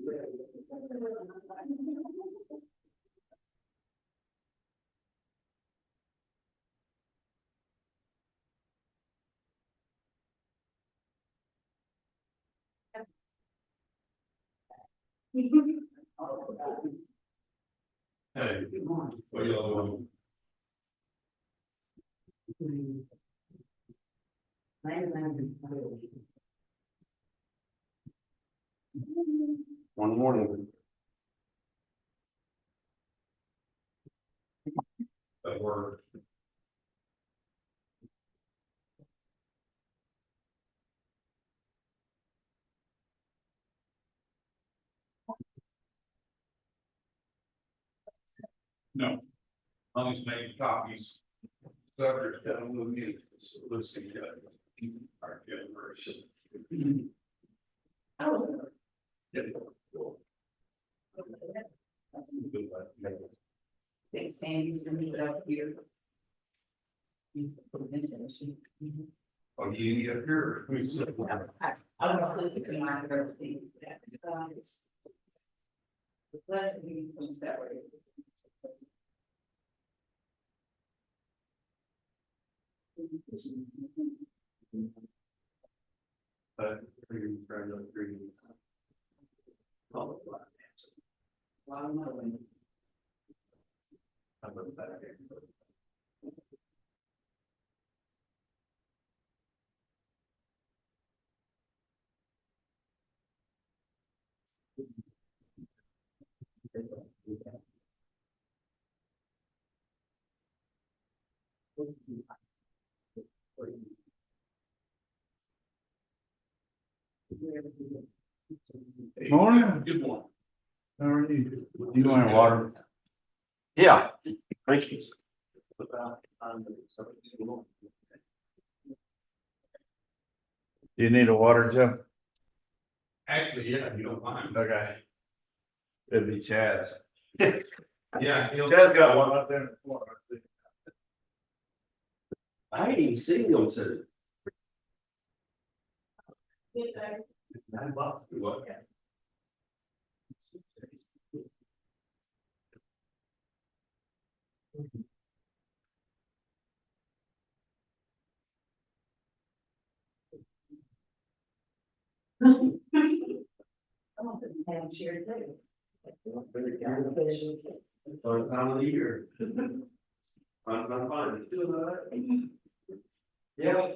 Hey, good morning. What y'all doing? One morning. That work. No. I'll just make copies. Suckers down with me. Let's see. Our generation. Oh. Think Sandy's gonna meet up here. Oh, you get up here. I don't know if you can mind everything. Let me comes that way. Morning. Good morning. How are you? You want water? Yeah, thank you. Do you need a water, Joe? Actually, yeah, you don't mind. Okay. It'd be Chad's. Yeah. Chad's got one up there. I ain't even seen them two. $9. What? And cheer too. First time of the year. I'm fine. Doing all right. Yeah.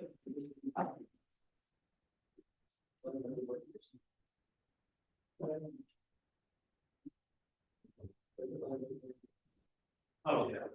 Oh, yeah.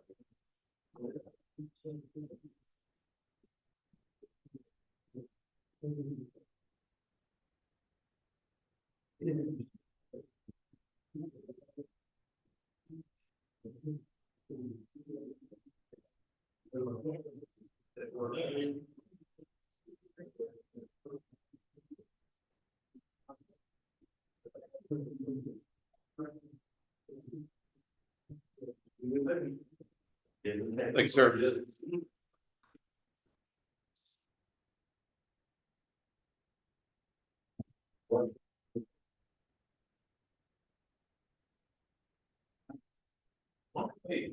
Thanks, sir. Hey.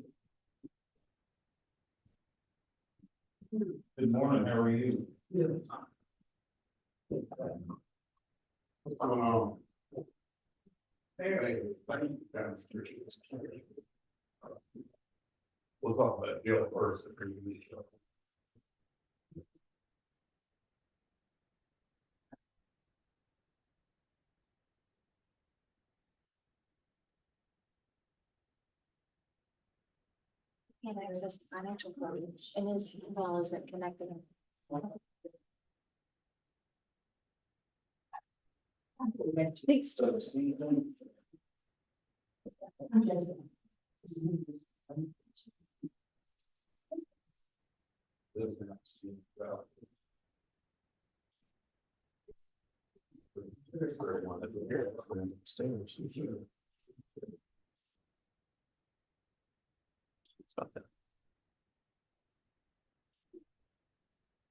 Good morning, how are you? Good. What's going on? Hey, we'll talk about Jill first. Can't access the financial firm and his email isn't connected. Thanks.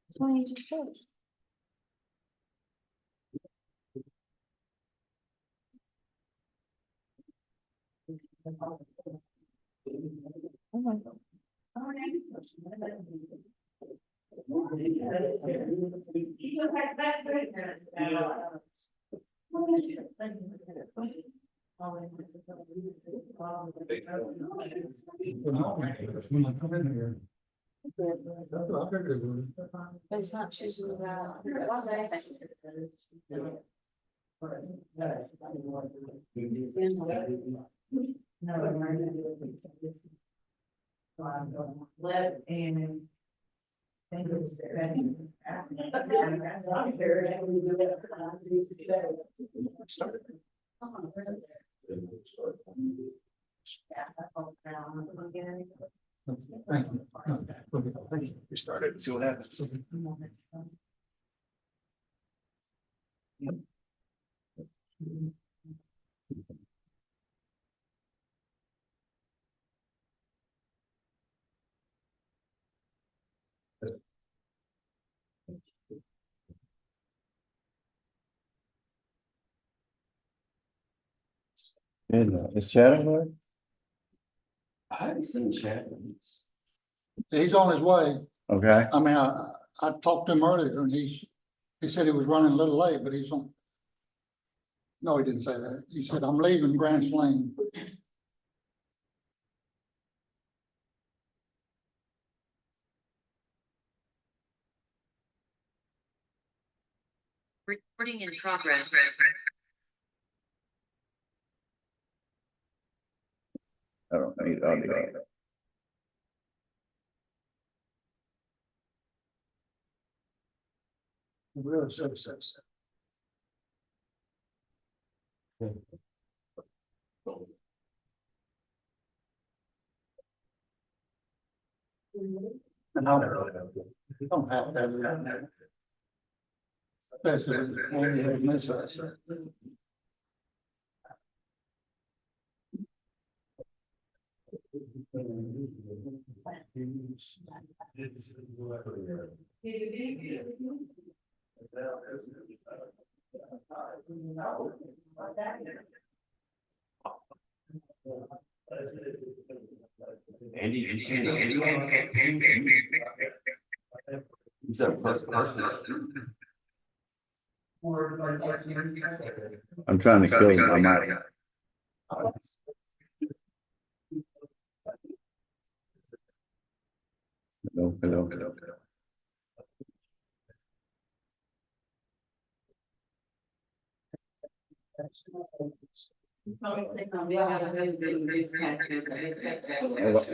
That's why you just showed. But it's not choosing that. Let and. Thank We started, see what happens. Is Chad there? I haven't seen Chad. He's on his way. Okay, I mean, I talked to him earlier and he said he was running a little late, but he's on. No, he didn't say that. He said, I'm leaving Grand Slam. Recording in progress. I don't need audio. Really says. And I don't have to have that. Especially when you have missiles. Andy, you seen Andy? He's a person. I'm trying to kill my mic. Hello.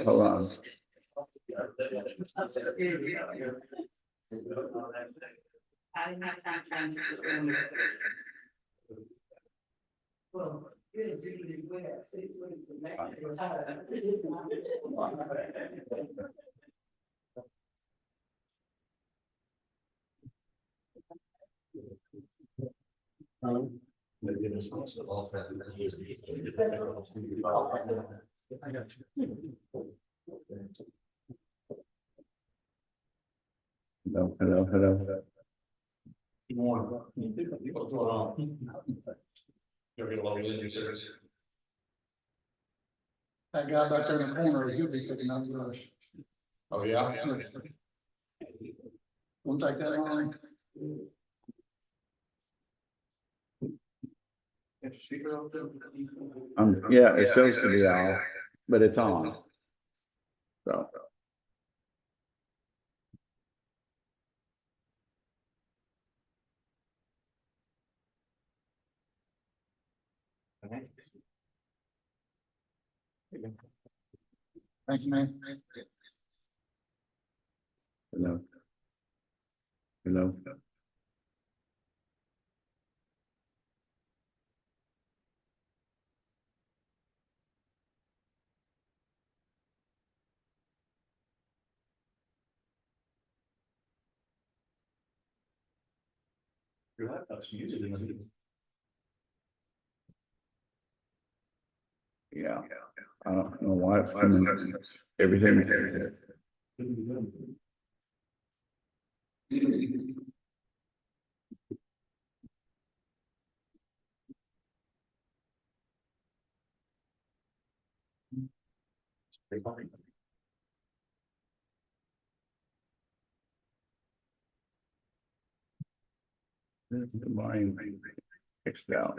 Hold on. I didn't have time to just remember. Well, good, we have 6 weeks. Hello. Good morning. What's going on? You're gonna log in, That guy back there in the corner, he'll be picking up brush. Oh, yeah? Won't take that long. Yeah, it shows to be off, but it's on. So. Thank you, man. Hello. Your laptop's muted in the meeting. Yeah, I don't know why it's coming, everything. The line fixed out.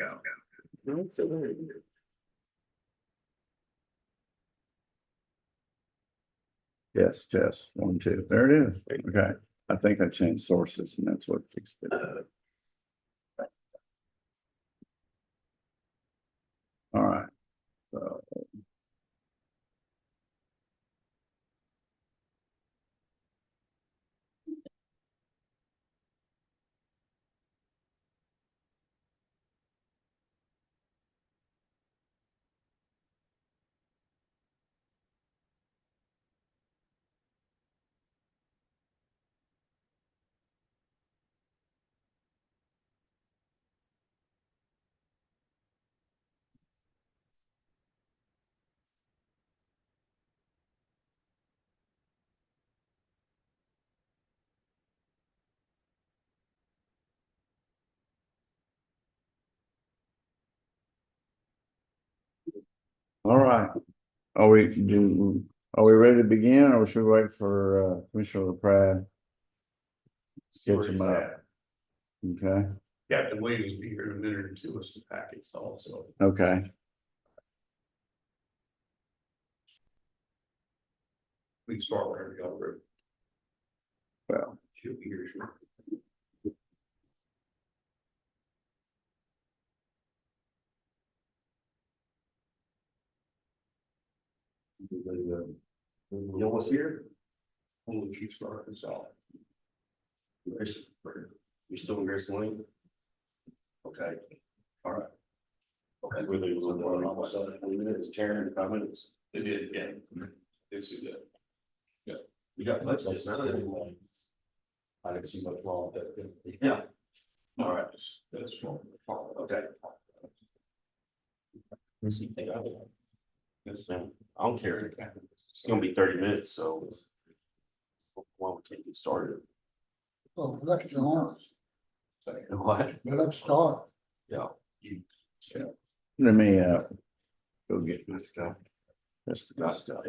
Yes, test, 1, 2, there it is, okay, I think I changed sources and that's what fixed it. All right, so. All right, are we ready to begin or should we wait for Commissioner LaPrade? Sketch him up. Okay, Captain Williams will be here in a minute or two with some packets also. okay, We can start wherever y'all are. well, She'll be here shortly. You know what's here? Only she started this out. You still in Grace Lane? Okay, all right. Okay, really, it was on almost 20 minutes, 5 minutes. It did, yeah. It's a good. You got much less than that. I didn't see much wrong with that. Yeah. All right, That's wrong. okay. Let's see, yes, man, I don't care. It's gonna be 30 minutes, so. Why we can't get started? Well, let's go on. What? Let's start. Yeah. let me go get my stuff. That's the good stuff.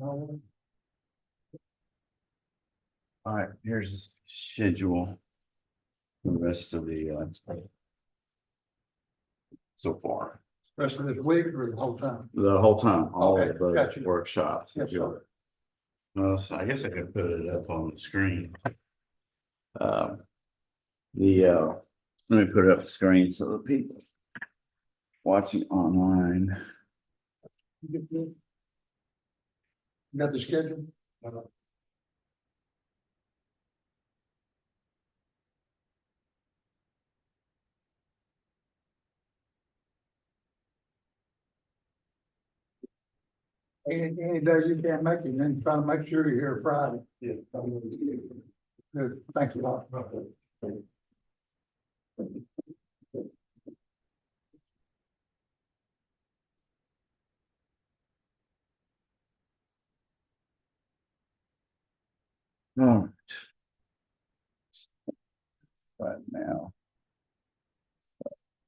All right, here's the schedule. The rest of the so far, Rest of this week or the whole time? the whole time, all Okay, of the gotcha. workshops. Yes, sir. No, so I guess I could put it up on the screen. Let me put it up the screen so the people watching online. You got the schedule? Any day you can't make it, then try to make sure you're here Friday. Yeah. Good, thanks a lot. All right. Right now.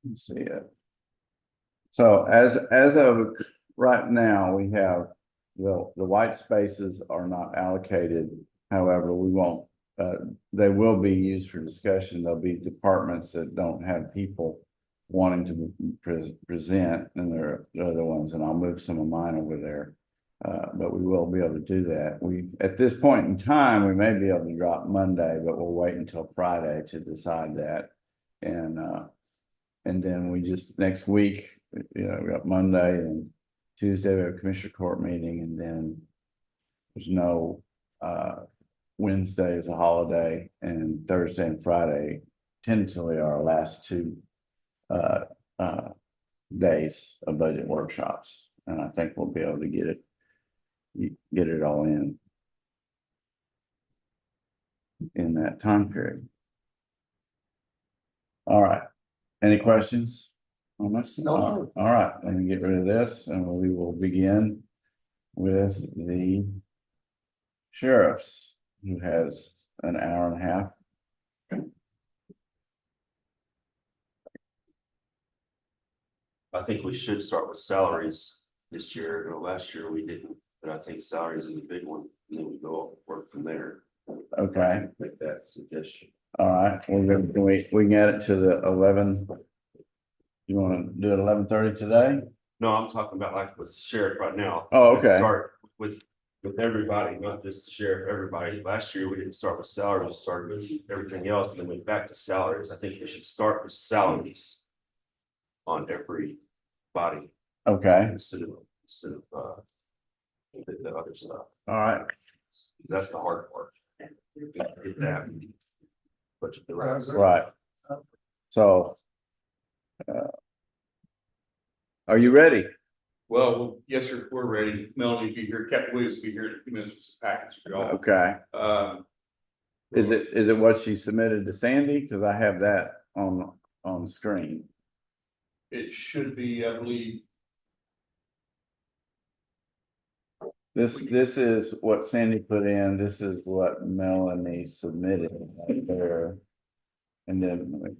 Let's see it. So as of right now, we have the white spaces are not allocated. However, we won't, they will be used for discussion. There'll be departments that don't have people wanting to present, and there are other ones, and I'll move some of mine over there. But we will be able to do that. At this point in time, we may be able to drop Monday, but we'll wait until Friday to decide that. And then we just next week, we got Monday and Tuesday, we have a commissioner court meeting, and then there's no Wednesday is a holiday, and Thursday and Friday tentatively are our last two days of budget workshops. And I think we'll be able to get it get it all in that time period. All right, any questions on this? No, sir. All right, let me get rid of this and we will begin with the sheriffs, who has an hour and a half. I think we should start with salaries this year, or last year we didn't, but I think salaries is a big one, and then we go work from there. Okay, Make that suggestion. all right, we can add it to the 11. You want to do it 11:30 today? No, I'm talking about like with the sheriff right now. Oh, Let's okay. Start with everybody, not just the sheriff, everybody. Last year, we didn't start with salaries, we started with everything else, and then went back to salaries. I think we should start with salaries on everybody Okay, instead of the other stuff. all right, 'Cause that's the hard part. Get that. Budget the rest. right. So. Are you ready? Well, yes, sir, we're ready. Melanie will be here, Captain Williams will be here in a few minutes with the package for y'all. Okay, is it what she submitted to Sandy? Because I have that on the screen. It should be, I believe, This is what Sandy put in, this is what Melanie submitted right there. And then.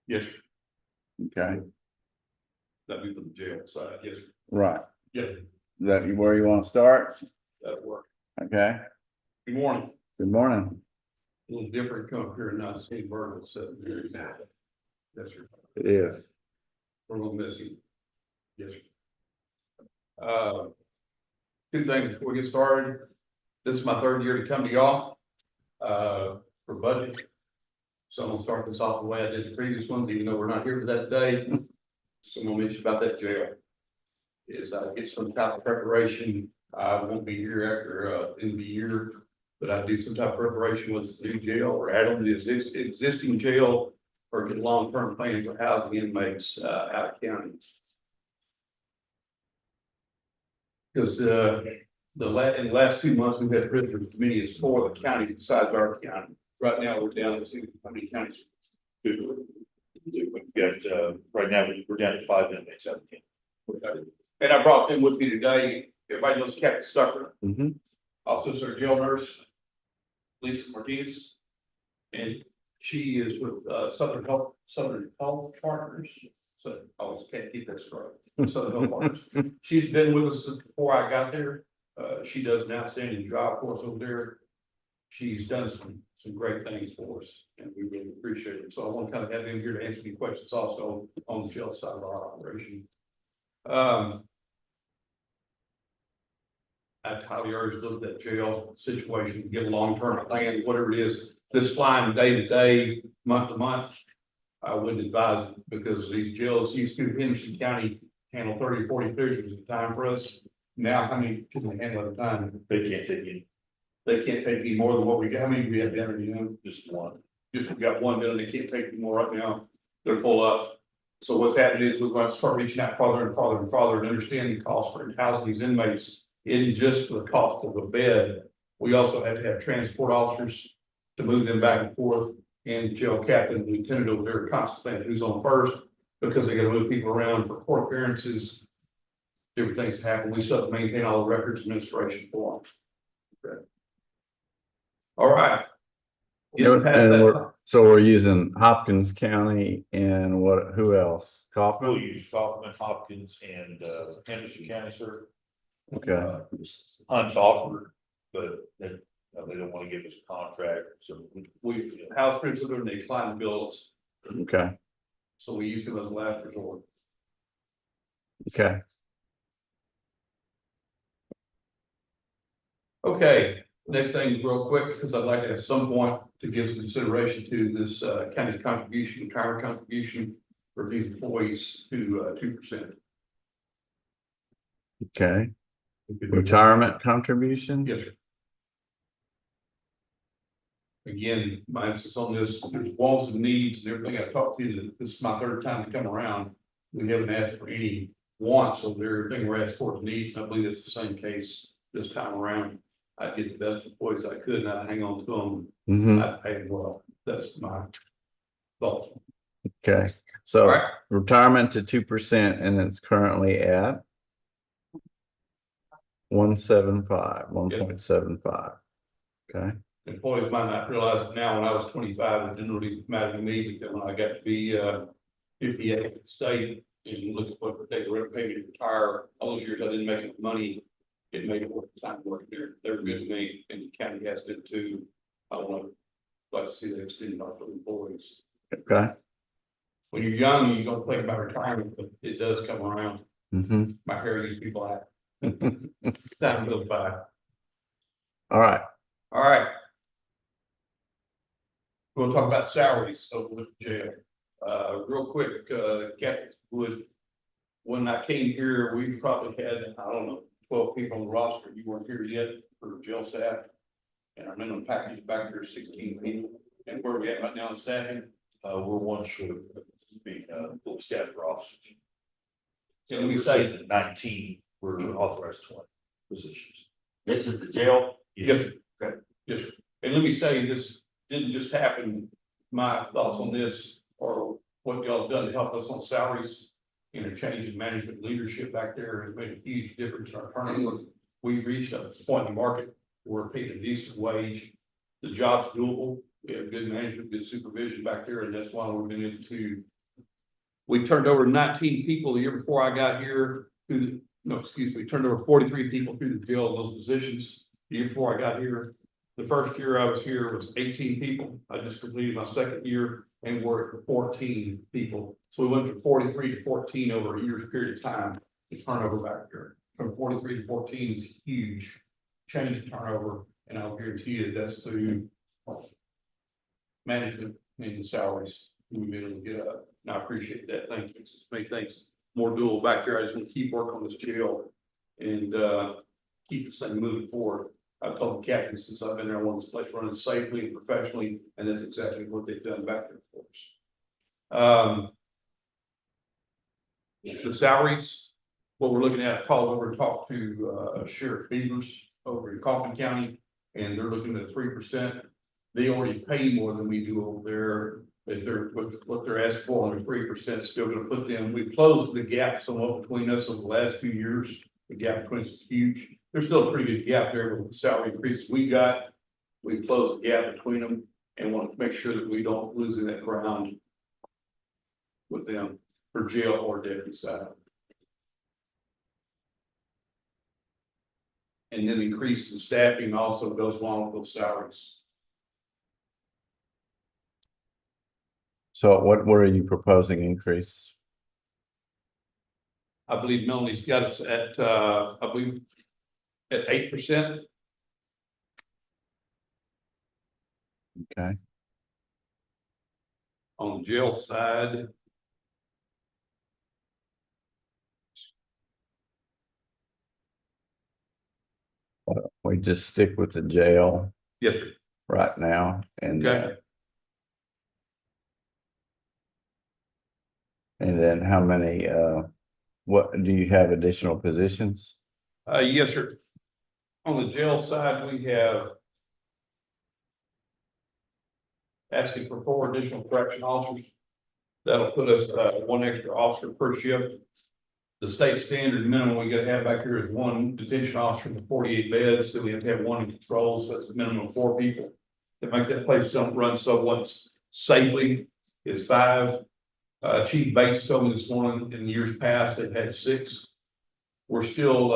yes, sir. Okay, That'd be from the jail side, yes, sir. right, Yeah, is that where you want to start? that'll work. Okay, Good morning. good morning. A little different come up here and not see Virgil sitting here now. Yes, sir. It is. We're a little missing. Yes. Sir. Two things before we get started. This is my third year to come to y'all, for budget. So I'm gonna start this off the way I did the previous ones, even though we're not here for that day. So I'm gonna mention about that jail. Is I get some type of preparation. I won't be here after, end of the year. But I do some type of preparation with the new jail or add on to the existing jail. Or get long-term planning for housing inmates, out of county. Because, in the last 2 months, we've had prisoners as many as 4 of the counties besides our county. Right now, we're down to how many counties? We've got, right now, we're down to 5 inmates out of And I brought them with me today. Everybody knows Captain Stucker. Mhm. Also, our jail nurse, Lisa Martinez. And she is with Southern Health Partners. So I always can't keep that straight. Southern Health Partners. She's been with us since before I got there. She does an outstanding job for us over there. She's done some great things for us and we really appreciate it. So I want to kind of have him here to answer any questions also on the jail side of our operation. I highly urge to look at that jail situation, get a long-term plan, whatever it is. This flying day to day, month to month, I wouldn't advise it because these jails used to Henderson County handle 30 or 40 prisoners at a time for us. Now, how many can they handle at a time? They can't take any, They can't take any more than what we got. How many we have down, you know? just one. Just we got one down, they can't take any more right now. They're full up. So what's happening is we're going to start reaching out farther and farther and farther and understanding the cost for housing these inmates. It isn't just for the cost of a bed. We also have to have transport officers to move them back and forth, and jail captain, lieutenant over there, constantly who's on first, because they got to move people around for court appearances. Different things happen. We still have to maintain all the records administration for them. Okay. All right. Getting past that. So we're using Hopkins County and who else? We'll Kaufman? use Kaufman, Hopkins, and Henderson County, sir. Okay, Hunt's offered, but they don't want to give us a contract, so. We house principal and they decline the bills, okay, so we use them as a last resort. okay. Okay, next thing real quick, because I'd like to at some point to give some consideration to this, county's contribution, retirement contribution for these employees to, 2%. Okay, retirement contribution? Yes, sir. Again, my emphasis on this, there's wants and needs and everything I've talked to you, this is my third time to come around. We haven't asked for any wants over there, everything we're asked for is needs, and I believe it's the same case this time around. I get the best employees I could, and I hang on to them, Hmm, I pay them well, that's my thought. okay, All so right, retirement to 2%, and it's currently at 1.75. Okay, employees might not realize it now, when I was 25, it didn't really matter to me, because when I got to be 58 at the state, and look at what they were paying me to retire, all those years I didn't make enough money. It made it worth the time working there. They were good to me, and the county has been too. I want to like to see that extended out to employees. okay. When you're young, you don't think about retirement, but it does come around. Hmm. My hair used to be black. Time goes by. All right, All right. We'll talk about salaries over at the jail. Real quick, Captain Wood, when I came here, we probably had, I don't know, 12 people on the roster. You weren't here yet for jail staff. And our minimum package back there is 16 people. And where are we at right now in staffing? We're one short of being, full staff for officers. So let me We're say, sitting at 19, we're authorized 20 positions. This is the jail. yes, okay, yes, sir. And let me say, this didn't just happen. My thoughts on this or what y'all done to help us on salaries. You know, change in management leadership back there has made a huge difference in our turnover. We've reached a point in the market where we're paid a decent wage. The job's doable. We have good management, good supervision back there, and that's why we've been able to. We turned over 19 people the year before I got here. We turned over 43 people through the jail in those positions. The year before I got here, the first year I was here was 18 people. I just completed my second year and we're at 14 people. So we went from 43 to 14 over a year's period of time to turnover back there. From 43 to 14 is huge change in turnover. And I'll guarantee you that's through management and the salaries we've been able to get up. And I appreciate that. Thank you. It's made things more doable back there. I just want to keep working on this jail and keep this thing moving forward. I've told the captain since I've been there, I want this place running safely and professionally, and that's exactly what they've done back there for us. The salaries, what we're looking at, I called over and talked to Sheriff Beavers over in Kaufman County, and they're looking at 3%. They already pay more than we do over there. If they're what they're asking for, and 3% is still going to put them. We've closed the gap somewhat between us over the last few years. The gap between us is huge. There's still a pretty good gap there with the salary increases we got. We closed the gap between them and want to make sure that we don't lose in that ground with them for jail or deputy side. And then increase in staffing also goes along with those salaries. so what are you proposing increase? I believe Melanie's got us at, I believe, at 8%. Okay, On the jail side. we just stick with the jail Yes, sir. right now, and Okay. and then how many, what, do you have additional positions? Yes, sir. On the jail side, we have asking for 4 additional correction officers. That'll put us, 1 extra officer per shift. The state standard minimum we gotta have back here is 1 detention officer for 48 beds, so we have to have 1 in control, so that's a minimum of 4 people. To make that place run somewhat safely is 5. Chief Bates told me this morning, in years past, they've had 6. We're still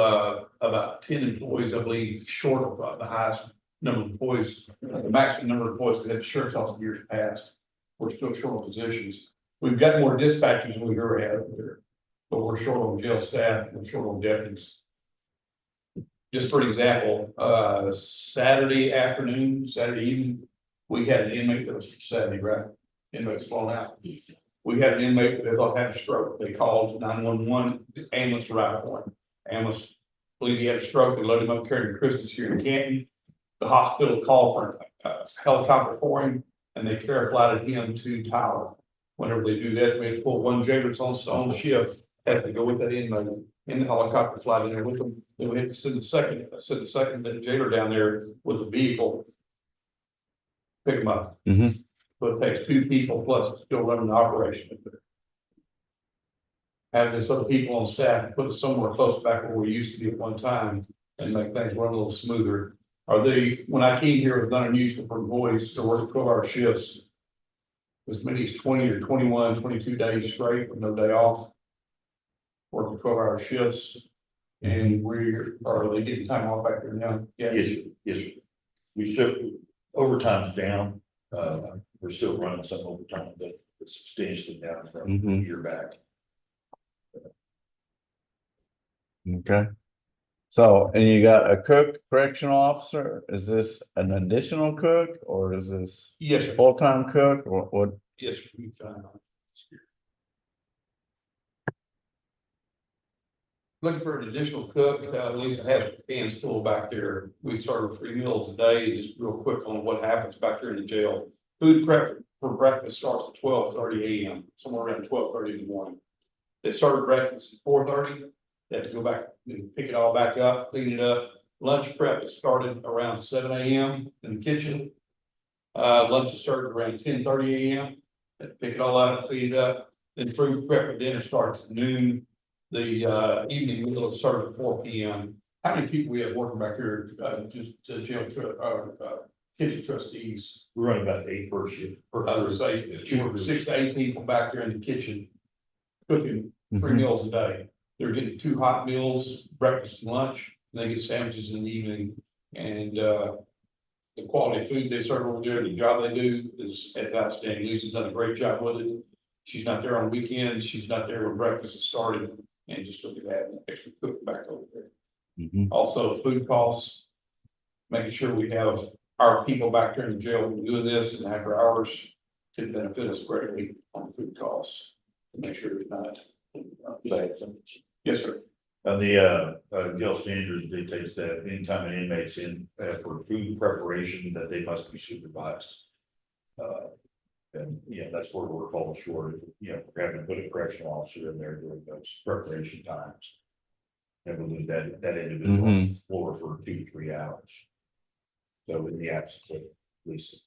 about 10 employees, I believe, short of the highest number of employees, the maximum number of employees that had sheriff's office in years past. We're still short of positions. We've got more dispatchers than we've ever had there, but we're short on jail staff, we're short on deputies. Just for an example, Saturday evening, We had an inmate that was 70, right? Inmate's flown out. We had an inmate that they thought had a stroke. They called 911, the ambulance arrived for him. Ambulance believed he had a stroke. They loaded him up, carried him to Christmas here in Canton. The hospital called for a helicopter for him, and they careflighted him to Tyler. Whenever they do that, we had to pull one jailer that's on shift, had to go with that inmate in the helicopter, fly in there with them. Then we had to send the second jailer down there with the vehicle. Pick him up. Mhm. So it takes two people plus still running the operation. Having this other people on staff, put us somewhere close back where we used to be at one time and make things run a little smoother. When I came here, it was not unusual for employees to work 12-hour shifts. As many as 20 or 21, 22 days straight with no day off. Working 12-hour shifts. And are they getting time off back there now? Yeah. Yes, sir. Yes, sir. We still, overtime's down, we're still running some overtime, but it's substantially down from a Mhm. year back. Okay. So, and you got a cook, correctional officer, is this an additional cook, or is this Yes, sir. full-time cook, or what? Yes, sir. We found out. Looking for an additional cook, at least I have hands full back there. We serve 3 meals a day, just real quick on what happens back there in the jail. Food prep for breakfast starts at 12:30 a.m., somewhere around 12:30 in the morning. They serve breakfast at 4:30, they have to go back and pick it all back up, clean it up. Lunch prep is started around 7 a.m. in the kitchen. Lunch is served around 10:30 a.m. They pick it all out, clean it up, then food prep for dinner starts at noon. The evening meal is served at 4 p.m. How many people we have working back here, jail, kitchen trustees? We're running about 8 per shift. I would say it's 6 to 8 people back there in the kitchen. Cooking 3 Mhm. meals a day. They're getting 2 hot meals, breakfast and lunch, and they get sandwiches in the evening. And the quality of food they serve over there, the job they do is outstanding. Lisa's done a great job with it. She's not there on weekends, she's not there when breakfast is started, and just look at that, extra cook back over there. Mhm. Also, food costs, making sure we have our people back there in the jail doing this and after hours could benefit us greatly on food costs. To make sure it's not. Yes, sir. The jail standards dictates that anytime an inmate's in for food preparation, that they must be supervised. And that's where we're falling short. We're having to put a correctional officer in there during those preparation times. And we'll lose that individual on the floor for 2 to 3 hours. So in the absence of Lisa.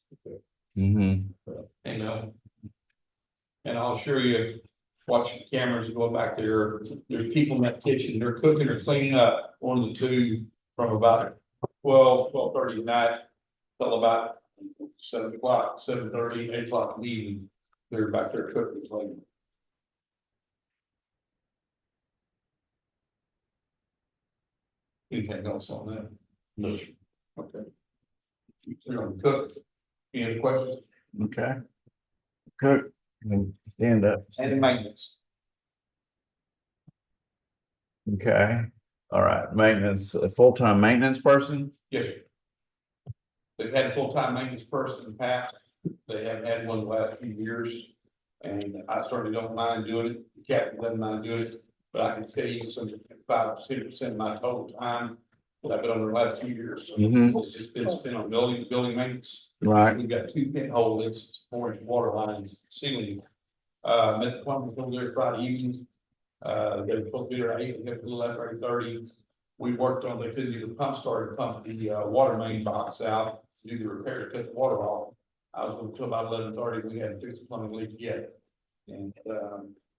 Mhm. And I'll assure you, watching the cameras and going back there, there's people in that kitchen, they're cooking or cleaning up, one of the two from about 12:30 at night till about 7 o'clock, 7:30, 8 o'clock in the evening. They're back there cooking and cleaning. Anything else on that? No, sir. Okay. You're on cook. Any other questions? Okay. Cook, and stand up. And maintenance. Okay, all right, maintenance, a full-time maintenance person? Yes, sir. They've had a full-time maintenance person in the past. They haven't had one in the last few years. And I certainly don't mind doing it. The captain doesn't mind doing it. But I can tell you some 5% of my total time that I've been on the last few years. Mhm. It's just been spent on building maintenance. Right. We've got 2 pinhole lifts, 4-inch water lines, ceiling. Met the plumbers over there Friday evening. They were supposed to be there at 8, we got a little after 8:30. We worked on, they couldn't get the pump started, pump the water main box out, to do the repair to cut the water off. I was until about 11:30, we hadn't fixed the plumbing leak yet. And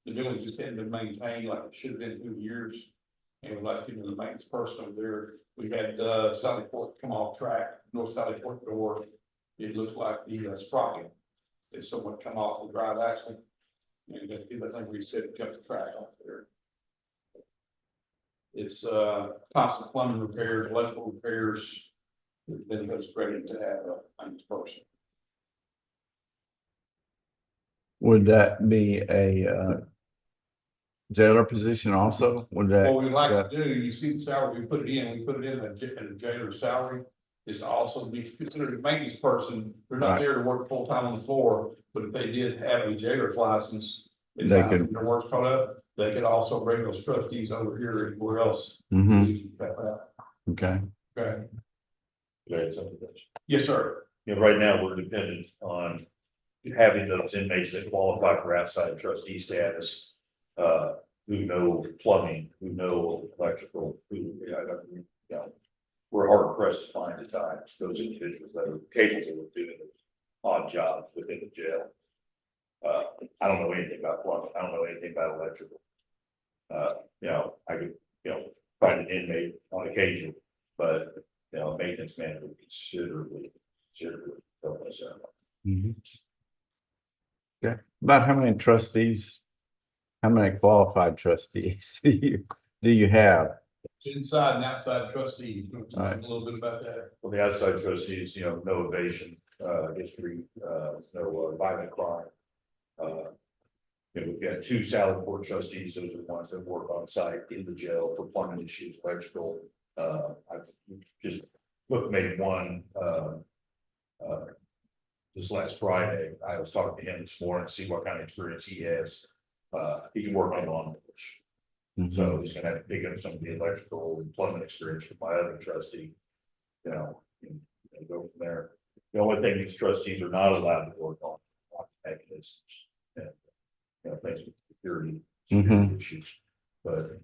the building just hadn't been maintained like it should have been through the years. And we'd like to give the maintenance person over there. We had Sally Port come off track, north Sally Port door. It looked like the sprocket. It's somewhat come off the drive axle. And I think we said it kept the track off there. It's constant plumbing repairs, electrical repairs. Then it's great to have a maintenance person. Would that be a jailer position also? Would that? What we like to do, you see the salary, we put it in at a jailer's salary. is to also be considered a maintenance person. They're not Right. there to work full time on the floor, but if they did have a jailer's license. And They now could- their work's caught up, they could also bring those trustees over here or anywhere else. Mhm. Okay, Okay, Go ahead, something else. yes, sir. You know, right now, we're dependent on having those inmates that qualify for outside trustee status. Who know plumbing, who know electrical, you know, we're hard pressed to find at times those individuals that are capable of doing those odd jobs within the jail. I don't know anything about plumbing, I don't know anything about electrical. You know, I could, you know, find an inmate on occasion, but, you know, a maintenance man would considerably help us out. mhm. Okay, about how many trustees? How many qualified trustees do you have? Inside and outside trustees, you want to talk Right. a little bit about that? Well, the outside trustees, you know, no evasion, history, no violent crime. You know, we've got 2 salary board trustees, those are the ones that work on site in the jail for plumbing issues, electrical. I've just looked, maybe one, this last Friday, I was talking to him this morning to see what kind of experience he has. He can work on lawnmowers. Mhm. So he's gonna have to pick up some of the electrical and plumbing experience from my other trustee. You know, and go from there. The only thing these trustees are not allowed to work on mechanisms and, you know, things with security issues, but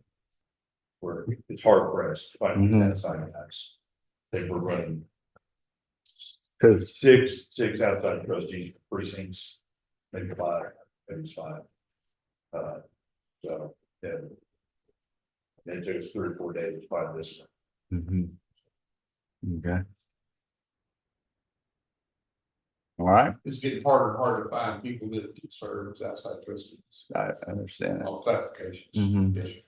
it's hard pressed to find that assignment acts. I think we're running Cause, six outside trustees for precincts, maybe 5, maybe 5. So, yeah. It took us 3 or 4 days to find this one. mhm. Okay. All right, It's getting harder and harder to find people that can serve as outside trustees, I understand that. all classifications. Mhm. Yes, sir.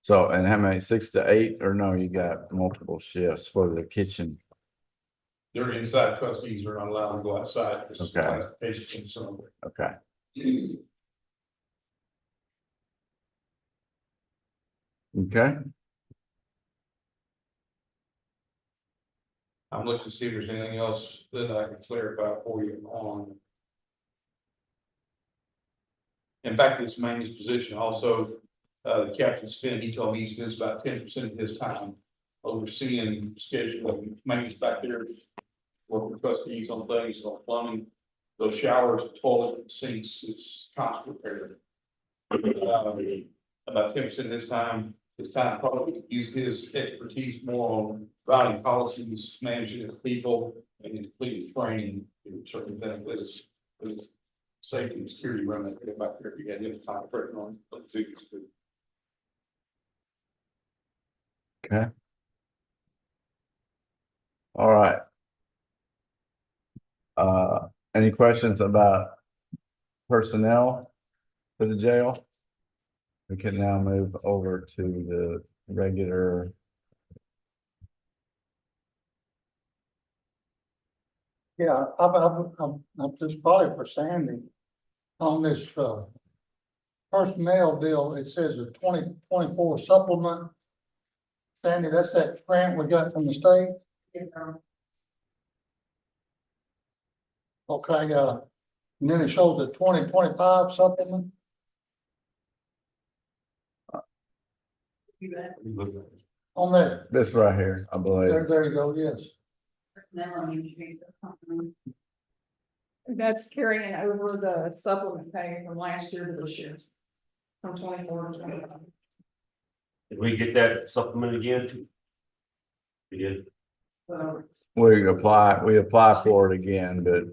So, and how many, 6 to 8, or no, you got multiple shifts for the kitchen? Their inside trustees are not allowed to go outside. There's Okay. classifications and some. Okay, okay, I'm looking to see if there's anything else that I can clarify for you on. In fact, this maintenance position also, Captain Spin, he told me he spends about 10% of his time overseeing scheduling maintenance back there. Working with trustees on things, on plumbing, those showers, toilets, sinks, it's constant repair. About 10% of his time probably use his expertise more on writing policies, managing people, and completing training, certain benefits. With safety and security run that get back there, you got him time pressure on. okay. All right. Any questions about personnel for the jail? We can now move over to the regular. Yeah, I'm just probably for Sandy. On this, personnel deal, it says a 2024 supplement. Sandy, that's that grant we got from the state. Okay, and then it shows the 2025 supplement. On there, This right here, I believe. there you go, yes. That's carrying over the supplement pay from last year to this year. From 24 to 25. Did we get that supplement again? We did. So We apply for it again, but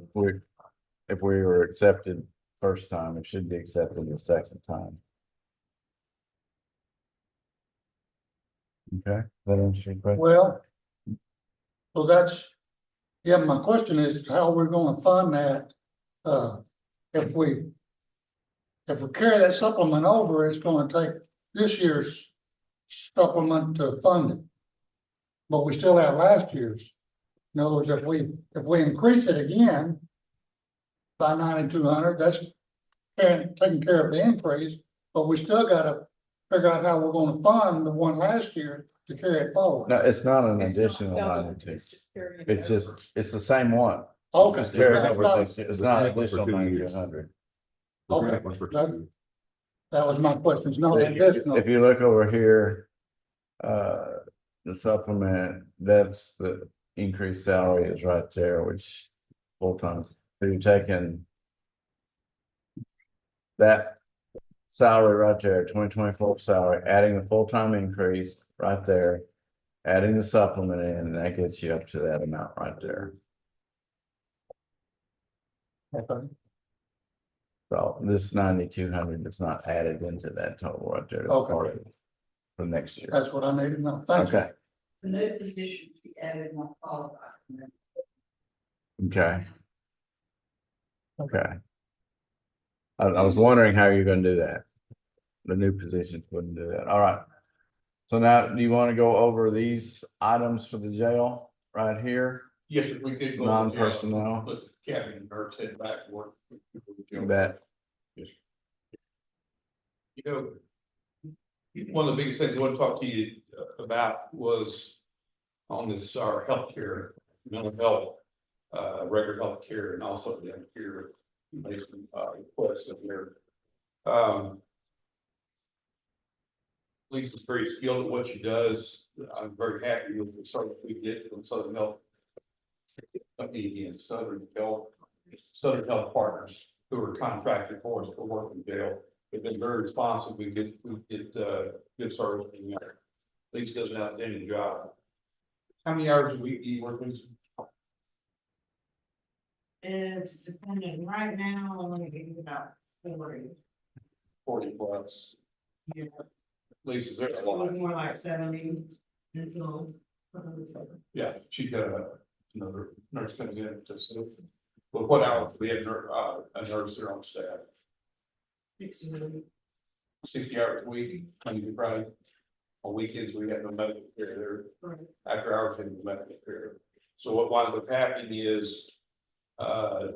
if we were accepted first time, it should be accepted the second time. Okay, that answers your question? Well. So that's, yeah, my question is how we're gonna fund that, if we. If we carry that supplement over, it's gonna take this year's supplement to fund it. But we still have last year's. In other words, if we increase it again. By 9,200, that's taking care of the increase, but we still gotta figure out how we're gonna fund the one last year to carry it forward. No, it's not an It's not additional double, 92. it's just carrying it It's just, over. it's the same one. Okay, Just carry it that's over not- next year. It's not That was for additional 2 years. 9,200. Okay, That was for that- 2 years. that was my question, it's not If additional. if you look over here, the supplement, that's the increased salary is right there, which full-time, so you're taking that salary right there, 2024 salary, adding the full-time increase right there, adding the supplement in, and that gets you up to that amount right there. Okay. So this 9,200 is not added into that total right there. It's Okay. part of it for next year. That's what I need to know, thank you. Okay, The new position to be added not qualified. okay. Okay. I was wondering how you're gonna do that. The new positions wouldn't do that. All right. So now, do you want to go over these items for the jail right here? Yes, if we could go. Non-personnel. Put the captain or head back to work. That, You know, one of the biggest things I want to talk to you about was on this, our healthcare, mental health, regular healthcare, and also the healthcare, made some, requests in there. Lisa's very skilled at what she does. I'm very happy with the service we get from Southern Health. Again, Southern Health Partners, who are contracted for us for work in jail. They've been very responsive. We get good service. Lisa does an outstanding job. How many hours a week do you work, Lisa? It's dependent, right now, I'm only getting about 40. 40 plus. Yeah, Lisa's there a it was lot. more like 70 until. Yeah, she got another nurse comes in to see. But what hours? We have a nurse there on staff. 60 hours a week, Monday to Friday. On weekends, we have no medical care there. After hours, we have no medical care. So what winds up happening is,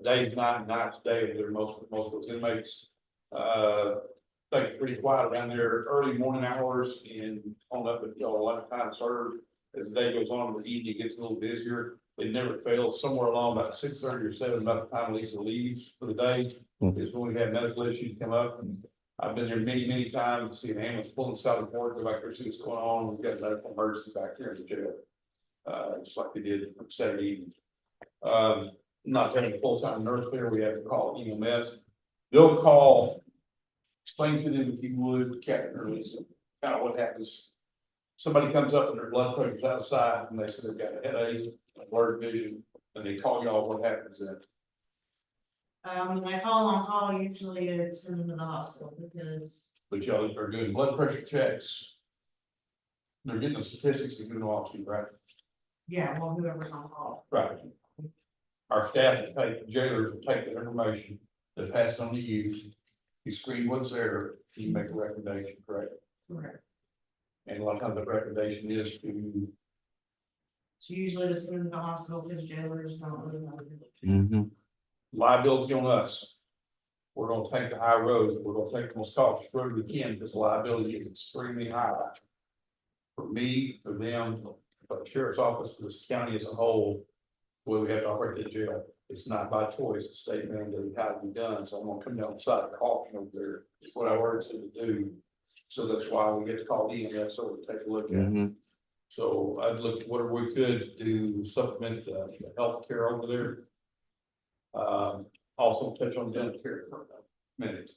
days, nights, day, they're most of those inmates. They pretty quiet around there, early morning hours and on up until a lot of time served. As the day goes on, the evening gets a little busier. They never fail, somewhere along about 6:30 or 7, about the time Lisa leaves for the day, is when we have medical issues come up. And I've been there many times, see an ambulance pulling south of port, go back there, see what's going on. We've got medical emergency back here in the jail. Just like we did Saturday evening. Not having a full-time nurse there, we have to call EMS. They'll call, explain to them if you would, Captain or Lisa, kind of what happens. Somebody comes up and their blood pressure's outside and they say they've got a headache, a blurred vision, and they call y'all, what happens then? When I call on call, usually it's send them to the hospital because, But y'all are doing blood pressure checks. They're getting the statistics that you know to, right? yeah, well, whoever's on call. Right. Our staff will take, jailers will take the information, they pass it on to you. You screen what's there, you make a recommendation, correct? Correct. And a lot of times the recommendation is to, It's usually to send them to the hospital because jailers don't really know. mm-hmm, liability on us. We're gonna take the high roads, we're gonna take the most cautious road we can, because liability is extremely high. For me, for them, for the sheriff's office, for this county as a whole, where we have to operate the jail. It's not by choice, it's state mandated how to be done, so I'm gonna come down the side of caution over there, it's what I ordered them to do. So that's why we get to call EMS, so we take a look at it. mm-hmm. So I'd look at whatever we could to supplement the healthcare over there. Also touch on dental care for a minute.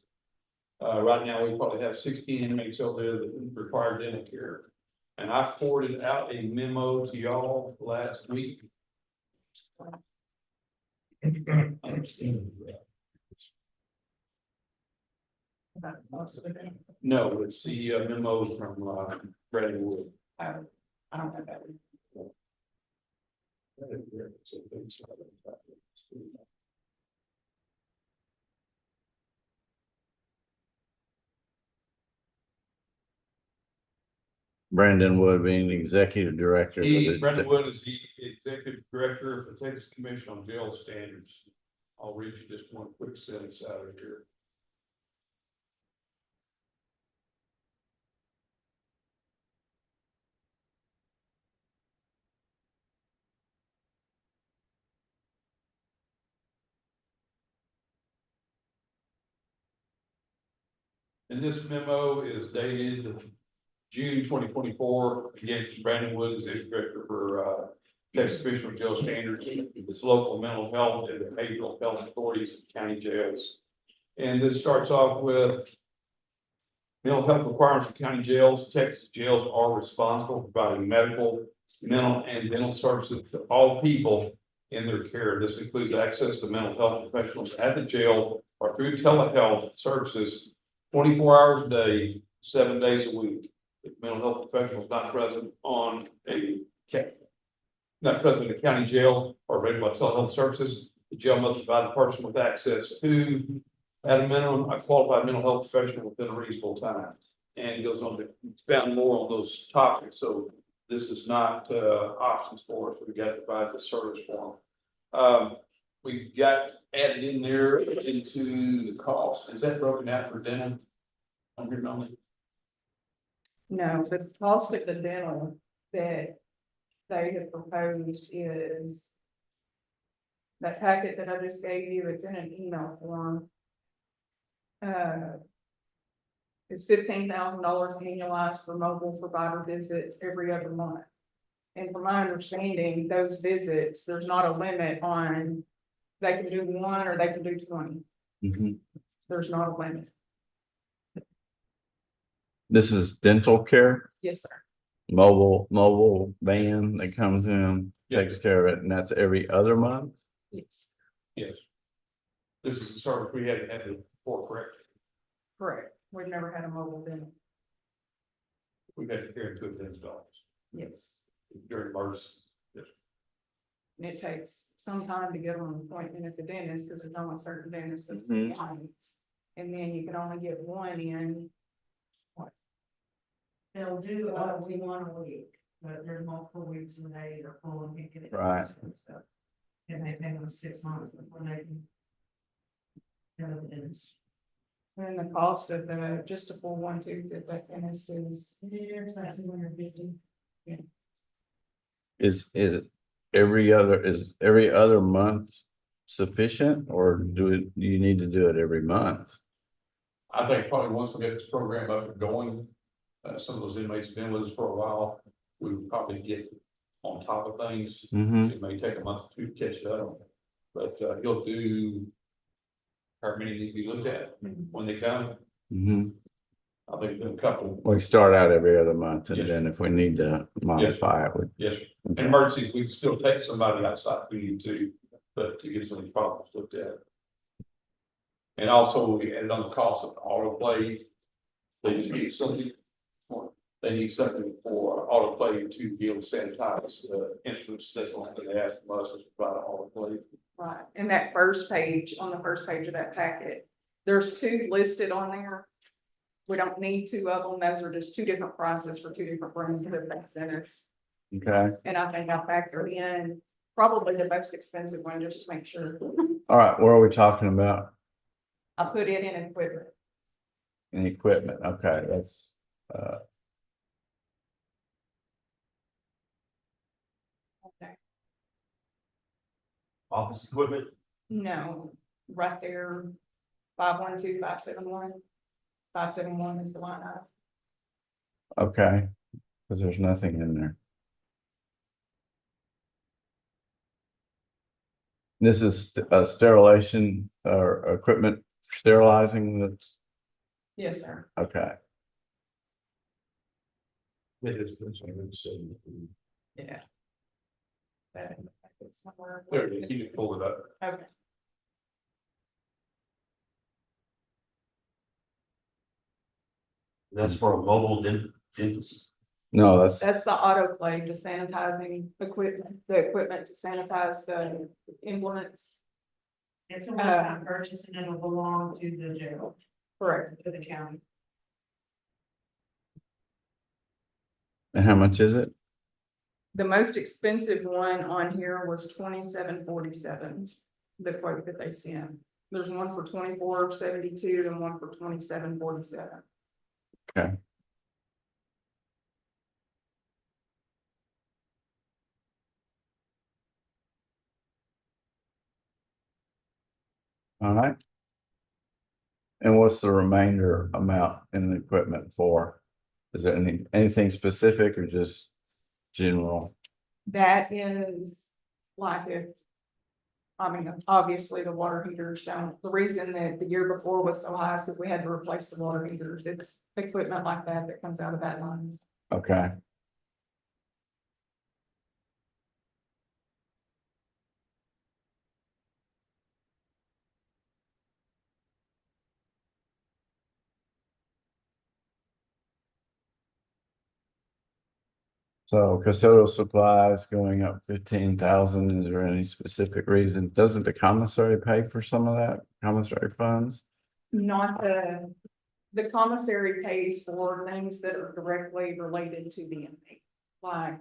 Right now, we probably have 16 inmates over there that require dental care. And I forwarded out a memo to y'all last week. No, it's the memo from Brandon Wood. I don't have that. Brandon Wood being the executive director. of the- Brandon Wood is the executive director of the Texas Commission on Jail Standards. I'll read you just one quick sentence out of here. And this memo is dated June 2024. Again, Brandon Woods, the director for Texas Official Jail Standards. It's local mental health and behavioral health authorities and county jails. And this starts off with mental health requirements for county jails. Texas jails are responsible for providing medical, mental, and dental services to all people in their care. This includes access to mental health professionals at the jail or through telehealth services 24 hours a day, 7 days a week. If mental health professional is not present on not present in a county jail or available by telehealth services, the jail must provide the person with access to, at a minimum, a qualified mental health professional within a reasonable time. And it goes on to expound more on those topics. So this is not options for us. We've got to provide the service for them. We've got added in there into the cost. Is that broken out for dental? On here only? No, the cost of the dental that they have proposed is that packet that I just gave you, it's in an email form. It's $15,000 annualized for mobile provider visits every other month. And from my understanding, those visits, there's not a limit on, they can do 1 or they can do 20. Mhm. There's not a limit. This is dental care, Yes, sir. mobile van that comes in, takes care of it, and that's every other month? Yes, Yes. This is the service we hadn't had before, correct? correct. We've never had a mobile dental. We've had to carry 2 of those dogs Yes. during emergency. Yes. And it takes some time to get on an appointment at the dentist because there's only certain dentists that's Mhm. clients. And then you can only get one in. They'll do, we want a week, but there's multiple weeks when they are full and can't get it. Right. And stuff. And they pay them 6 months before they can. Go to the dentist. And the cost of the, just a full 1 tooth at that dentist is, There's like 250. Is every other month sufficient, or do you need to do it every month? I think probably once we get this program up and going, some of those inmates have been with us for a while. We would probably get on top of things. Mhm. It may take a month or 2 to catch it up. But he'll do. How many need to be looked at when they come? Mhm. I think a couple. We start out every other month, and Yes. then if we need to modify it, Yes, sir. In emergencies, we can still take somebody outside if we need to, but to get some of these problems looked at. And also, we added on the cost of autoclave. They just need something. They need something for autoclave to be able to sanitize the instruments that's on the ask from us to provide an autoclave. right, and that first page, on the first page of that packet, there's 2 listed on there. We don't need 2 of them, those are just 2 different prices for 2 different rooms that they sent us. okay? And I think I factored in probably the most expensive one, just to make sure. All right, what are we talking about? I put it in equipment. In equipment, okay, that's, Okay. Office equipment, No, right there, 512, 571. 571 is the line item. okay, because there's nothing in there. This is sterilization or equipment sterilizing that's, Yes, sir. okay, Yeah. That- it's somewhere- There it is, you can pull it up. Okay. that's for a mobile dentist. no, that's, That's the autoclave, the sanitizing equipment, the equipment to sanitize the implements. It's a one-time purchase and it'll belong to the jail, Correct. to the county. and how much is it? The most expensive one on here was $27.47. The quote that they sent. There's one for $24.72 and one for $27.47. Okay. All right. And what's the remainder amount in the equipment for? Is it anything specific or just general? That is like if. I mean, obviously the water heaters don't, the reason that the year before was so high is because we had to replace the water heaters. It's equipment like that that comes out of that line. Okay. So custodial supplies going up 15,000, is there any specific reason? Doesn't the commissary pay for some of that, commissary funds? Not the commissary pays for things that are directly related to the inmate, like.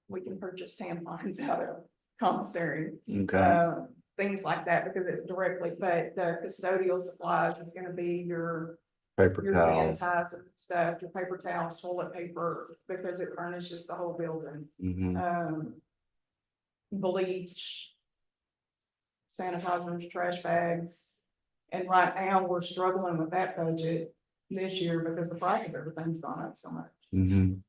We can purchase tampons out of commissary, Okay, things like that, because it's directly, but the custodial supplies is gonna be your paper towels. sanitizer stuff, your paper towels, toilet paper, because it furnishes the whole building. Mhm. Bleach. Sanitizers, trash bags, and right now, we're struggling with that budget this year because the price of everything's gone up so much. Mhm.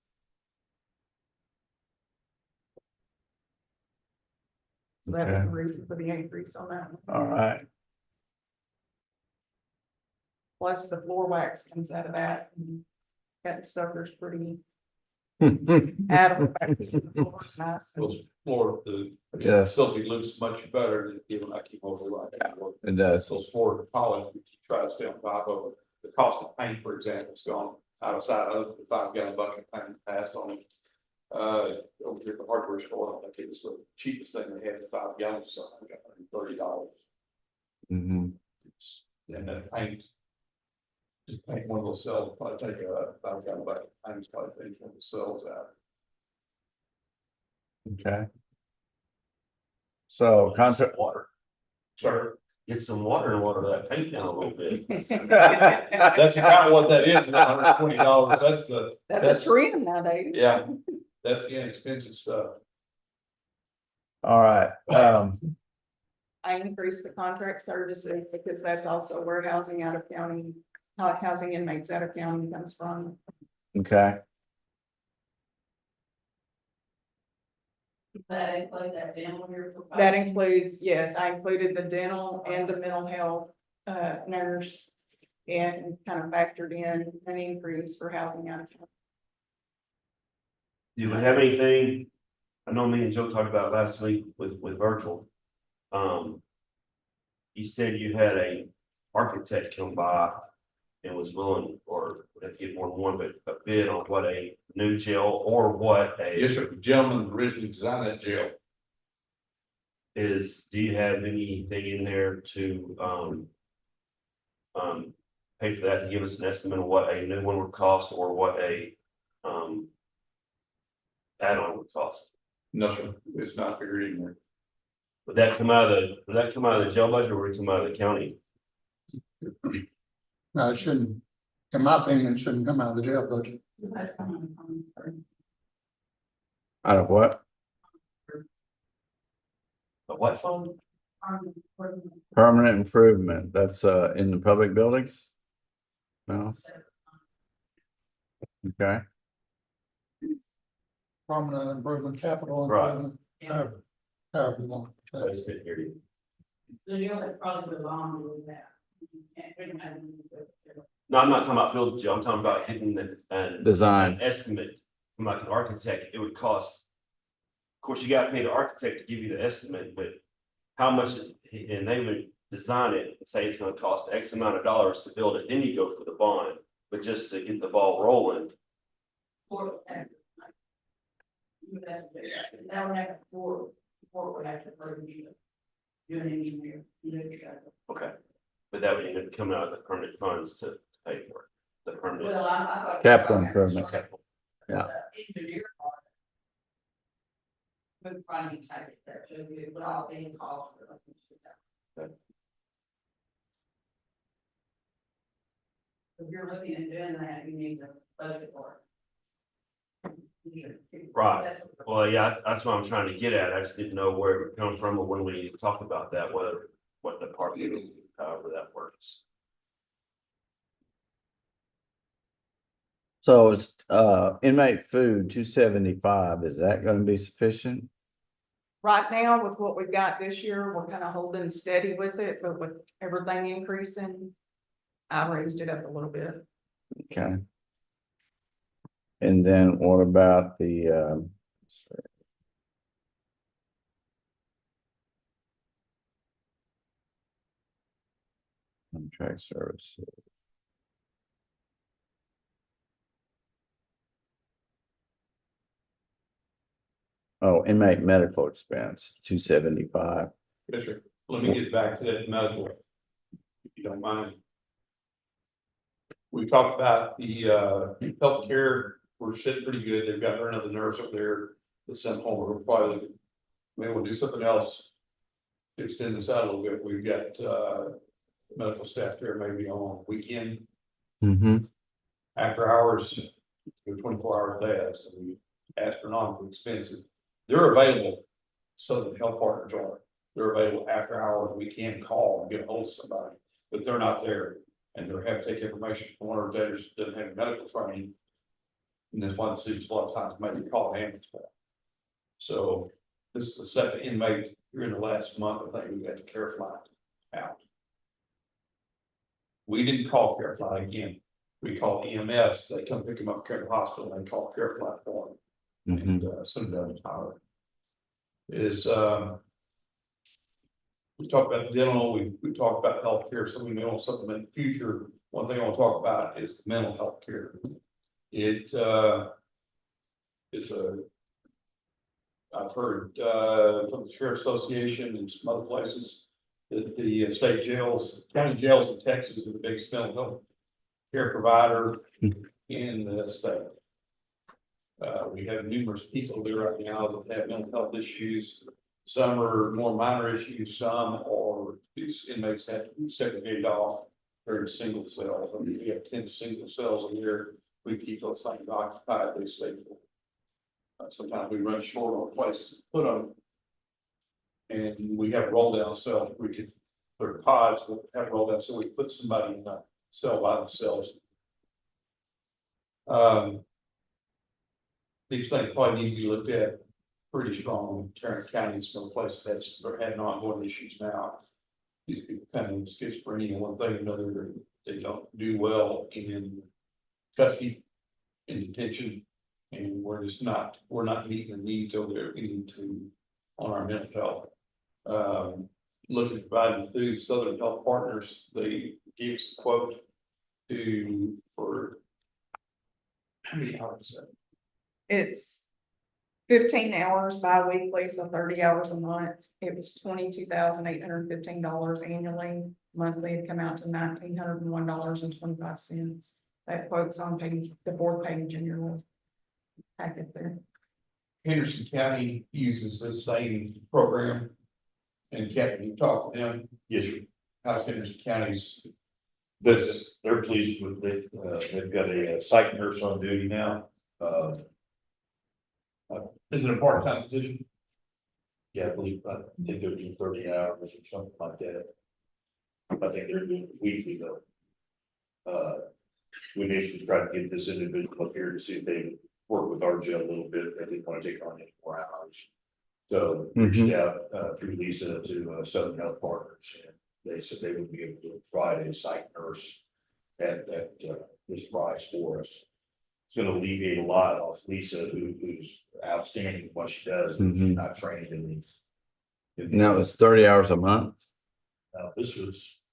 So that was Okay. the reason for the increase on that one. All right. Plus the floor wax comes out of that, and that stucker's pretty out of whack. The floor's nice. Those floor, the Yes. facility looks much better than even I keep over right now. It does. Those floor polish, we try to stay on top of it. The cost of paint, for example, has gone outside of the 5 gallon bucket of paint passed on it. Over here at the hardware store, I think it was the cheapest thing they had, 5 gallons, so I got $130. Mhm. And that paint. Just paint one of those cells, probably take a 5 gallon bucket, paint's probably finish one of the cells out. Okay. So contract. Water, Sure. get some water and water that paint down a little bit. That's about what that is, $120, That's a trend nowadays. yeah, that's the inexpensive stuff. All right, I increased the contract services because that's also where housing out of county, housing inmates out of county comes from. okay, That include that dental here. That includes, yes, I included the dental and the mental health, nurse. And kind of factored in an increase for housing out of county. Do we have anything? I know me and Joe talked about last week with virtual. You said you had a architect come by and was willing, or would have to get more than one, but a bid on what a new jail or what Yes, a sir, the gentleman originally designed that jail. is, do you have anything in there to, pay for that, to give us an estimate of what a new one would cost or what a, add-on would cost? No, sir, it's not figured in there. Would that come out of the jail budget or would it come out of the county? No, it shouldn't, in my opinion, it shouldn't come out of the jail budget. out of what? The what fund? Permanent improvement, that's in the public buildings? No? Okay, Prominent improvement, capital Right. improvement, however you want. I just couldn't hear you. The jail that probably belong with that. You can't bring that in. No, I'm not talking about building jail, I'm talking about getting an design, estimate from like an architect, it would cost. Of course, you gotta pay the architect to give you the estimate, but how much, and they would design it and say it's gonna cost X amount of dollars to build it, then you go for the bond. But just to get the ball rolling, Court would have to, like, you would have to do that. That would have to, court would have to approve you. Do an engineer, you know, okay, but that would end up coming out of the permanent funds to pay for it, the permanent. well, I thought. capital improvement, Yeah. Engineer part. But probably take it there, so it would all be in cost for like. If you're looking at doing that, you need to budget for it. Right. Well, yeah, that's what I'm trying to get at, I just didn't know where it would come from or when we need to talk about that, whether what the parking, however that works. So it's, inmate food, 275, is that gonna be sufficient? Right now, with what we've got this year, we're kind of holding steady with it, but with everything increasing, I raised it up a little bit. Okay. And then what about the, contract services? Oh, inmate medical expense, 275. Yes, sir. Let me get back to that medical, if you don't mind. We talked about the healthcare, we're sitting pretty good, they've got another nurse up there that's sent home, we're probably, maybe we'll do something else. To extend this out a little bit, we've got medical staff there maybe on weekend, Mm-hmm. after hours, 24 hours a day, that's gonna be astronomically expensive. They're available, so the health partners are, they're available after hours, we can call and get a hold of somebody, but they're not there. And they have to take information from one of our debtors that doesn't have medical training. And that's why the city's a lot of times maybe call an ambulance back. So this is the second inmate here in the last month, I think we got the care flight out. We didn't call care flight again, we called EMS, they come pick him up at the hospital and call care flight for him. Mm-hmm. And some of them, Tyler. Is we talked about dental, we talked about healthcare, so we may want something in the future. One thing I want to talk about is mental health care. It's I've heard from the Sheriff Association and some other places that the state jails, county jails in Texas are the biggest mental health care provider in the state. We have numerous people there right now that have mental health issues. Some are more minor issues, some are these inmates have to be segregated off. They're in single cells. I mean, we have 10 single cells in here. We keep those things occupied, they stay full. Sometimes we run short on places to put them. And we have roll down cells. We could put pods, we have roll down, so we put somebody in a cell by themselves. These things probably need to be looked at pretty strong in Tarrant County, some places that's, they're having ongoing issues now. These people kind of schizophrenia, one thing or another, they don't do well in custody, in detention. And we're not meeting the needs over there, we need to, on our mental health. Looking at providing through Southern Health Partners, they gave us a quote for how many hours is that? It's 15 hours bi-weekly, so 30 hours a month. It was $22,815 annually. Monthly it'd come out to $1,901.25. That quote's on page, the board page in your packet there. Henderson County uses the same program. And Captain, you talked to them, Yes, sir. how's Henderson County's? They're pleased with it. They've got a psych nurse on duty now. Is it a part-time position? Yeah, I think they're doing 30 hours or something like that. I think they're doing weekly though. We initially tried to get this individual up here to see if they would work with our jail a little bit. They didn't want to take on any more hours. So reached out through Lisa to Southern Health Partners, and they said they would be able to provide a psych nurse at this price for us. It's going to alleviate a lot off Lisa, who's outstanding in what she does, and she's not trained in the. And that was 30 hours a month? This was,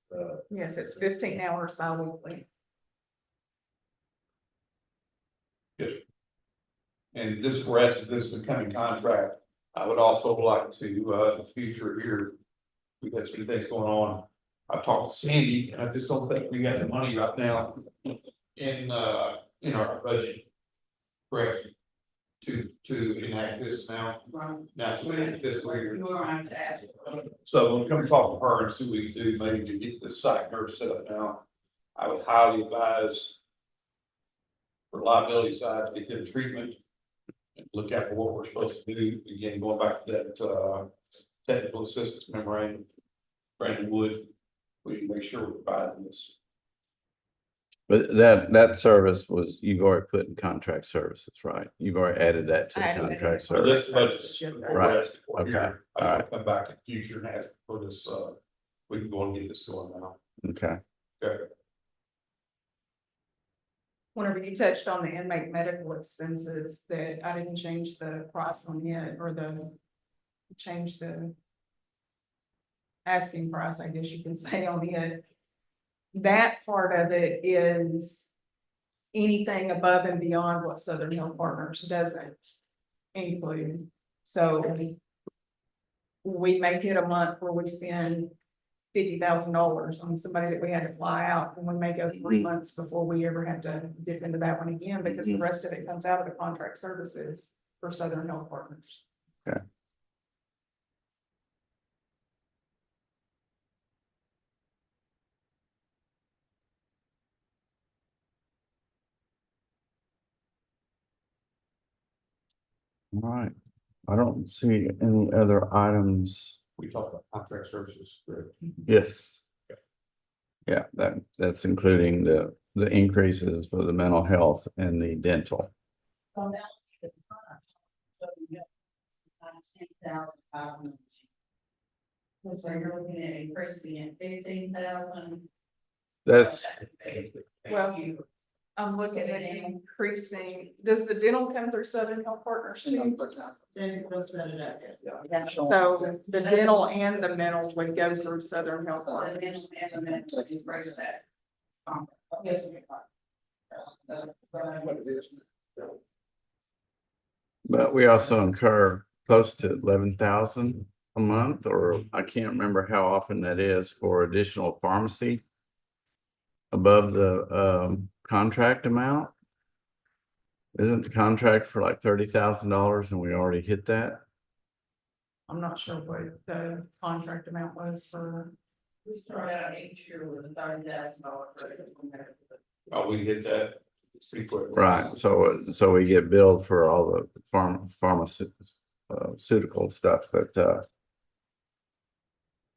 Yes, it's 15 hours bi-weekly. Yes. And this, whereas this is a coming contract, I would also like to, in the future here, we've got some things going on. I talked to Sandy, and I just don't think we got the money right now in our budget. Correct. To enact this now. Now, to enact this later. You are on to ask. So we'll come talk to her and see what we can do, maybe to get the site nurse set up now. I would highly advise. For liability side, to get them treatment. And look out for what we're supposed to do, again, going back to that technical assistance memorandum. Brandon Wood, we can make sure we're providing this. But that service was, you've already put in contract services, right? You've already added that to I the added it in. contract So service. this budget. Right. I Okay. just want to come back in the future and ask for this, we can go and get this going now. Okay, Okay. Whenever you touched on the inmate medical expenses, that I didn't change the price on it, or change the asking price, I guess you can say, on it. That part of it is anything above and beyond what Southern Health Partners doesn't include. So we may hit a month where we spend $50,000 on somebody that we had to fly out, and we may go 3 months before we ever have to dip into that one again, because the rest of it comes out of the contract services for Southern Health Partners. Okay. All right. I don't see any other items. We talked about contract services, correct? Yes. Yeah, that's including the increases for the mental health and the dental. So now, the front, so you got 10,500. So you're looking at increasing it 15,000. That's, Well, I'm looking at increasing, does the dental come through Southern Health Partners too? Then we'll set it up. So the dental and the mental would go through Southern Health So Partners. then, and then you raise that. Yes. What it is. but we also incur close to 11,000 a month, or I can't remember how often that is, for additional pharmacy above the contract amount. Isn't the contract for like $30,000 and we already hit that? I'm not sure what the contract amount was for. We start out each year with a $30,000 credit. Oh, we hit that pretty quick. Right, so we get billed for all the pharmaceutical stuff that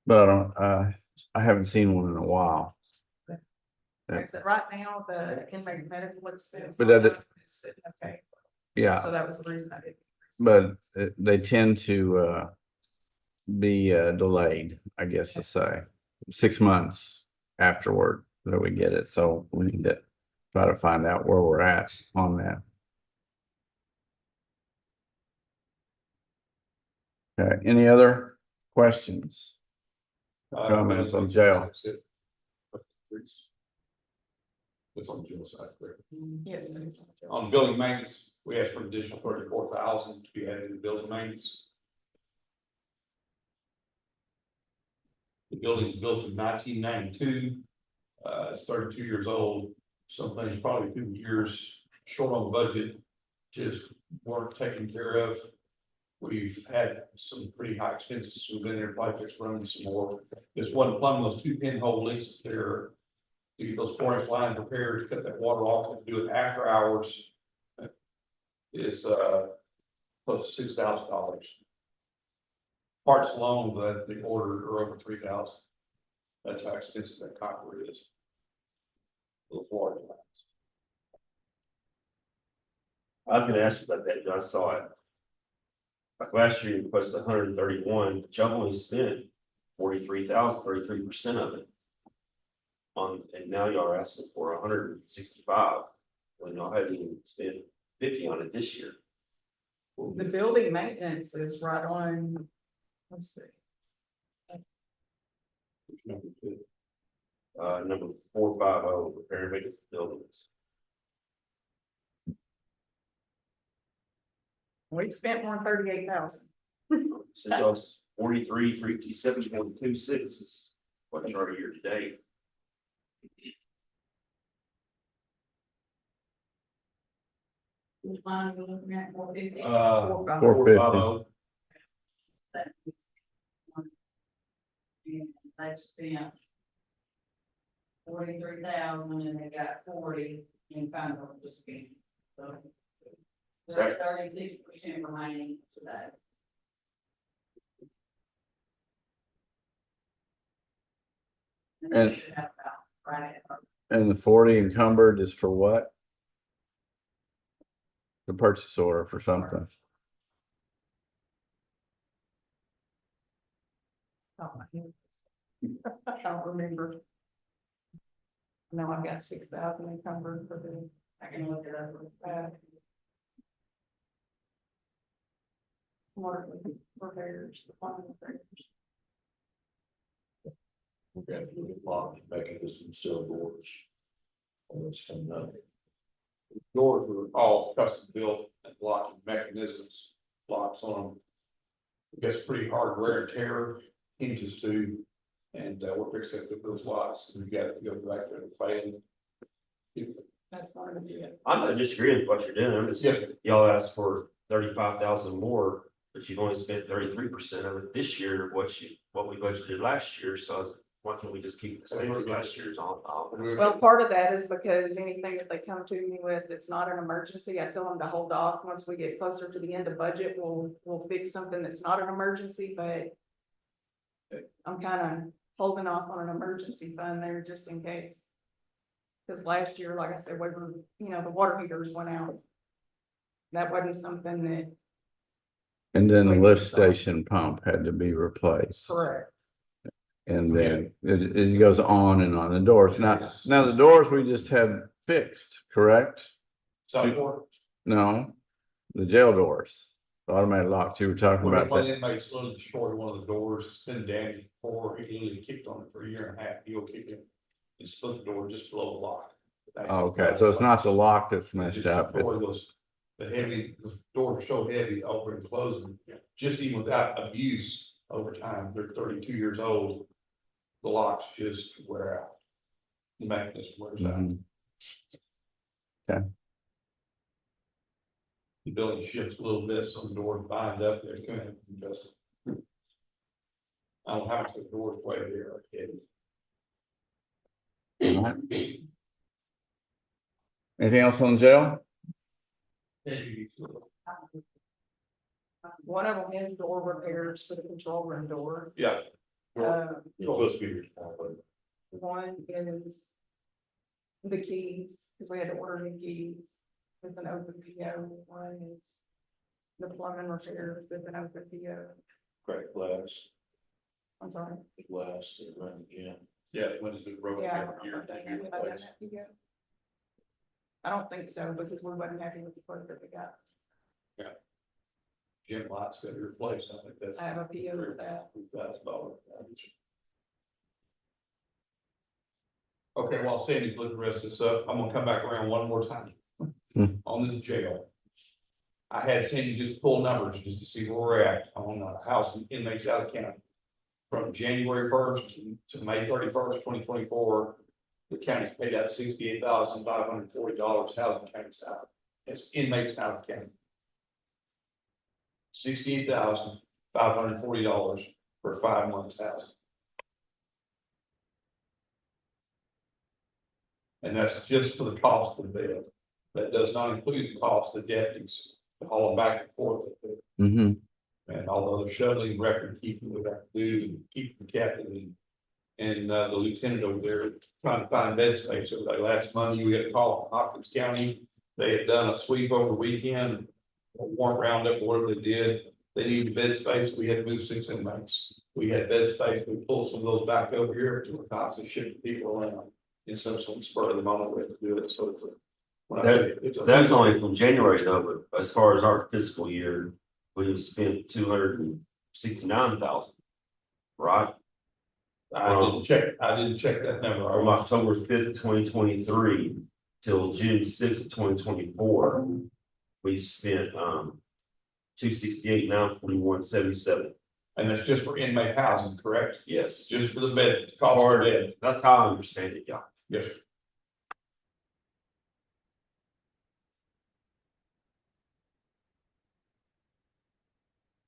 but I haven't seen one in a while. Like I said, right now, the inmate medical expense. But that- is sitting okay. Yeah, So that was the reason I did. but they tend to be delayed, I guess to say, 6 months afterward that we get it, so we need to try to find out where we're at on that. Okay, any other questions? Comments on jail? It's on the jail side, correct? Yes. it is. On building maintenance, we asked for an additional 34,000 to be added to building maintenance. The building's built in 1992, it's 32 years old, some things probably 2 years short on the budget, just weren't taken care of. We've had some pretty high expenses, we've been there, projects running some more. There's one plumbing, those 2 pinhole leaks there. To get those 4-inch lines repaired, to cut that water off and do it after hours. Is close to $6,000. Parts alone that they ordered are over 3,000. That's how expensive that copper is. Those water lines. I was gonna ask you about that, I saw it. Like last year, you posted 131, but y'all only spent 43,000, 33% of it. And now y'all are asking for 165, when y'all hadn't even spent 50 on it this year. The building maintenance is right on, let's see, Which number two? Number 450, repair and maintenance of buildings. we spent more than 38,000. So y'all's 43,357.26 is what y'all are year to date. Which line are we looking at, 450? 450. And they've spent 43,000 and they got 40 in final to spend. So Sorry. 36% remaining today. And- they should have about right at- And the 40 encumbered is for what? The purchase order for something. Oh, I don't remember. No, I've got 6,000 encumbered for the, I can look it up. water repairs, the plumbing repairs. We're gonna do a lot, making this some cell doors. And it's coming up. Doors were all custom built and locking mechanisms, locks on them. I guess pretty hard wear and tear, hinges too, and we're fixing to put those locks, and we got to go back there and failing. That's part of it. I'm not disagreeing with what you're doing, I'm just, Yes. y'all asked for 35,000 more, but you've only spent 33% of it this year, what we budgeted last year, so why can't we just keep it the same as last year's on? Well, part of that is because anything that they come to me with, it's not an emergency, I tell them to hold off. Once we get closer to the end of budget, we'll fix something that's not an emergency, but I'm kind of holding off on an emergency fund there just in case. Because last year, like I said, we were, the water heaters went out. That wasn't something that. And then the lift station pump had to be replaced. Correct. And then it goes on and on. The doors, now the doors we just had fixed, correct? So, No, the jail doors, the automatic locks, you were talking about one that. inmate slowly destroyed one of the doors, it's been damaged before, he literally kicked on it for a year and a half, he'll kick it. And split the door just below the lock. Oh, okay, so it's not the lock that's It messed just up. destroyed It's- the doors are so heavy, open and closing, just even without abuse over time, they're 32 years old. The locks just wear out. The mechanism wears out. Mhm. The building shifts a little bit, some doors bind up, they're going to adjust. I don't know how much the doors weigh there, Alright. Anything else on jail? One of them is door repairs for the control room door. Yeah. You're supposed to be responsible. One is the keys, because we had to order new keys with an open PO. One is the plumbing repairs with an open PO. Crack glass, I'm sorry. glass around the gym. Yeah, when is it broken? Yeah. I don't think so, because we wasn't happy with the quote that we got. Gym lights got replaced, I think that's. I have a PO with that. $3,000. Okay, while Sandy's looking the rest of this up, I'm gonna come back around one more time. On this jail. I had Sandy just pull numbers just to see where we're at on house inmates out of county. From January 1st to May 31st, 2024, the county's paid out $68,540 housing counties out. It's inmates out of county. $68,540 for 5 months housing. And that's just for the cost of the bed. That does not include the cost of deputies to haul them back and forth. Mm-hmm. And all the other shuttling, record keeping we have to do, and keep the captain and the lieutenant over there trying to find bed space. So like last Monday, we got a call from Hopkins County. They had done a sweep over the weekend, a warrant roundup, whatever they did. They needed bed space. We had to move 6 inmates. We had bed space. We pulled some of those back over here to the cops and shipped people around. In some spur of the moment, we have to do it. So it's a. when I say it's a- That's only from January though, but as far as our fiscal year, we've spent 269,000. Right? I didn't check that number. From October 5th, 2023 till June 6th, 2024. We spent 268, 941.77. And that's just for inmate housing, correct? Yes. Just for the bed, cost of the bed. That's how I understand it, yeah. Yes, sir.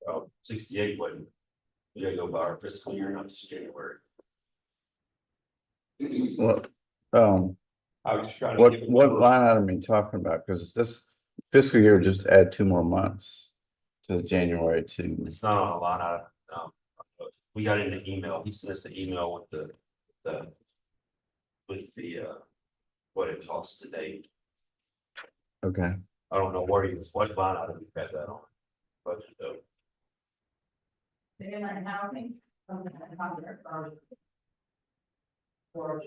Oh, 68 wasn't. We gotta go by our fiscal year, not just January. What, I was just trying to. give what it- line item are you talking about? Because this fiscal year just add 2 more months to January to. It's not on a line item. We got in the email. He sent us an email with the with the, what it costs today. Okay, I don't know where you, what line item you got that on. Budget though. Then I housing, from the contract or. Or.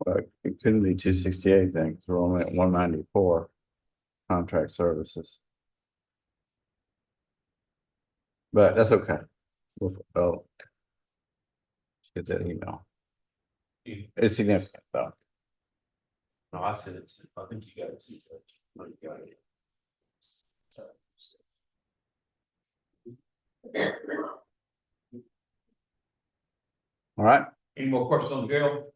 but it couldn't be 268 then, because we're only at 194. Contract services. But that's okay. Oh. Let's get that email. It's significant though. No, I sent it to, I think you got it too. No, you got it. All right, Any more questions on jail?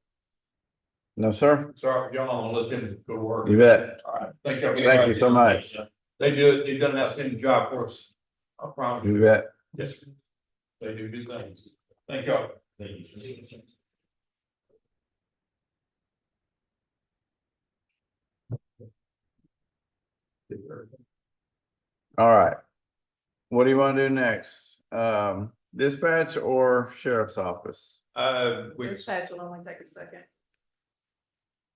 no, sir, Sorry, John, I'll let them go to work. you bet. All right, thank you. Thank you so much. They do it, they've done an outstanding job for us. I promise You you. bet. Yes, they do good things. Thank y'all. Thank you. All right. What do you want to do next? Dispatch or sheriff's office? We, Dispatch will only take a second.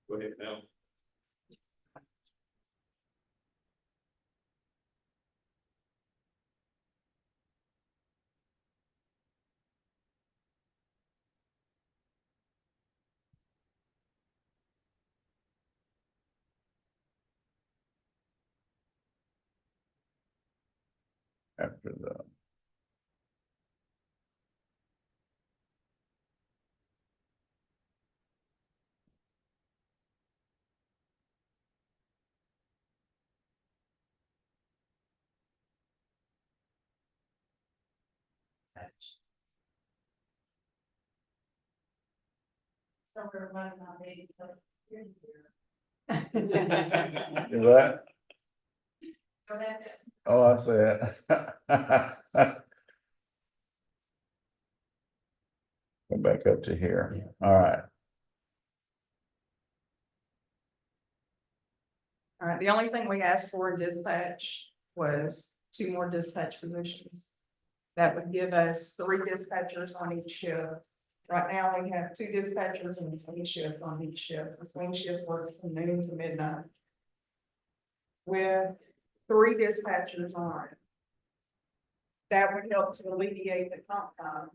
go ahead now. After the. Somewhere running my baby, so. You're Do what? Go ahead. Oh, I see it. Go back up to here. All right. All right, the only thing we asked for in dispatch was 2 more dispatch positions. That would give us 3 dispatchers on each shift. Right now, we have 2 dispatchers and a swing shift on each shift. The swing shift works from noon to midnight. With 3 dispatchers on. That would help to alleviate the comp time.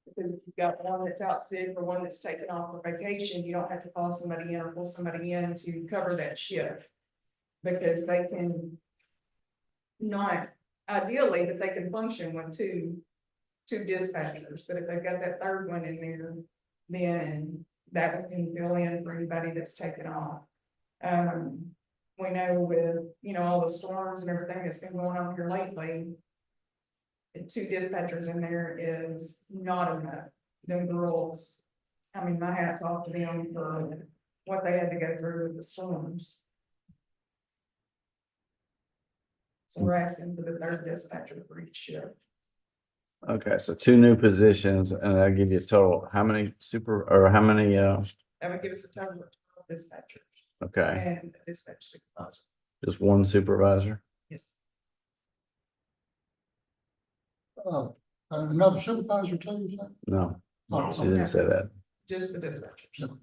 Because if you've got one that's out sick or one that's taken off for vacation, you don't have to call somebody in or pull somebody in to cover that shift. Because they can not, ideally, that they can function with two dispatchers, but if they've got that third one in there, then that one can fill in for anybody that's taken off. We know with, all the storms and everything that's been going on here lately, 2 dispatchers in there is not enough. Them girls, I mean, my hat's off to them for what they had to go through with the storms. So we're asking for the 3rd dispatcher for each shift. Okay, so 2 new positions and that'll give you a total, how many how many, That would give us a total of 12 dispatchers okay, and a dispatch supervisor. just 1 supervisor? Yes. Another supervisor too, is that? No, Oh, she didn't say that. Just the dispatchers.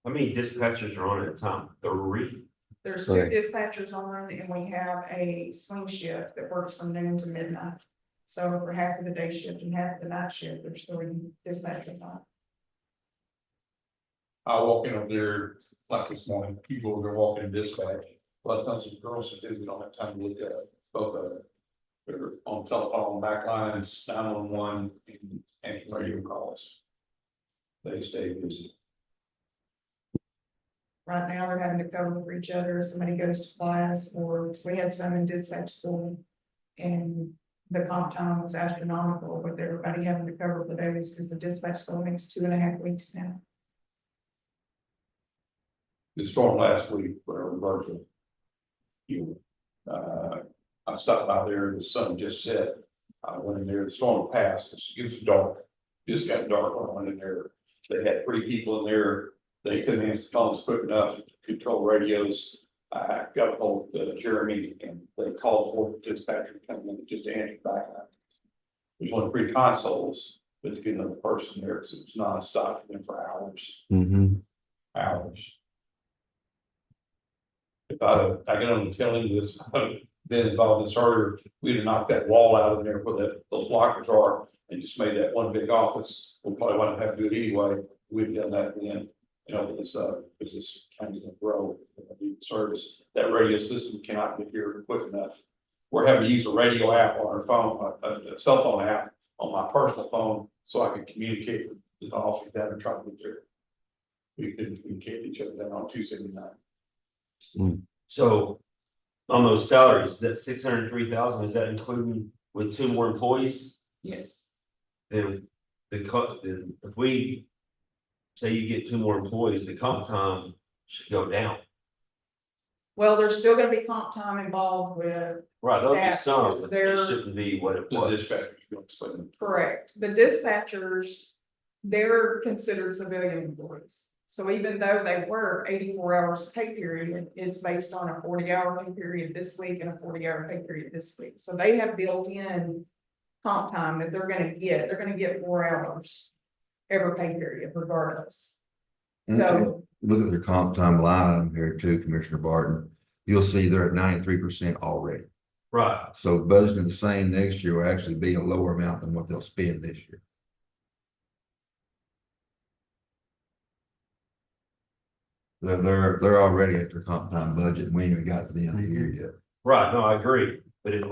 How many dispatchers are on at a time? 3? There's 2 Correct. dispatchers on and we have a swing shift that works from noon to midnight. So for half of the day shift and half of the night shift, there's 3 dispatchers on. I walk in over there, like this morning, people are walking in dispatch. A lot of times the girls that do, we don't have time to look at both of them. They're on telephone, back lines, 911, and radio calls. They stay busy. Right now, they're having to cover for each other. Somebody goes to class or, so we had some in dispatch school. And the comp time was astronomical with everybody having to cover for those because the dispatch school makes 2.5 weeks now. The storm last week, whatever virtual. I stopped by there, the sun just set. I went in there, the storm passed, it was dark, just got dark when I went in there. They had 3 people in there, they couldn't answer the phones quick enough to control radios. I got a hold of Jeremy and they called for the dispatcher to come in just to answer back. There's only 3 consoles, but to get another person there, because it's non-stop for hours, hours. If I get on the tail end of this, I'd have been involved in this earlier, we'd have knocked that wall out of there where those lockers are and just made that one big office. We probably wouldn't have to do it anyway. We'd done that then, you know, with this kind of grow, service. That radio system cannot get here quick enough. We're having to use a radio app on our phone, a cell phone app on my personal phone, so I can communicate with the officer down and try to get there. We couldn't communicate with each other down on 279. So on those salaries, that 603,000, is that including with 2 more employees? Yes. Then then if we say you get 2 more employees, the comp time should go down. Well, there's still gonna be comp time involved with, Right, there'll be That some, is but their- it shouldn't be what it The was. dispatchers, you explain. correct, the dispatchers, they're considered civilian employees. So even though they work 84 hours pay period, it's based on a 40-hour pay period this week and a 40-hour pay period this week. So they have built in comp time that they're gonna get 4 hours every pay period regardless. So, Look at their comp time line item here too, Commissioner Barton. You'll see they're at 93% already. Right, So budgeting the same next year will actually be a lower amount than what they'll spend this year. They're already at their comp time budget, and we ain't even got to the end of the year yet. right, no, I agree, but if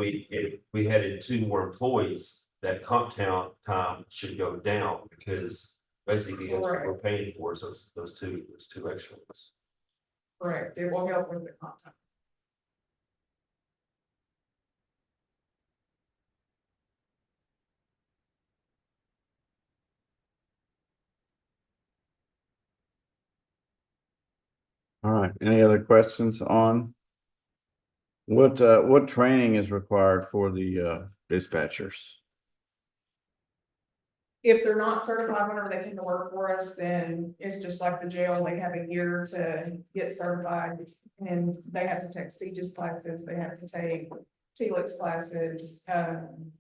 we added 2 more employees, that comp time should go down, because basically that's what we're paying for, is those two extra ones. correct, it will help with the comp time. All right, any other questions on? What training is required for the dispatchers? If they're not certified whenever they come to work for us, then it's just like the jail, they have a year to get certified. And they have to take CJIS classes, they have to take TLIX classes, and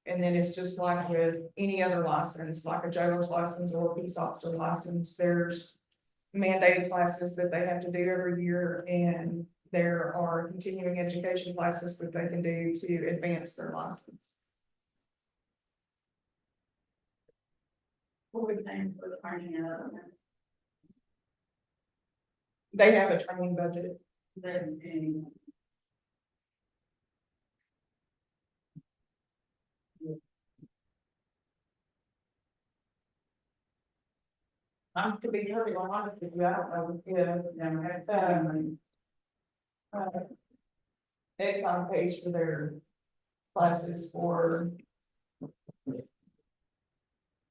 then it's just like with any other license, like a jailer's license or a peace officer license, there's mandated classes that they have to do every year, and there are continuing education classes that they can do to advance their license. What we paying for the training of They have a training budget. them and To be totally honest with you, I don't know if, Econ pays for their classes for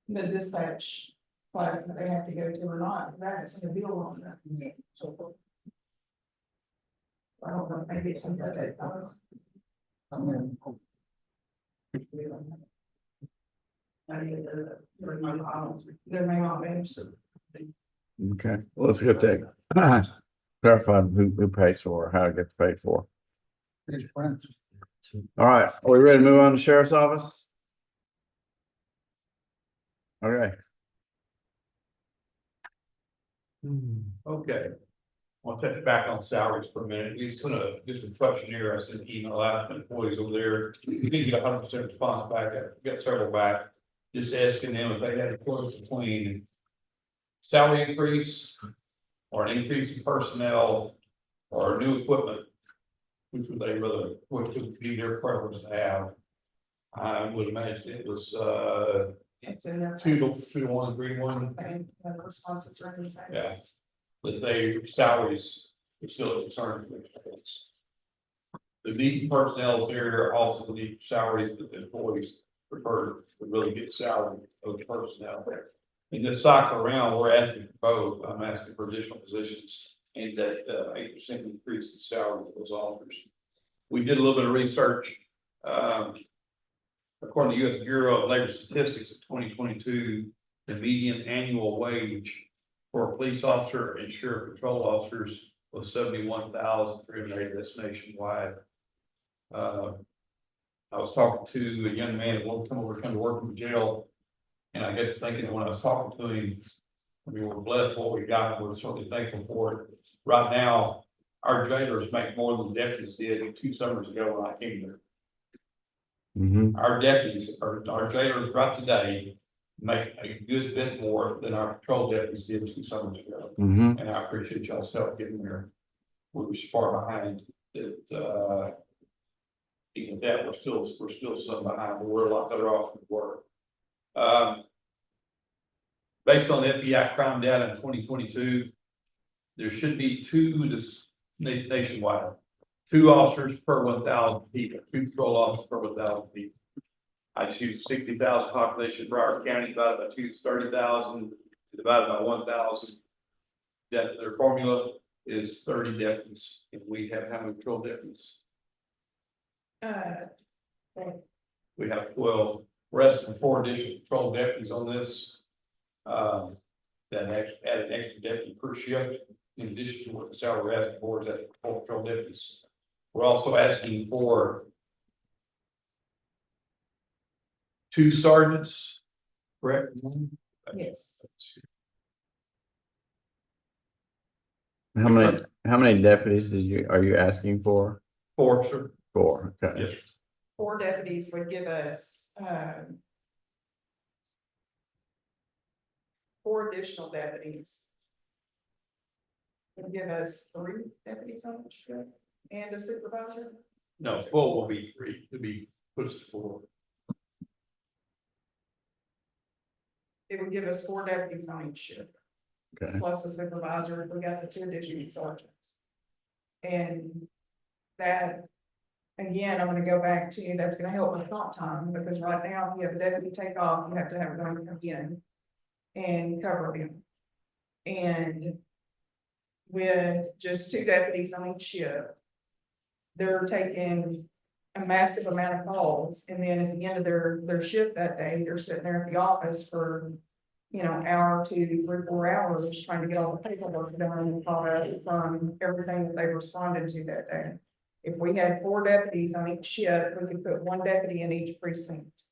the dispatch class that they have to go to or not, because I haven't seen a bill on that. So I don't know, maybe it's something that does. I mean, There may not be. Okay, well, let's get that clarified who pays for, it, how it gets paid for. these friends. All right, are we ready to move on to sheriff's office? Okay. Okay. I'll touch back on salaries for a minute. We sent just a questionnaire. I sent an email out to employees over there. We didn't get 100% response back. I got several back. Just asking them if they had a choice between salary increase or an increase in personnel or new equipment. Which would be their preference to have? I would imagine it was It's in their. 2-1, 3-1. The responses are in the. Yeah. But their salaries are still a concern. The need personnel there also need salaries, but the employees prefer to really get salary of the personnel there. In this cycle around, we're asking for both. I'm asking for additional positions and that 8% increase in salary for those officers. We did a little bit of research. According to the U.S. Bureau of Labor Statistics in 2022, the median annual wage for a police officer and sheriff patrol officers was 71,380. That's nationwide. I was talking to a young man that wanted to come to work in the jail. And I got to thinking that when I was talking to him, I mean, we're blessed with what we got. We're certainly thankful for it. Right now, our jailers make more than deputies did 2 summers ago when I came there. Mhm. Our deputies, our jailers right today make a good bit more than our patrol deputies did 2 summers ago. Mhm. And I appreciate y'all's help getting there. We were far behind that, even with that, we're still some behind, but we're a lot better off than we were. Based on FBI crime data in 2022, there should be 2 nationwide, 2 officers per 1,000 people, 2 patrol officers per 1,000 people. I just used 60,000 population, Broward County divided by 30,000, divided by 1,000. That their formula is 30 deputies, and we have how many patrol deputies? We have 12. We're asking 4 additional patrol deputies on this. That add an extra deputy per shift, in addition to what the salary asking for is at 4 patrol deputies. We're also asking for 2 sergeants, correct? Yes. How many deputies are you asking for? 4, sir. 4, okay. Yes, sir. 4 deputies would give us, 4 additional deputies. Would give us 3 deputies on each shift and a supervisor. No, full will be 3, to be puts to 4. It would give us 4 deputies on each shift. Okay. Plus a supervisor, if we got the 2 additional sergeants. And that, again, I'm gonna go back to, that's gonna help with comp time, because right now, if you have a deputy take off, you have to have them come in and cover them. And with just 2 deputies on each shift, they're taking a massive amount of calls, and then at the end of their shift that day, they're sitting there at the office for, you know, hour, 2, 3, 4 hours, trying to get all the paperwork done and caught up from everything that they responded to that day. If we had 4 deputies on each shift, we could put 1 deputy in each precinct.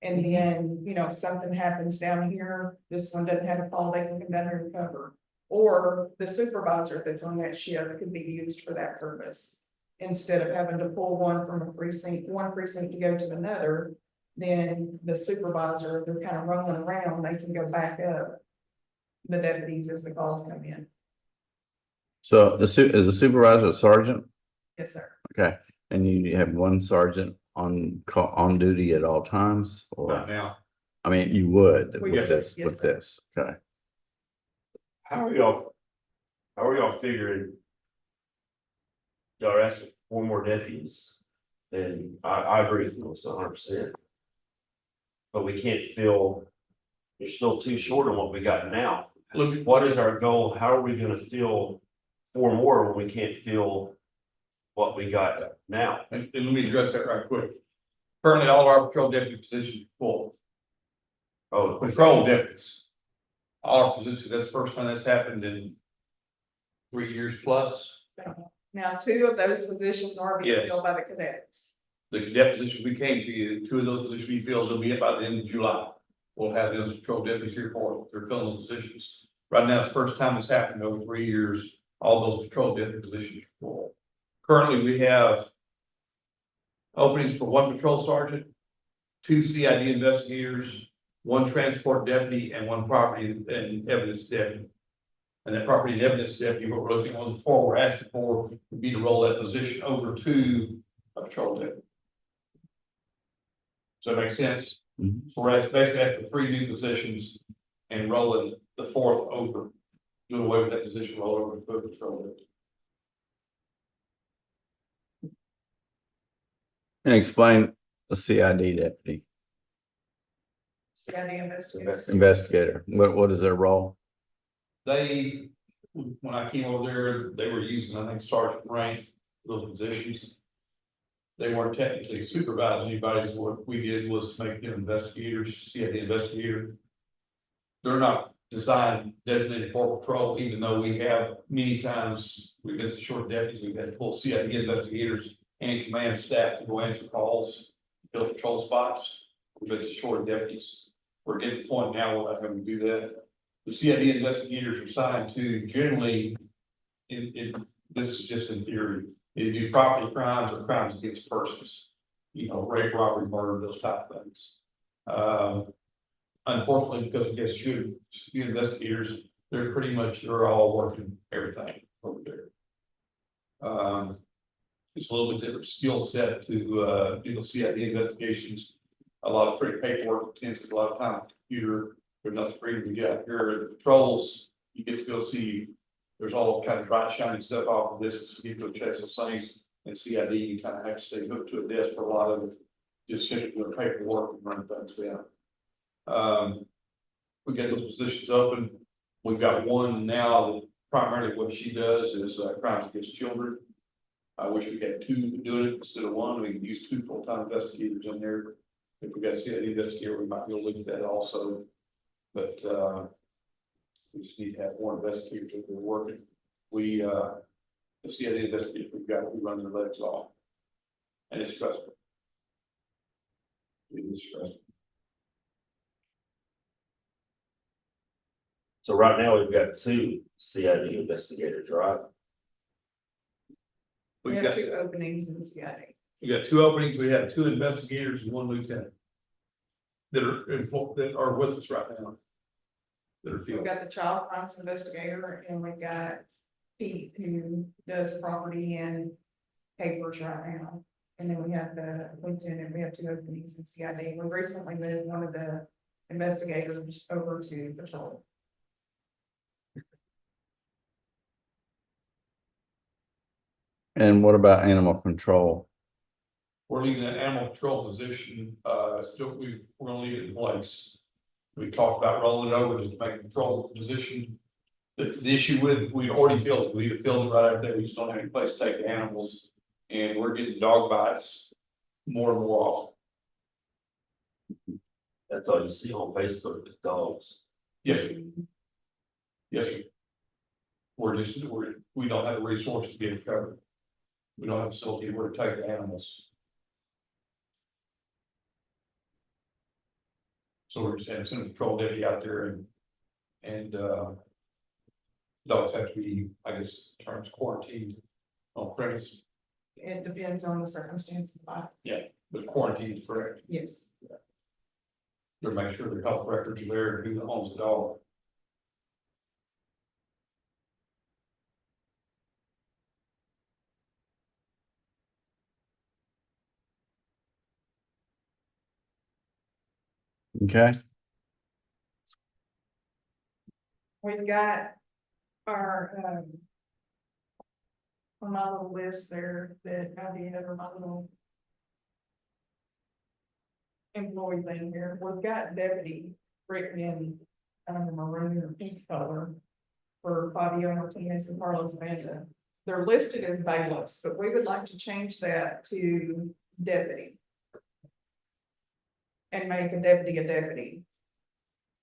And then, you know, if something happens down here, this one doesn't have a call, they can come down here and cover. Or the supervisor that's on that shift could be used for that purpose. Instead of having to pull one from a precinct, one precinct to go to another, then the supervisor, they're kind of rolling around, they can go back up the deputies as the calls come in. So is the supervisor a sergeant? Yes, sir. Okay, and you have 1 sergeant on duty at all times, Right or, now, I mean, you would We with would, this, yes, with sir. this, okay. How are y'all figuring? Y'all are asking 4 more deputies, and I agree with you 100%. But we can't fill, you're still too short on what we got now. look, What is our goal? How are we gonna fill 4 more when we can't fill what we got now? and let me address that right quick. Currently, all of our patrol deputy positions are full. Oh, Patrol deputies. All our positions, that's the first time that's happened in 3 years plus. Now, 2 of those positions are being Yeah. filled by the cadets. The cadet position we came to you, 2 of those positions we filled will be by the end of July. We'll have those patrol deputies here for, they're filling those positions. Right now, it's the first time it's happened in over 3 years, all those patrol deputy positions are full. Currently, we have openings for 1 patrol sergeant, 2 CID investigators, 1 transport deputy, and 1 property and evidence deputy. And that property and evidence deputy, what we're looking on the floor, we're asking for would be to roll that position over to a patrol deputy. Does that make sense? Mhm. So we're asking for 3 new positions and rolling the 4th over. Doing away with that position, roll over to a patrol deputy. And explain the CID deputy, CID investigators. investigator, what is their role? They, when I came over there, they were using, I think, sergeant rank, those positions. They weren't technically supervising anybody, so what we did was make them investigators, CID investigator. They're not designed designated for patrol, even though we have many times, we've been short deputies, we've had full CID investigators and command staff to go answer calls, fill patrol spots, we've been short deputies. We're getting to the point now where we're not going to do that. The CID investigators are assigned to generally, this is just in theory, they do property crimes or crimes against persons. You know, rape, robbery, murder, those type of things. Unfortunately, because we get few investigators, they're all working everything over there. It's a little bit different skill set to do the CID investigations. A lot of pretty paperwork, tends to a lot of time on the computer. There's nothing freedom to get out here. The patrols, you get to go see. There's all kind of bright shiny stuff off of this. You get to check some things, and CID, you kind of have to stay hooked to a desk for a lot of it. Just sitting doing paperwork and running things down. We got those positions open. We've got one now that primarily what she does is crimes against children. I wish we had two doing it instead of one. We can use two full-time investigators in there. If we got a CID investigator, we might be able to look at that also. But we just need to have one investigator that we're working. The CID investigator we've got, we run their legs off. And it's stressful. It is stressful. So right now, we've got 2 CID investigators, right? We We've have got, 2 openings in CID. we got 2 openings. We have 2 investigators and 1 lieutenant. That are with us right now. That are We've field. got the child crimes investigator and we've got Pete who does property and papers right now. And then we have the lieutenant, we have 2 openings in CID. We recently moved one of the investigators over to patrol. And what about animal control? We're leaving that animal control position, we're gonna leave it in place. We talked about rolling it over just to make a control position. The issue with, we already filled it, we either filled it right out there, we just don't have any place to take the animals. And we're getting dog bites more and more often. That's all you see on Facebook is dogs. Yes, sir. Yes, sir. We don't have the resources to get it covered. We don't have a facility where to take the animals. So we're just having some patrol deputy out there and dogs have to be, I guess, terms quarantined on premise, It depends on the circumstances. but quarantine is correct. Yes. To make sure their health records are there and who owns the dog. Okay, We've got our, on my little list there that I did over my little employee thing here, we've got deputy written in, maroon or pink color for Fabio Martinez and Carlos Vanda. They're listed as bailiffs, but we would like to change that to deputy. And make a deputy.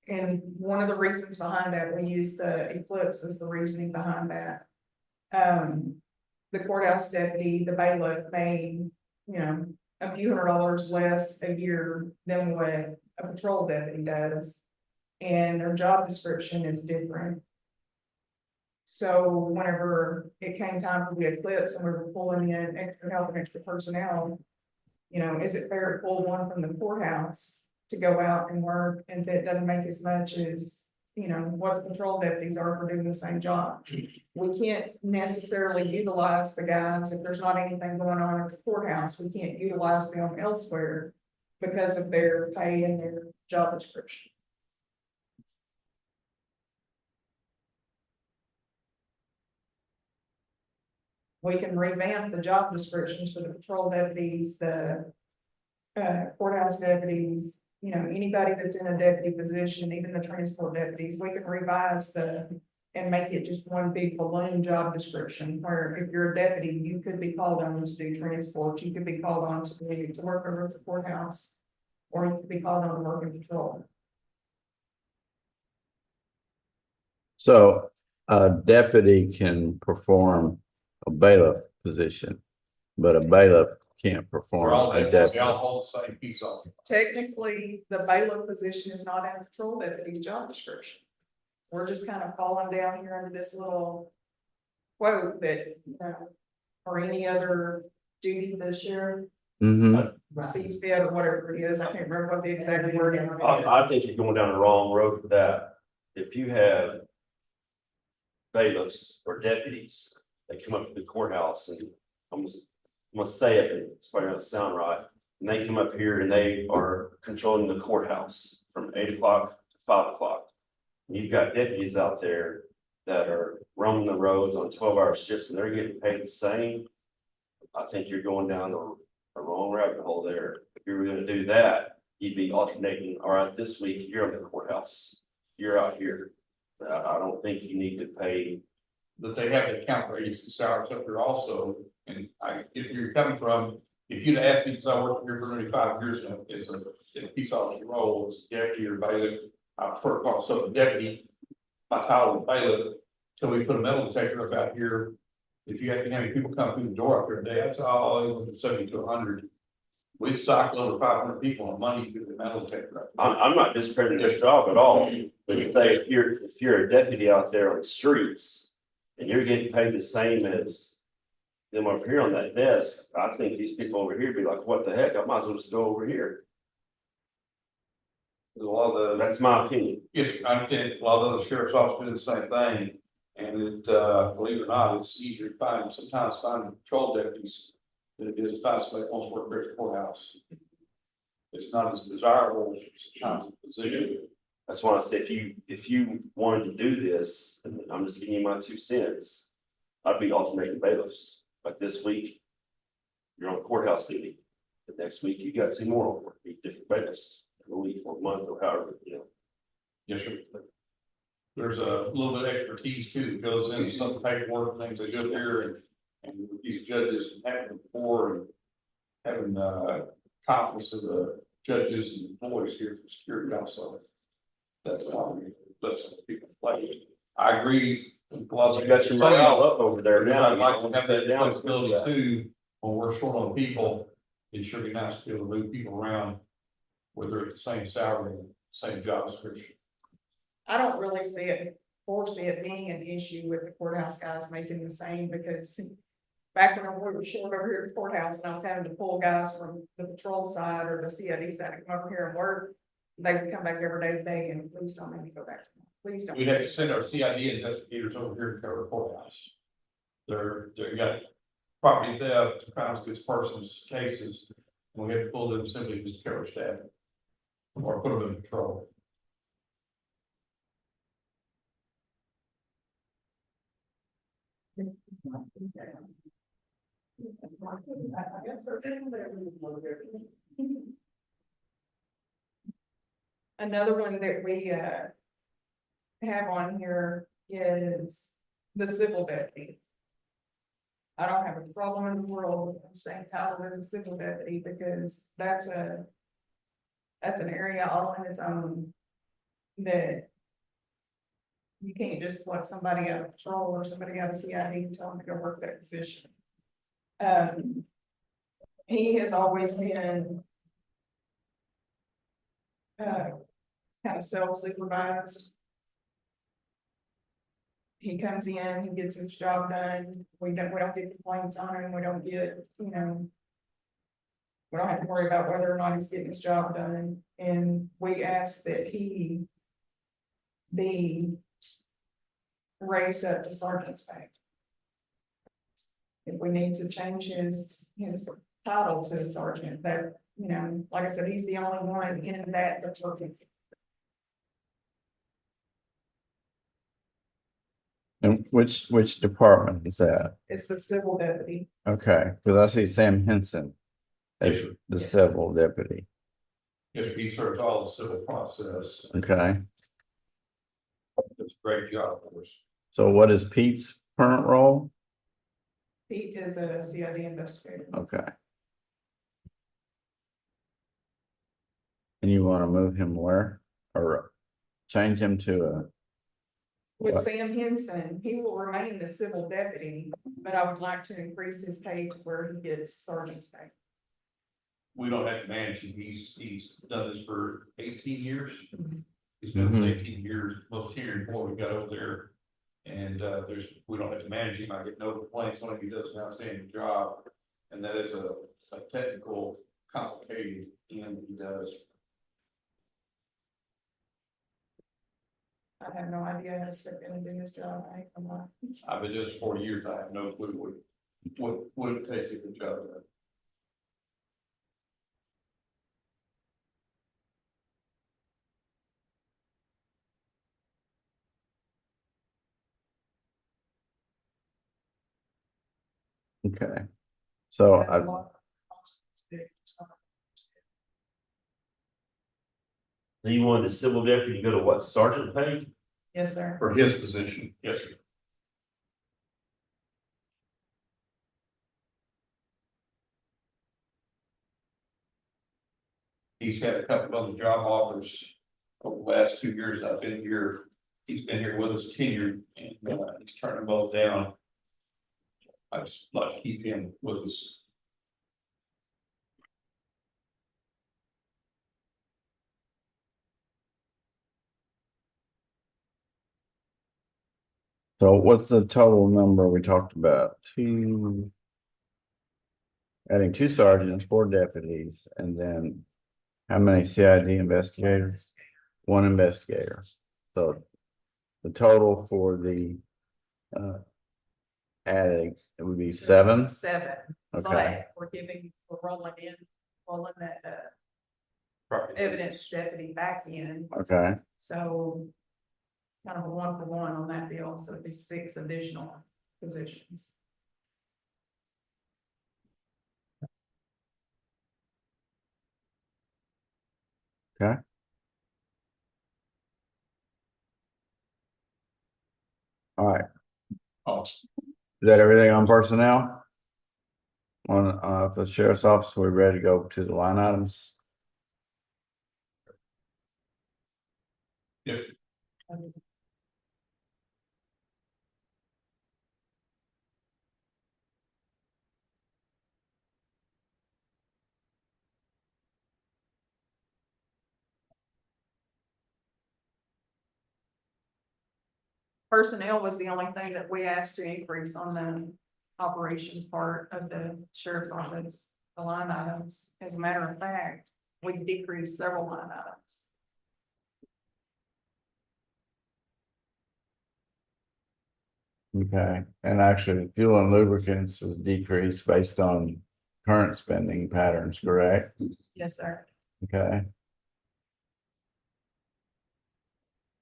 And one of the reasons behind that, we use the eclipse as the reasoning behind that. The courthouse deputy, the bailiff made, a few $100s less a year than what a patrol deputy does. And their job description is different. So whenever it came time for the eclipse and we were pulling in extra help and extra personnel, is it fair to pull one from the courthouse to go out and work, and that doesn't make as much as, what the patrol deputies are for doing the same job? We can't necessarily utilize the guys if there's not anything going on at the courthouse. We can't utilize them elsewhere because of their pay and their job description. We can revamp the job descriptions for the patrol deputies, the courthouse deputies, anybody that's in a deputy position, even the transport deputies, we can revise and make it just one big balloon job description, where if you're a deputy, you could be called on to do transport, you could be called on to work over at the courthouse, or you could be called on to work in patrol. So a deputy can perform a bailiff position, but a bailiff can't We're perform all, a they deputy. all hold the same piece on. Technically, the bailiff position is not in the patrol deputy's job description. We're just kind of falling down here under this little quote that, you know, or any other duty the sheriff sees fit or whatever it is. I can't remember what the exact word is. I think you're going down the wrong road with that. If you have bailiffs or deputies, they come up to the courthouse and I'm gonna say it, but it's probably not sound right. And they come up here and they are controlling the courthouse from 8 o'clock to 5 o'clock. You've got deputies out there that are roaming the roads on 12-hour shifts and they're getting paid the same. I think you're going down the wrong rabbit hole there. If you were gonna do that, you'd be alternating, all right, this week you're on the courthouse, you're out here. I don't think you need to pay. That they have to account for agency salaries up here also, and I, if you're coming from, if you'd asked me, because I worked here for nearly 5 years now, it's in a peace officer role, as deputy or bailiff, I prefer to call myself a deputy, my title is bailiff, till we put a metal detector up out here. If you have to have any people come through the door up here today, that's all, it was from 70 to 100. We'd cycle over 500 people on money through the metal detector. Up there. I'm not discrediting this job at all, but say if you're a deputy out there on the streets. And you're getting paid the same as them up here on that desk, I think these people over here be like, what the heck, I might as well just go over here. A lot of the, That's my opinion. yes, I think a lot of the sheriff's office do the same thing. And it, believe it or not, it's easier to find, sometimes finding patrol deputies than it is to find somebody who wants to work here at the courthouse. It's not as desirable sometimes a position. That's why I said, if you wanted to do this, and I'm just giving you my 2 cents, I'd be alternating bailiffs. Like this week, you're on courthouse duty. The next week, you got 2 more on work, be different bailiffs, a week or month or however, you know. Yes, sir. There's a little bit of expertise too, that goes into some paperwork, and things they do here, and these judges having before and having, confidence of the judges and employees here for security also. That's what people play. I agree. You got your morale up over there now. I'd like to have that Down flexibility because of that. too, when we're short on people, it sure be nice to be able to move people around. Whether it's the same salary, same job description. I don't really foresee it being an issue with the courthouse guys making the same, because back when we were short over here at the courthouse and I was having to pull guys from the patrol side or the CID side to come over here and work, they would come back every day begging, and please don't make me go back. Please don't. We'd have to send our CID investigators over here to cover the courthouse. They're got property theft, crimes against persons cases, and we have to pull them simply just to cover staff. Or put them in patrol. Another one that we have on here is the civil deputy. I don't have a problem in the world with the same title as a civil deputy, because that's an area all on its own that you can't just pluck somebody out of patrol or somebody out of CID and tell them to go work that position. He has always been kind of self-supervised. He comes in, he gets his job done, we don't get complaints on him, we don't get, you know. We don't have to worry about whether or not he's getting his job done, and we ask that he be raised up to sergeant's pay. If we need to change his title to a sergeant, that, you know, like I said, he's the only one in that department. And which department is that? It's the civil deputy. Okay, because I see Sam Henson as Yes, sir. the civil deputy. Yes, he serves all the civil process. Okay, It's a great job for us. so what is Pete's current role? Pete is a CID investigator. Okay. And you want to move him where? Or change him to With Sam Henson, he will remain the civil deputy, but I would like to increase his pay to where he gets sergeant's pay. We don't have to manage him. He's done this for 18 years. He's been with us 18 years, most tenured employee we got over there. And we don't have to manage him. I get no complaints on him. He does an outstanding job. And that is a technical, complicated thing he does. I have no idea how to step in and do his job. I'm not. I've been doing this 40 years. I have no clue what it takes to get the job done. Okay. So That's a lot. So you wanted the civil deputy to go to what, sergeant pay? Yes, sir. For his position, yes, sir. He's had a couple of other job offers over the last 2 years that I've been here. He's been here with us tenured and he's turning them both down. I just like to keep him with us. So what's the total number we talked about? Adding 2 sergeants, 4 deputies, and then how many CID investigators? 1 investigator. So the total for the adding, it would be 7. 7. Okay, But we're rolling that Property. evidence deputy back in, okay, so. Kind of a 1-for-1 on that deal, so it'd be 6 additional positions. okay. All right, Oh, is that everything on personnel? On the sheriff's office, we're ready to go to the line items. yes, Personnel was the only thing that we asked to increase on the operations part of the sheriff's office, the line items. As a matter of fact, we decreased several line items. Okay, and actually fuel and lubricants was decreased based on current spending patterns, correct? Yes, sir. Okay.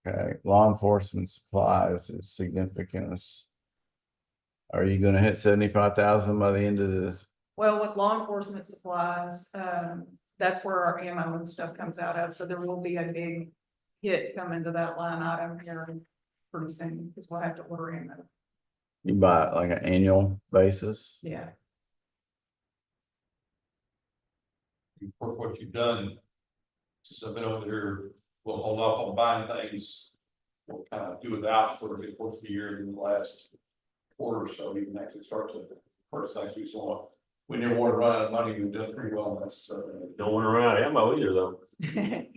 Okay, law enforcement supplies is significant. Are you gonna hit 75,000 by the end of this? Well, with law enforcement supplies, that's where our ammo and stuff comes out of, so there will be a big hit coming to that line item here pretty soon, because we'll have to order ammo. You buy it like an annual basis? Yeah. of course, what you've done. Since I've been over here, we'll hold off on buying things. We'll kind of do without for the course of the year in the last quarter, or so you can actually start to first things we saw. We never want to run out of money. We've done pretty well on this, so. Don't wanna run out of ammo either, though.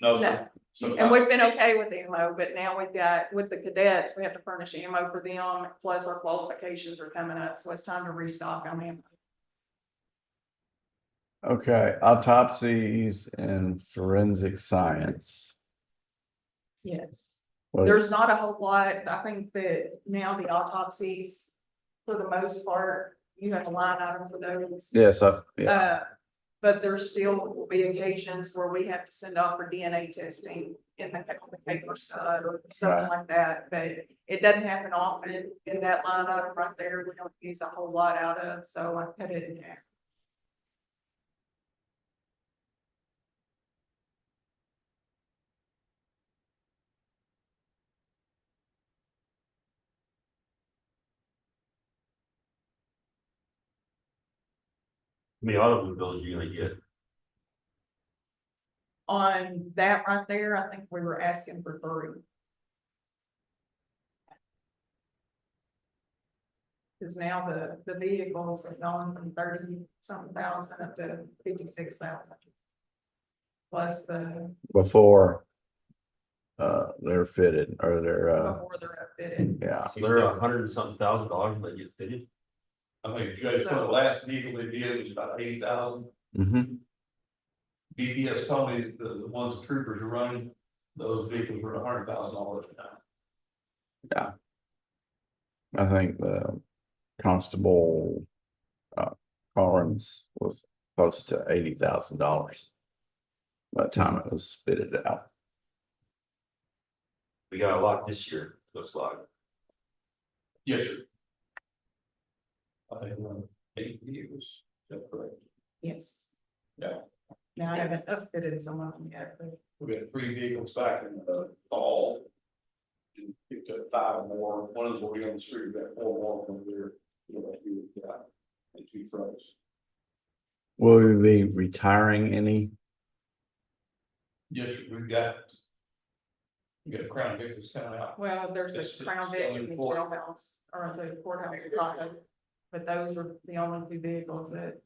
No, No. so. And we've been okay with ammo, but now we've got, with the cadets, we have to furnish ammo for them, plus our qualifications are coming up, so it's time to restock on ammo. Okay, autopsies and forensic science. Yes. What- There's not a whole lot, I think that now the autopsies, for the most part, you have a line item for those. Yes, yeah, But there still will be occasions where we have to send off for DNA testing in the paper stud or something Right. like that, but it doesn't happen often in that line item right there, we don't use a whole lot out of, so I put it in there. How many automobiles you gonna get? On that right there, I think we were asking for 3. Cause now the vehicles have gone from 30-something thousand up to 56,000. Plus the, Before. They're fitted or they're, before they're upfitted. yeah. So they're $100 and something when they get fitted. I think Jay, for the last vehicle they did was about 80,000. Mm-hmm. BPS told me the ones the troopers are running, those vehicles were $100,000 now. I think the constable, Collins was close to $80,000. By the time it was fitted out. We got a lot this year, looks like. Yes, sir. I think 8 vehicles, is that correct? Yes. Yeah. Now I haven't upfitted some of them yet, but We had 3 vehicles back in the fall. And picked up 5 more, one of them will be on the street, we got 4 more from there. And 2 trucks. Will we be retiring any? Yes, sir, we got Crown Vic that's coming out. well, there's It's a Crown Vic still and the in court. jailhouse or the courthouse. Tahoe. But those were the only 2 vehicles that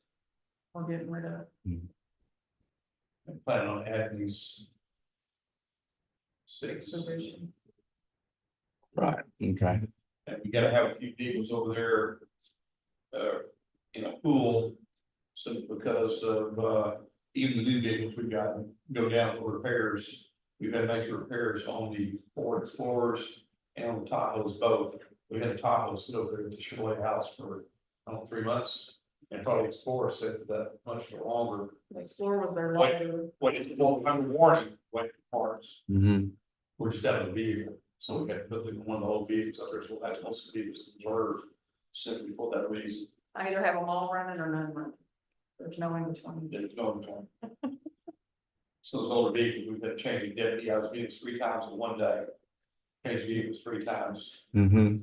we're getting rid of. I'm planning on adding these 6 Positions. Right, okay. And we gotta have a few vehicles over there. In a pool. Simply because of, even the new vehicles we got go down for repairs. We've had major repairs on the Ford Explorers and on the Tahoes both. We had a Tahoe sit over there at the Chevrolet house for, I don't know, 3 months. And probably Explorer said that much longer. The Explorer was their Wait. loader. When it's under warranty, wait for parts. Mm-hmm. We're just out of the vehicle, so we got to put one of the old vehicles up there, so we'll have to also be reserved simply for that reason. I either have them all running or none running. There's no in between. There's no return. So those older vehicles, we've been changing deputy, I was vehicles 3 times in one day. Changed vehicles 3 times, Mm-hmm.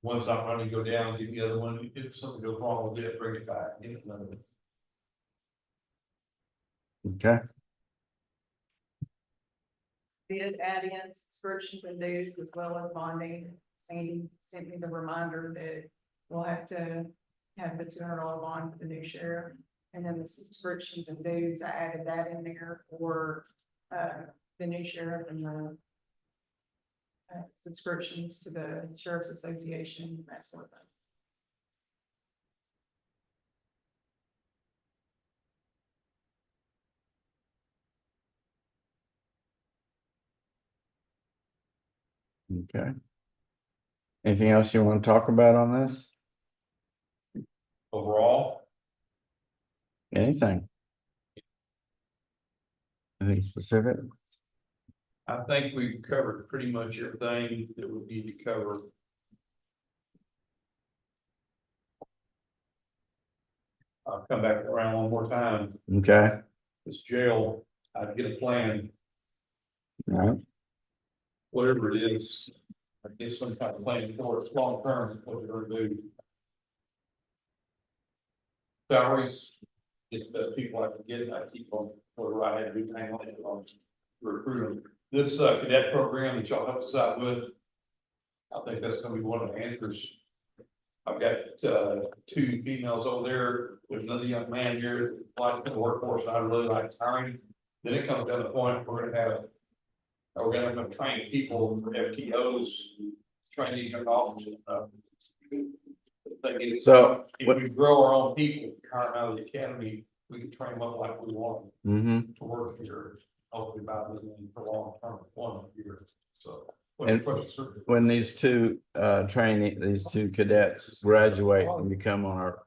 one's not running, go down, the other one, if something goes wrong with it, bring it back, get another one. Okay. Did add in subscriptions and dues as well as bonding. Sandy sent me the reminder that we'll have to have the $200 bond for the new sheriff. And then the subscriptions and dues, I added that in there for the new sheriff and the subscriptions to the Sheriff's Association, that sort of thing. Okay. Anything else you want to talk about on this? Overall, Anything? Anything specific? I think we've covered pretty much everything that we need to cover. I'll come back around one more time, Okay. this jail, I'd get a plan, All right. whatever it is. I guess some kind of plan for it's long term, what we're gonna do. Salaries, if the people I can get, I keep on, whatever I had to do, hang on recruiting. This cadet program that y'all helped us out with, I think that's gonna be one of the answers. I've got 2 females over there, there's another young man here, like in the workforce, I really like hiring. Then it comes down to the point, we're gonna have train people, FTOs, train these young officers. So, If what- we grow our own people, hire out of the academy, we can train them up like we want Mm-hmm. to work here, hopefully by living for long-term employment here, so. And when these 2 these 2 cadets graduate and become are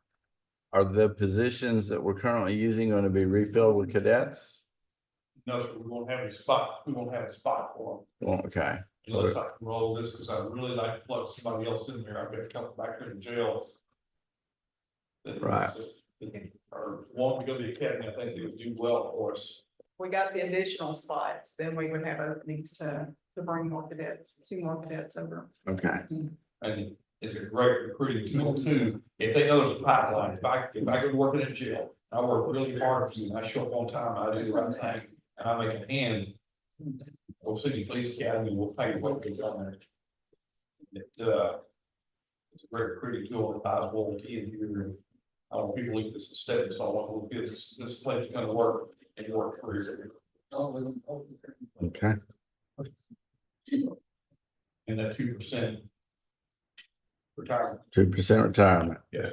the positions that we're currently using going to be refilled with cadets? No, sir, we won't have a spot, we won't have a spot for Well, okay. them, unless I can roll this, because I really like to plug somebody else in there, I've got a couple back there in jail. Right. Or want to go to the academy, I think they would do well for us. We got the additional spots, then we would have openings to bring more cadets, 2 more cadets over. Okay. And it's a great recruiting tool too, if they know there's a pipeline, if I go to work in a jail, I work really hard for you, and I show up on time, I do the right thing, and I make a hand. We'll see the police academy, we'll pay what goes on there. It's a very pretty tool, high quality in here. And I don't believe this is steady, so I want to look at this place is gonna work and work for you. Okay. And that 2% retirement. 2% retirement. Yeah.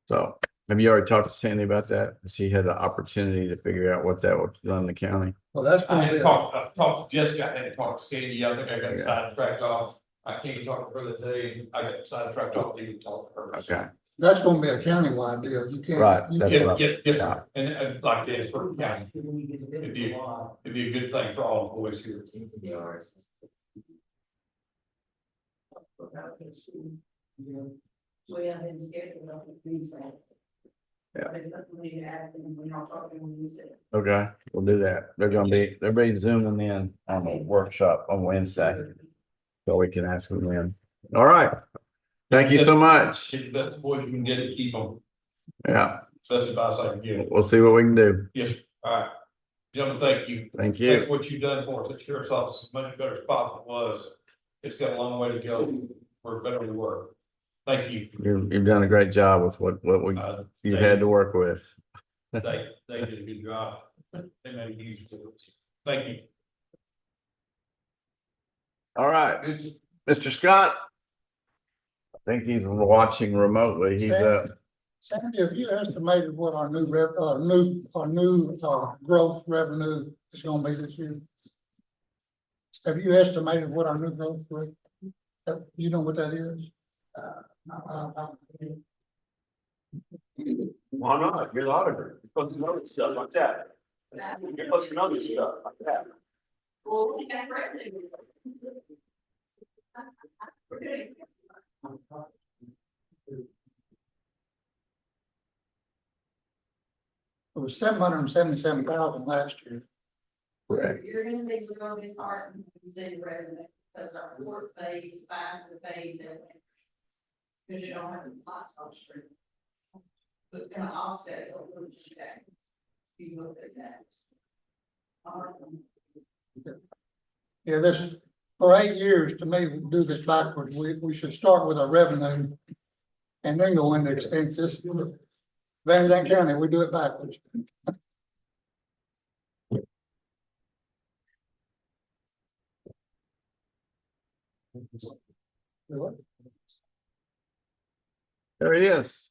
So have you already talked to Sandy about that? She had the opportunity to figure out what that would run the county. Well, that's I gonna had be, talked to Jessica, I had talked to Sandy, I think I got Yeah. sidetracked off. I can't talk to her today, I got sidetracked off, didn't talk to her. Okay, that's gonna be a countywide deal. You can't. Right, you that's can't- what Yeah, yes, sir. And like that for the county, it'd be a good thing for all employees here. We have been scheduled up with these. Yeah. But it's something we need to ask them, we're not talking, we use it. okay, we'll do that. They'll be zooming in on the workshop on Wednesday. So we can ask them then. All right. Thank you so much. Get the best boy you can get to keep them, Yeah, best advice I can give. we'll see what we can do. Yes, all right. Gentlemen, thank you. Thank Thank you. what you've done for us. The sheriff's office is a much better spot than it was. It's got a long way to go. We're better we were. Thank you. You've done a great job with what you've had to work with. They did a good job. They made it easy to us. Thank you. All right, Mr. Scott. I think he's watching remotely. He's Sandy, have you estimated what our new growth revenue is gonna be this year? Have you estimated what our new growth rate? You know what that is? Why not? You're the auditor. You're supposed to know this stuff like that. You're supposed to know this stuff like that. Well, we got revenue. It was 777,000 last year. Correct. You're gonna think we're gonna be starting to see revenue, because our fourth phase, five phase, and. Because you don't have the lots on street. But it's gonna offset a little bit that. You look at that. Yeah, this, for 8 years, to me, we do this backwards. We should start with our revenue. And then go into expenses. Van Zandt County, we do it backwards. there he is.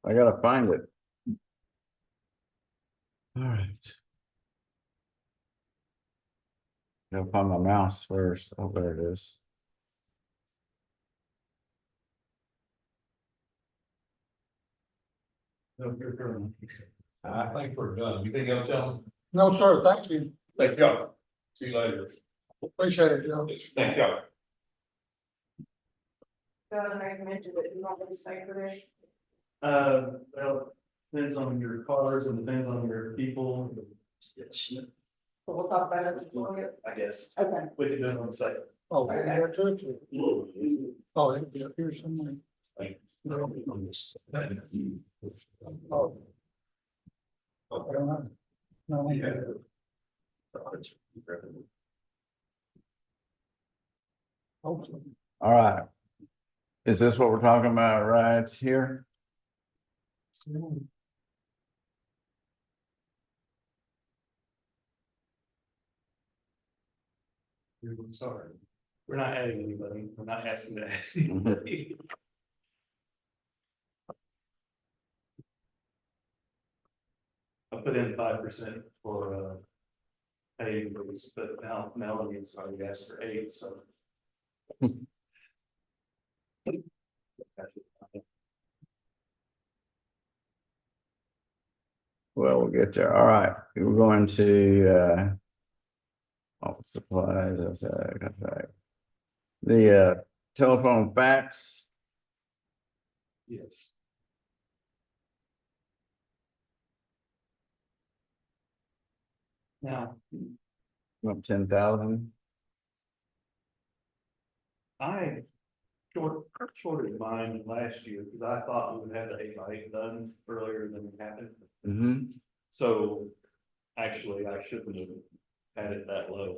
I gotta find it. All right. Gotta find my mouse first. Oh, there it is. I think we're done. You think else, John? No, sir, thank you. Thank y'all. See you later. Appreciate it, Joe. Thank y'all. Gotta make mention that you want me to stay for this. Well, depends on your cars and depends on your people. So we'll talk about it before. I guess, Okay. we can do it on the site. Oh, yeah, too. Oh, it'll be up here somewhere. Oh. I don't know. No, hopefully. All right. Is this what we're talking about right here? Sorry, we're not adding anybody, we're not asking to add anybody. I put in 5% for pay increase, but now Melanie's already asked for 8, so. Well, we'll get there. All right, we're going to supplies, the telephone fax. Yes. Now, Up 10,000. I shorted mine last year because I thought we would have the 8x8 done earlier than it happened. Mm-hmm. So actually, I shouldn't have had it that low.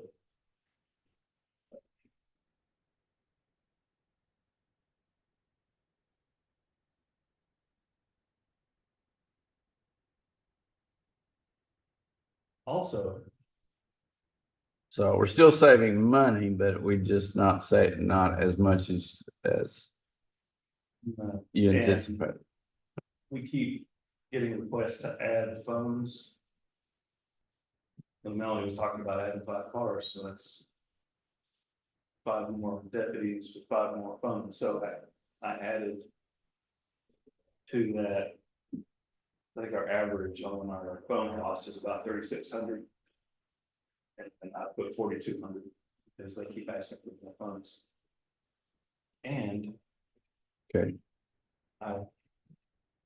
Also, So we're still saving money, but we just not as much as you And- anticipate. we keep getting requests to add phones. And Melanie was talking about adding 5 cars, so that's 5 more deputies with 5 more phones, so I added to that. I think our average on our phone cost is about 3,600. And I put 4,200 because they keep asking for more phones. And Okay, I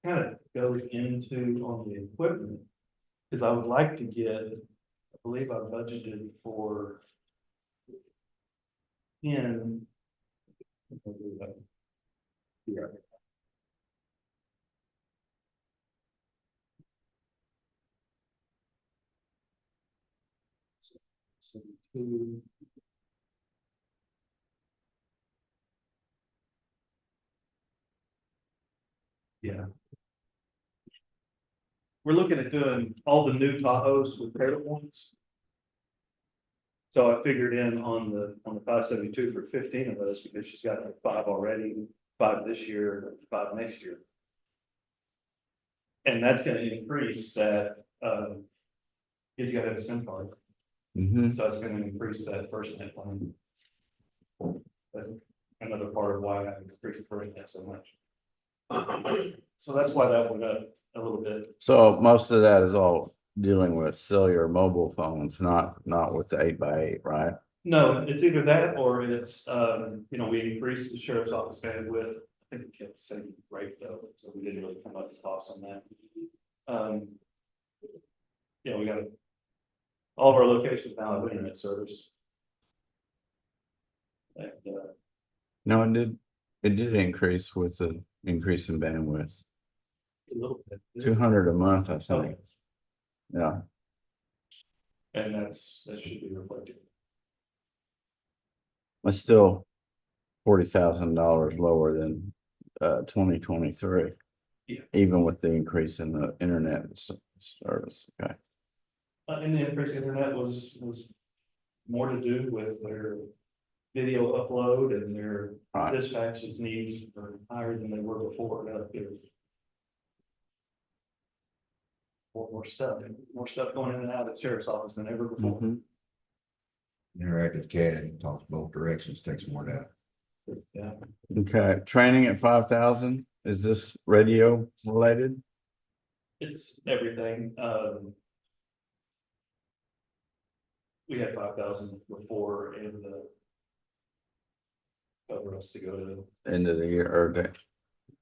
kind of goes into on the equipment, because I would like to get, I believe I budgeted for 10. Yeah. So, yeah. We're looking at doing all the new Tahoes with credit points. So I figured in on the 572 for 15 of those, because she's got like 5 already, 5 this year, 5 next year. And that's gonna increase that, if you gotta have a SIM card, mhm. so it's gonna increase that first net line. That's another part of why I increased the first net so much. So that's why that went up a little bit. So most of that is all dealing with cellular mobile phones, not with the 8x8, right? No, it's either that or it's, we increased the sheriff's office bandwidth. I think we kept the same rate though, so we didn't really come up with costs on that. We got all of our locations now have internet service. And, No, it did increase with the increase in bandwidth, a little bit. 200 a month, I Oh, think. Yeah, and that should be reflected. it's still $40,000 lower than 2023. Yeah. Even with the increase in the internet service, okay. And the increase in internet was more to do with their video upload and their Right. dispatches needs are higher than they were before. There's more stuff going in and out of the sheriff's office than ever before. Mhm. Interactive CAD talks both directions, takes more data. Yeah, Okay, training at 5,000, is this radio related? it's everything. We had 5,000 before in the cover us to go to. End of the year or the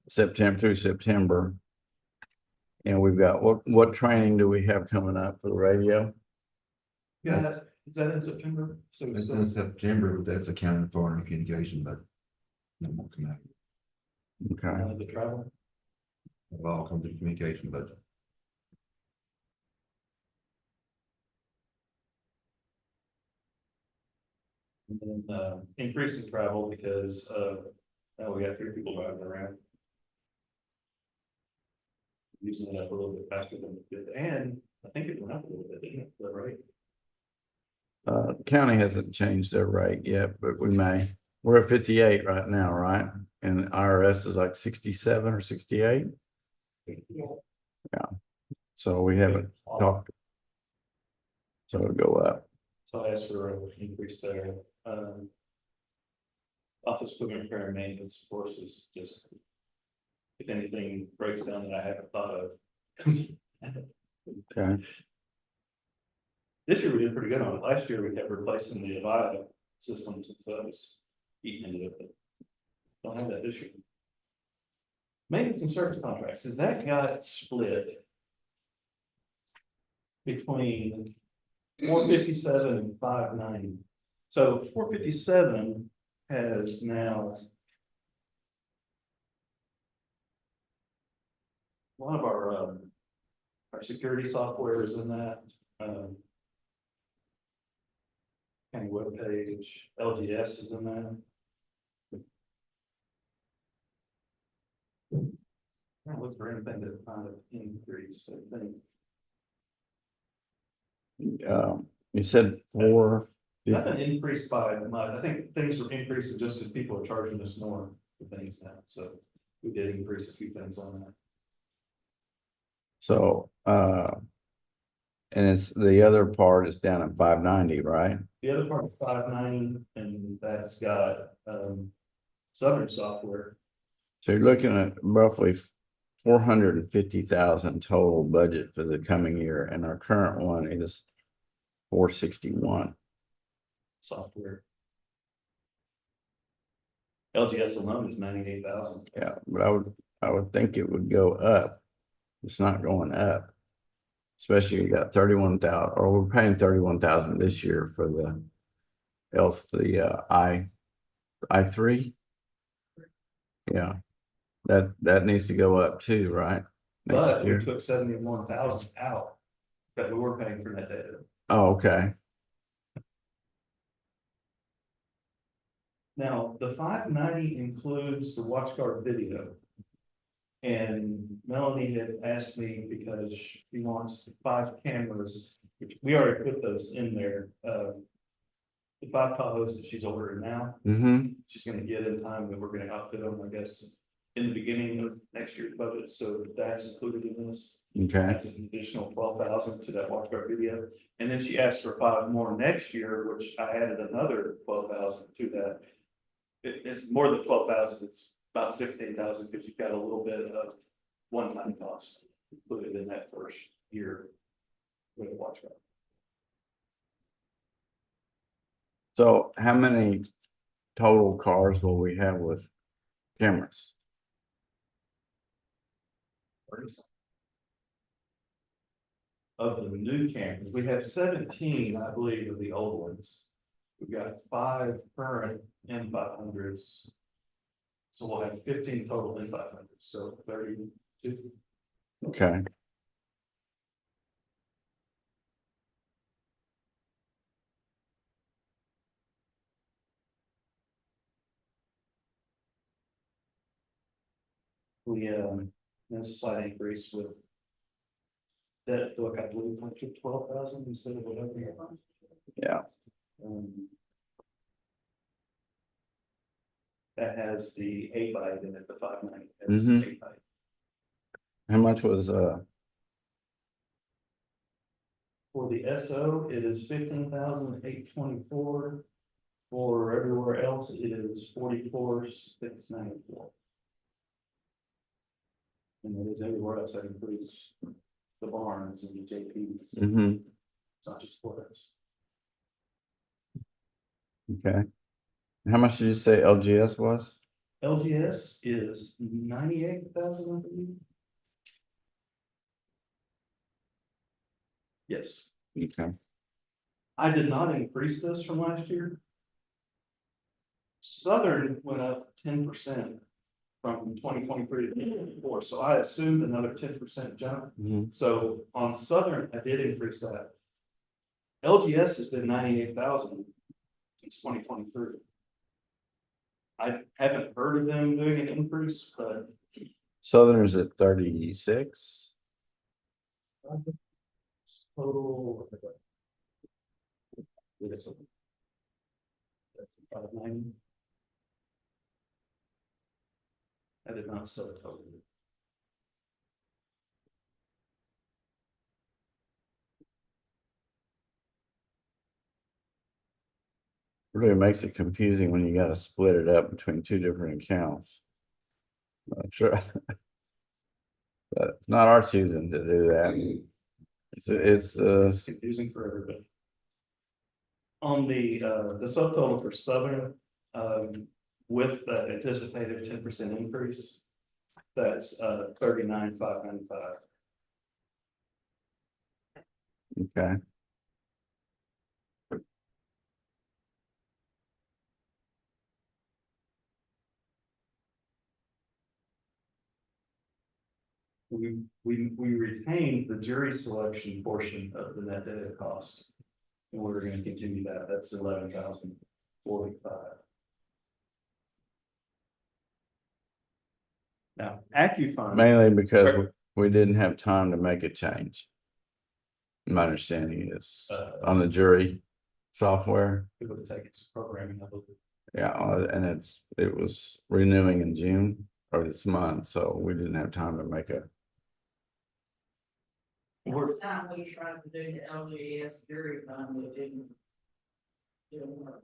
September through September? And we've got, what training do we have coming up for the radio? Yeah, is that in September? So It's in September, but that's accounted for in communication, but. That won't come out. Okay, the travel. It all comes in communication budget. And then increasing travel because now we got 3 people driving around. Using it up a little bit faster than it did, and I think it went up a little bit, didn't it, the rate? county hasn't changed their rate yet, but we may. We're at 58 right now, right? And the IRS is like 67 or 68. Yeah. So we haven't talked. So it'll go up. So I asked for an increase there. Office equipment repair and maintenance, of course, is just. If anything breaks down that I haven't thought of. Okay. This year we did pretty good on it. Last year we kept replacing the Avaya systems, and so I was eating into it, but don't have that this year. Maintenance and service contracts, is that got split between 457 and 590? So 457 has now a lot of our security software is in that. County webpage, LGS is in that. I look for anything that kind of increase, I think. You said 4. Nothing increased by much. I think things were increasing just because people are charging us more for things now, so we did increase a few things on that. So, and it's, the other part is down at 590, right? The other part is 590, and that's got, Southern software. So you're looking at roughly 450,000 total budget for the coming year, and our current one is 461. Software. LGS alone is 98,000. Yeah, but I would think it would go up. It's not going up. Especially you got 31,000, or we're paying 31,000 this year for the I3. Yeah, that needs to go up too, right? Next But we year. took 71,000 out that we were paying for that data. Oh, okay. Now, the 590 includes the watch guard video. And Melanie had asked me because she wants 5 cameras, which we already put those in there. The 5 Tahoes that she's ordering now, she's gonna get in time that we're gonna outfit them, I guess, in the beginning of next year's budget, so that's included in this. Okay. That's an additional 12,000 to that watch guard video, and then she asked for 5 more next year, which I added another 12,000 to that. It's more than 12,000, it's about 16,000, because you've got a little bit of one-time cost included in that first year with the watch guard. So how many total cars will we have with cameras? Of the new cameras, we have 17, I believe, of the old ones. We've got 5 current M500s. So we'll have 15 total M500s, so 32. Okay. We, there's a slight increase with that book, I believe, went to 12,000 instead of whatever. Yeah. That has the 8x in it, the 590. has Mhm. 8x. How much was For the SO, it is 15,824. For everywhere else, it is 44,694. And it is everywhere else, that includes the barns and the JPs. It's not just for us. Okay. How much did you say LGS was? LGS is 98,000, I believe. Yes, Okay. I did not increase this from last year. Southern went up 10% from 2023 to 2024, so I assumed another 10% jump. So on Southern, I did increase that. LGS has been 98,000 since 2023. I haven't heard of them doing an increase, but Southern's at 36. total. That's 590. I did not sell it total. Really makes it confusing when you gotta split it up between 2 different accounts. Not sure. But it's not our choosing to do that. It's It's confusing for everybody. On the subtotal for Southern, with the anticipated 10% increase, that's 39,595. okay. We retained the jury selection portion of the net data cost. And we're gonna continue that, that's 11,045. Now, AccuFund. Mainly because we didn't have time to make a change. My understanding is Uh, on the jury software. it would have taken some programming, I believe. Yeah, and it was renewing in June or this month, so we didn't have time to make a, Last time we tried to do the LGS jury fund, it didn't work.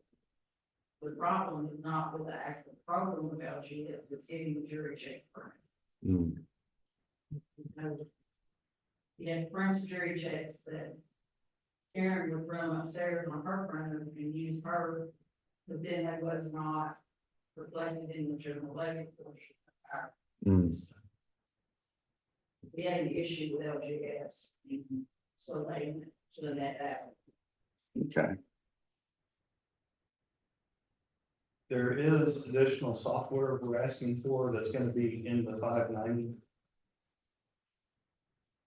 The problem is not with the actual program of LGS, it's getting the jury checks for it. mm, Because you have French jury checks that Karen would run upstairs on her printer and use her, but then that was not reflected in the general ledger portion. mm, We had an issue with LGS, so they, so that. okay, There is additional software we're asking for that's gonna be in the 590.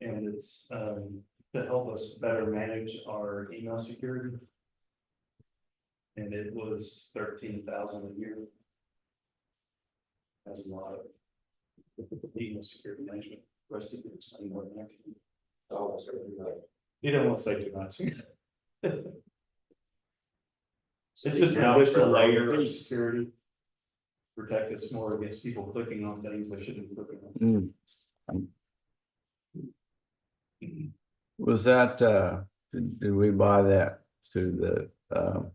And it's to help us better manage our email security. And it was 13,000 a year. That's a lot of email security management. Rest of it is more than I can. Oh, you don't want to say too much. It's just an additional layer of security. Protect us more against people clicking on things they shouldn't be clicking on. was that, did we buy that through the,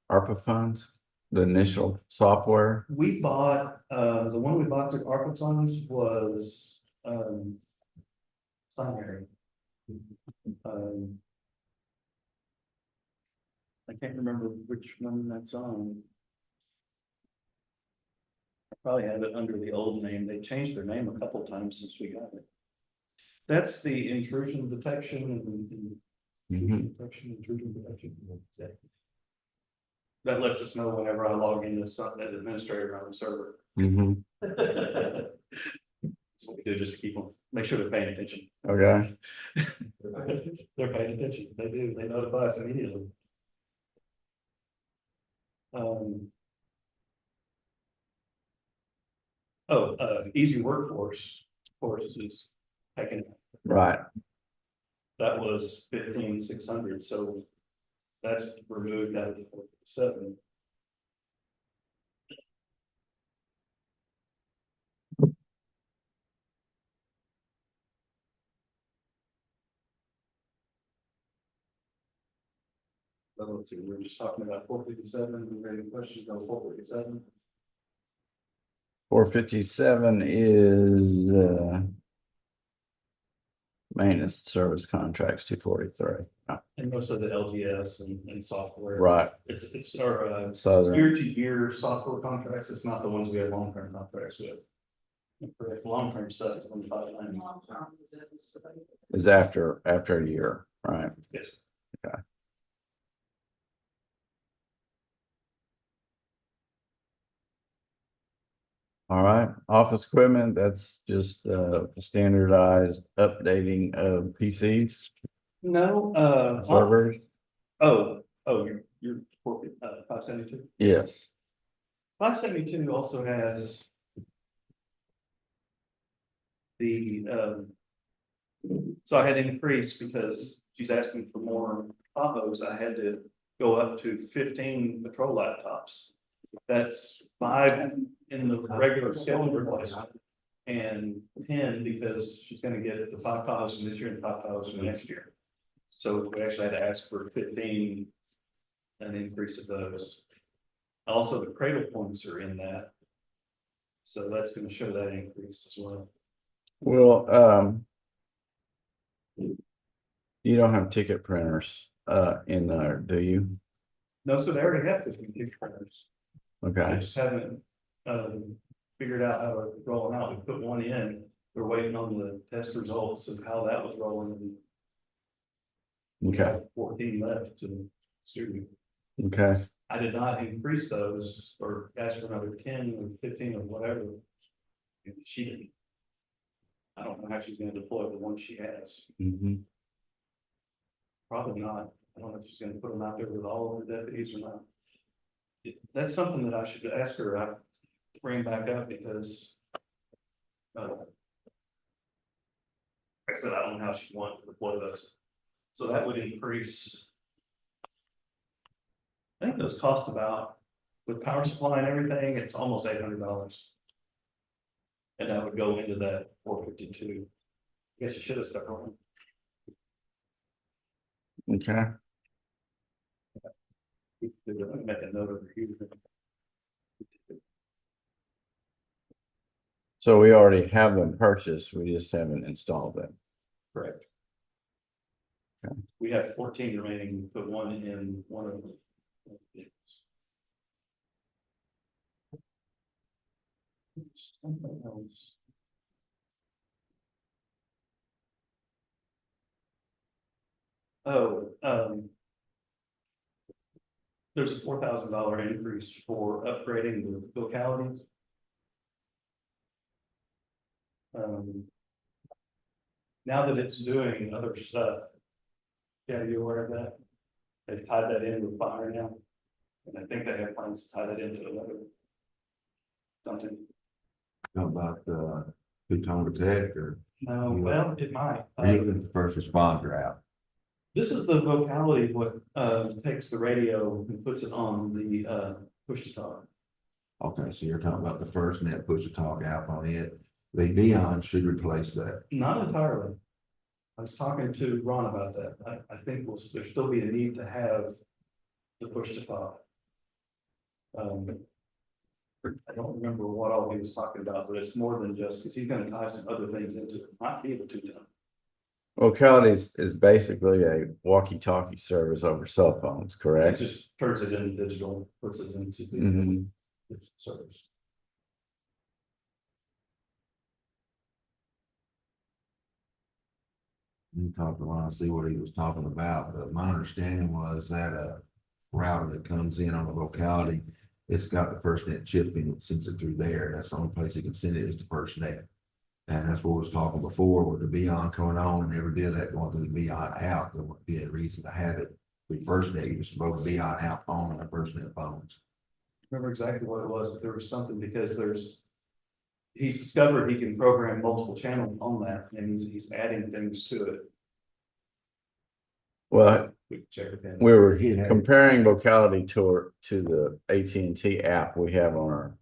ARPA funds? The initial software? We bought, the one we bought through ARPA funds was, Primary. I can't remember which one that's on. I probably have it under the old name. They changed their name a couple times since we got it. That's the intrusion detection and Mhm. intrusion detection. That lets us know whenever I log in as administrator on the server. Mhm. That's what we do, just to keep them, make sure they're paying attention. Okay, They're paying attention, they do, they notify us immediately. Easy workforce, of course, is taken, right, that was 15,600, so that's removed out of the 7. So let's see, we're just talking about 457, we ready to questions on 457? 457 is, maintenance service contracts, 243. And most of the LGS and software. Right, It's our Southern, year-to-year software contracts, it's not the ones we have long-term contracts with. For long-term stuff is on the 590. is after a year, right? Yes. All right, office equipment, that's just standardized updating of PCs, No, servers, you're 572. yes. 572 also has the, so I had increased because she's asking for more Tahoes. I had to go up to 15 patrol laptops. That's 5 in the regular scheduled replacement and 10 because she's gonna get the 5 Tahoes from this year and 5 Tahoes from next year. So we actually had to ask for 15, an increase of those. Also, the cradle points are in that. So that's gonna show that increase as well. Well, you don't have ticket printers in there, do you? No, so they already have 50 ticket printers. I Okay, just haven't figured out how to roll them out. We put one in. We're waiting on the test results of how that was rolling. We okay, have 14 left to student. okay, I did not increase those or ask for another 10 or 15 or whatever. She didn't. I don't know how she's gonna deploy the one she has. mhm. Probably not. I don't know if she's gonna put them out there with all of the deputies or not. That's something that I should ask her. I bring back up because. Like I said, I don't know how she wants to deploy those. So that would increase. I think those cost about, with power supply and everything, it's almost $800. And that would go into that 452. I guess you should have stuck on. Okay, Make a note over here. so we already have them purchased, we just haven't installed them. Correct. Okay. We have 14 remaining, put one in one of them. Something else. Oh, there's a $4,000 increase for upgrading the localities. Now that it's doing other stuff. Yeah, are you aware of that? They've tied that in with fire now. And I think they have plans to tie that into another. Something. How about, two-tone detector? No, well, it might. Or you looking at the first responder out? This is the vocality, what takes the radio and puts it on the push to talk. Okay, so you're talking about the first net push to talk out on it. The Beyond should replace that. Not entirely. I was talking to Ron about that. I think there'll still be a need to have the push to talk. I don't remember what all he was talking about, but it's more than just, because he's gonna tie some other things into it, not be the two-tone. Localities is basically a walkie-talkie service over cell phones, It correct? just turns it into digital, puts it into the Mhm. digital service. You talked to Ron, see what he was talking about, but my understanding was that router that comes in on the locality, it's got the first net chip in it, sends it through there. That's the only place you can send it is the first net. And that's what we was talking before with the Beyond coming on and every bit of that going through the Beyond out, there wouldn't be a reason to have it. The first net, you just vote Beyond out phone and the first net phones. Remember exactly what it was, but there was something because he's discovered he can program multiple channels on that and he's adding things to it. Well, We can check with him. we were He'd have- comparing vocality to the AT&T app we have on our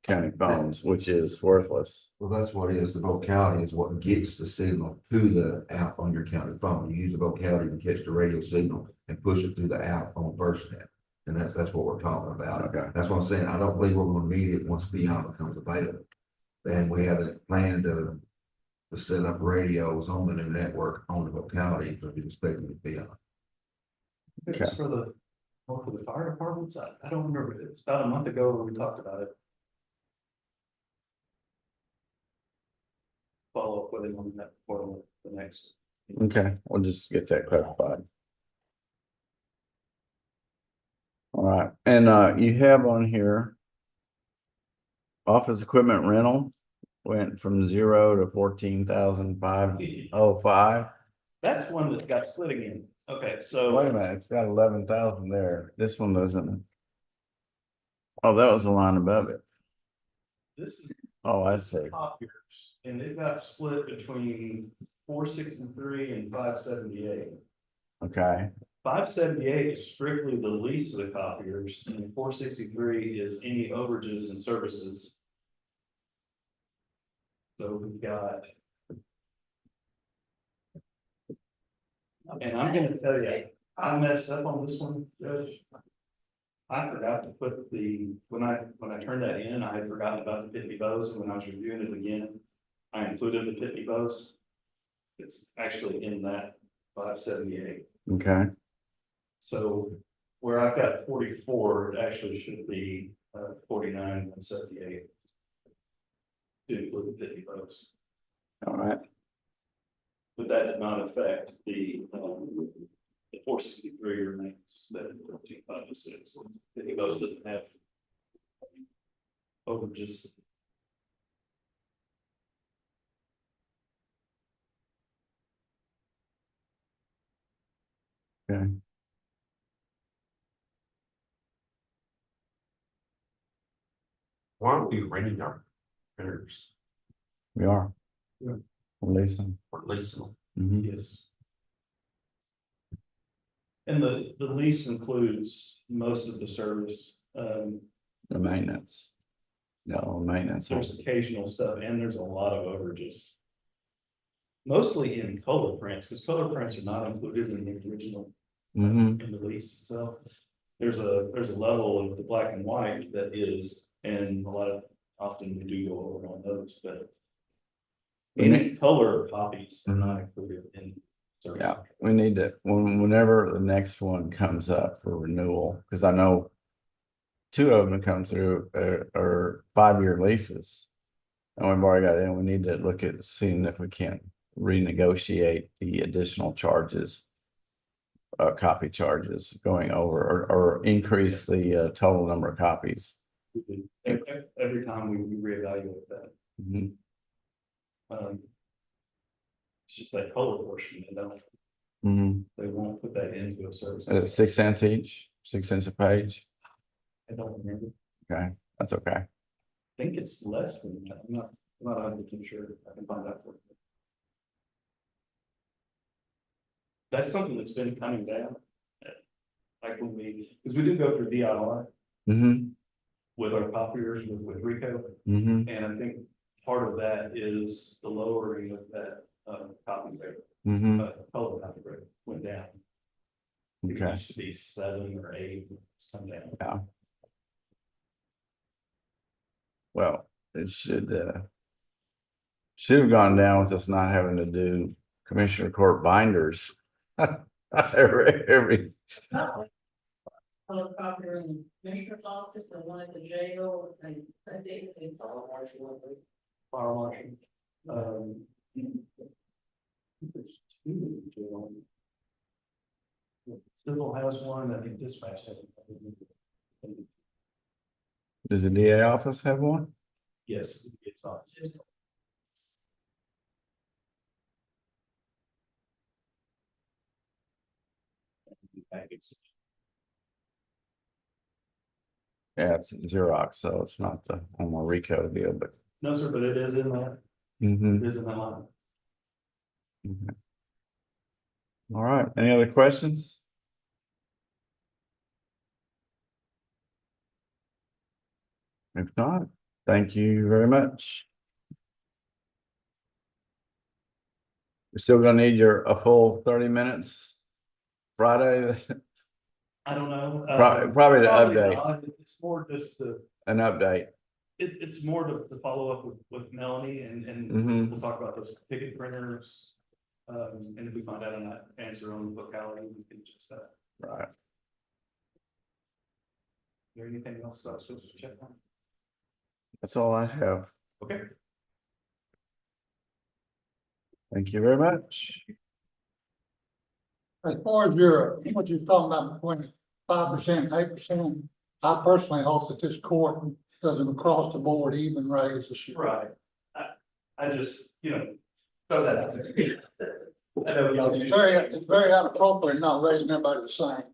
county phones, which is worthless. Well, that's what it is. The vocality is what gets the signal to the app on your county phone. You use the vocality to catch the radio signal and push it through the app on FirstNet. And that's what we're talking about. Okay. That's what I'm saying. I don't believe we're gonna need it once Beyond becomes available. Then we haven't planned to set up radios on the new network on the locality, but we expect it to be on. It's for the fire departments. I don't remember. It's about a month ago when we talked about it. Follow up with him on that for the next. Okay, we'll just get that clarified. All right, and you have on here. Office equipment rental went from 0 to 14,505. That's one that got split again. Okay, so. Wait a minute, it's got 11,000 there. This one doesn't. Oh, that was the line above it. This is. Oh, I see. Copiers, and it got split between 463 and 578. Okay, 578 is strictly the lease of the copiers, and 463 is any overages and services. So we've got. And I'm gonna tell you, I messed up on this one, Judge. I forgot to put when I turned that in, I had forgotten about the Pitney Bowes, and when I was reviewing it again, I included the Pitney Bowes. It's actually in that 578. okay, So where I've got 44, it actually should be 49 and 78. To include the Pitney Bowes. all right. But that did not affect the 463 remains, that 14,506. Pitney Bowes doesn't have overages. Okay. Why aren't we renting our printers We are. Yeah. Listen. or leasing them? Mhm. Yes. And the lease includes most of the service, The maintenance. No, maintenance. there's occasional stuff, and there's a lot of overages. Mostly in color prints, because color prints are not included in the original, Mm-hmm, in the lease itself. There's a level of the black and white that is, and a lot of, often we do go over on those, but. Any color copies are not included in. service. yeah, we need to, whenever the next one comes up for renewal, because I know. Two of them come through are 5-year leases. And we've already got in, we need to look at seeing if we can renegotiate the additional charges. Copy charges going over or increase the total number of copies. Every time we reevaluate that, Mhm. it's just that color portion, and they won't put that into a service. 6 cents each, 6 cents a page. I don't remember, Okay, that's okay. I think it's less than that, I'm not 100% sure, I can find out for you. That's something that's been coming down. Like when because we do go through DIR Mm-hmm, with our copiers with Rico, mm-hmm, and I think part of that is the lowering of that copy rate. mm-hmm, Color copy rate went down. It okay, used to be 7 or 8, it's come down. yeah. Well, it should have gone down with us not having to do Commissioner Court binders. Every, Color copier in the commissioner's office, or one at the jail, and I think they follow martial. Fire marshal. There's 2 in jail. Civil has one, I think dispatch has one. does the DA office have one? Yes, it's on. Yeah, it's Xerox, so it's not the Homo Rico deal, but. No, sir, but it is in that, Mhm. it is in that line. Okay. All right, any other questions? If not, thank you very much. We're still gonna need a full 30 minutes. Friday, I don't know. Probably the update. not. It's more just an update. it's more to follow up with Melanie and Mhm. we'll talk about those ticket printers. And if we find out an answer on the locality, we can just, is Right. there anything else I was supposed to check on? That's all I have. Okay. Thank you very much. As far as what you're talking about between 5% and 8%, I personally hope that this court doesn't across the board even raise this year. Right. I just, throw that out there. I know y'all. It's very inappropriate not raising everybody the same.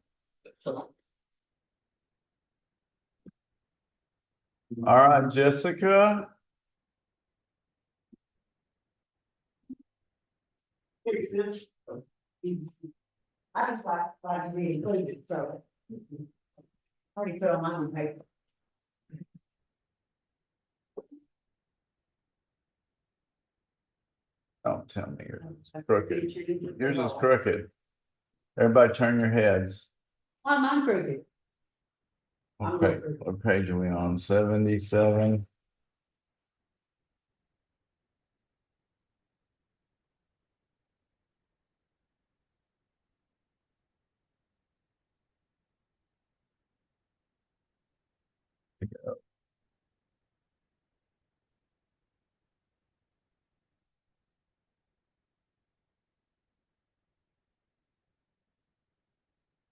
So. All right, Jessica. I just like to be included, so. Already put on my own paper. Don't tell me you're crooked. Yours is crooked. Everybody turn your heads. I'm not crooked. Okay, what page are we on? 77?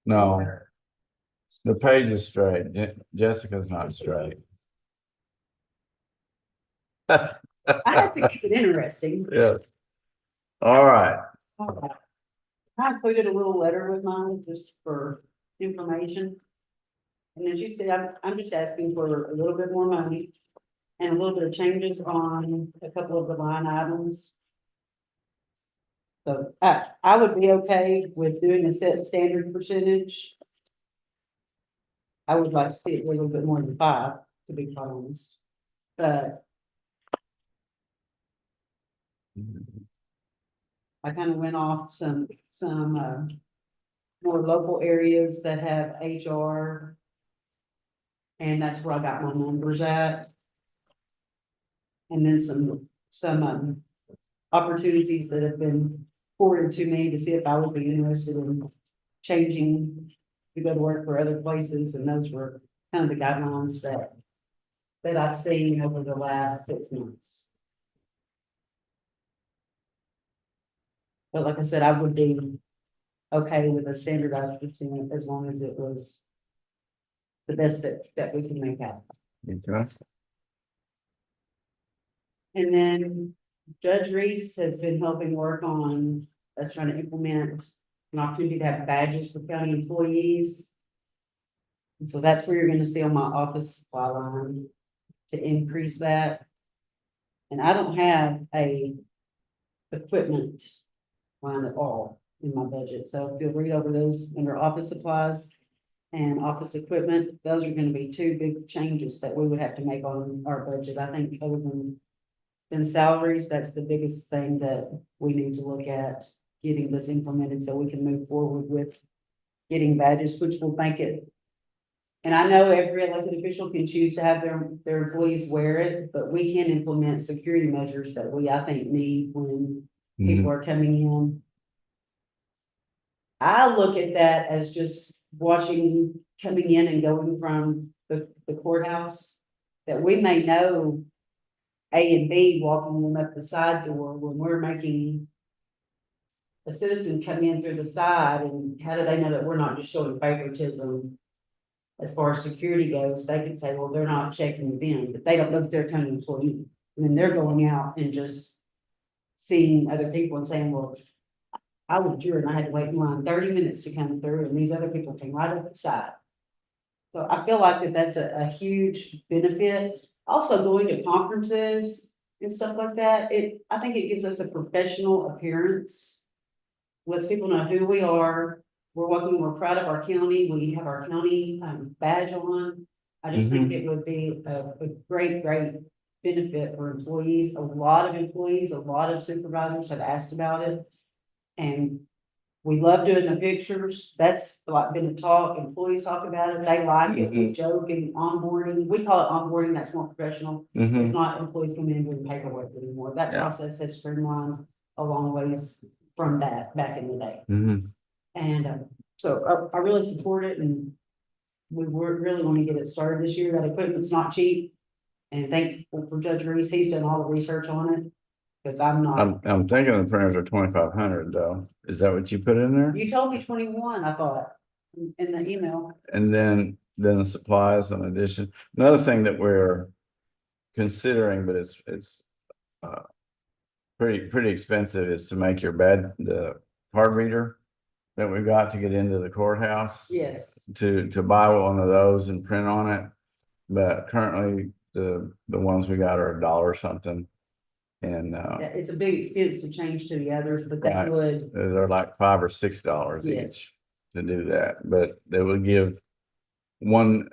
No. The page is straight. Jessica's not straight. I have to keep it interesting. Yes. All right. I included a little letter with mine just for information. And as you said, I'm just asking for a little bit more money and a little bit of changes on a couple of the line items. So I would be okay with doing a set standard percentage. I would like to see it a little bit more than 5, to be quite honest. But I kind of went off some more local areas that have HR. And that's where I got my numbers at. And then some opportunities that have been forwarded to me to see if I would be interested in changing to go to work for other places, and those were kind of the guidelines that I've seen over the last 6 months. But like I said, I would be okay with a standardized percent as long as it was the best that we can make out. Okay. And then Judge Reese has been helping work on us trying to implement an opportunity to have badges for county employees. And so that's where you're gonna see on my office supply line to increase that. And I don't have a equipment line at all in my budget. So if you'll read over those under office supplies and office equipment, those are gonna be 2 big changes that we would have to make on our budget. I think other than salaries, that's the biggest thing that we need to look at getting this implemented so we can move forward with getting badges, which will make it. And I know every elected official can choose to have their employees wear it, but we can implement security measures that I think, need when people are coming in. I look at that as just watching coming in and going from the courthouse, that we may know A and B walking them up the side door when we're making a citizen come in through the side, and how do they know that we're not just showing favoritism as far as security goes? They could say, well, they're not checking them, but they don't know that they're a county employee. And then they're going out and just seeing other people and saying, well, I was a juror and I had to wait in line 30 minutes to come through, and these other people came right up the side. So I feel like that's a huge benefit. Also, going to conferences and stuff like that, I think it gives us a professional appearance. Lets people know who we are. We're proud of our county. We have our county badge on. I just think it would be a great benefit for employees. A lot of supervisors have asked about it. And we love doing the pictures. That's like been a talk. Employees talk about it. They like it. We joke and onboarding. We call it onboarding. That's more professional. It's not employees coming in doing paperwork anymore. That process has streamlined a long ways from that back in the day. And so I really support it, and we really want to get it started this year. That equipment's not cheap. And thankful for Judge Reese. He's done all the research on it. Because I'm not. I'm thinking the printers are 2,500 though. Is that what you put in there? You told me 21, I thought, in the email. And then the supplies in addition. Another thing that we're considering, but it's pretty expensive, is to make the card reader that we got to get into the courthouse. Yes. To buy one of those and print on it. But currently the ones we got are $1 something. And Yeah, it's a big expense to change to the others, but Right. that would, they're like $5 or $6 Yes. each to do that, but they would give one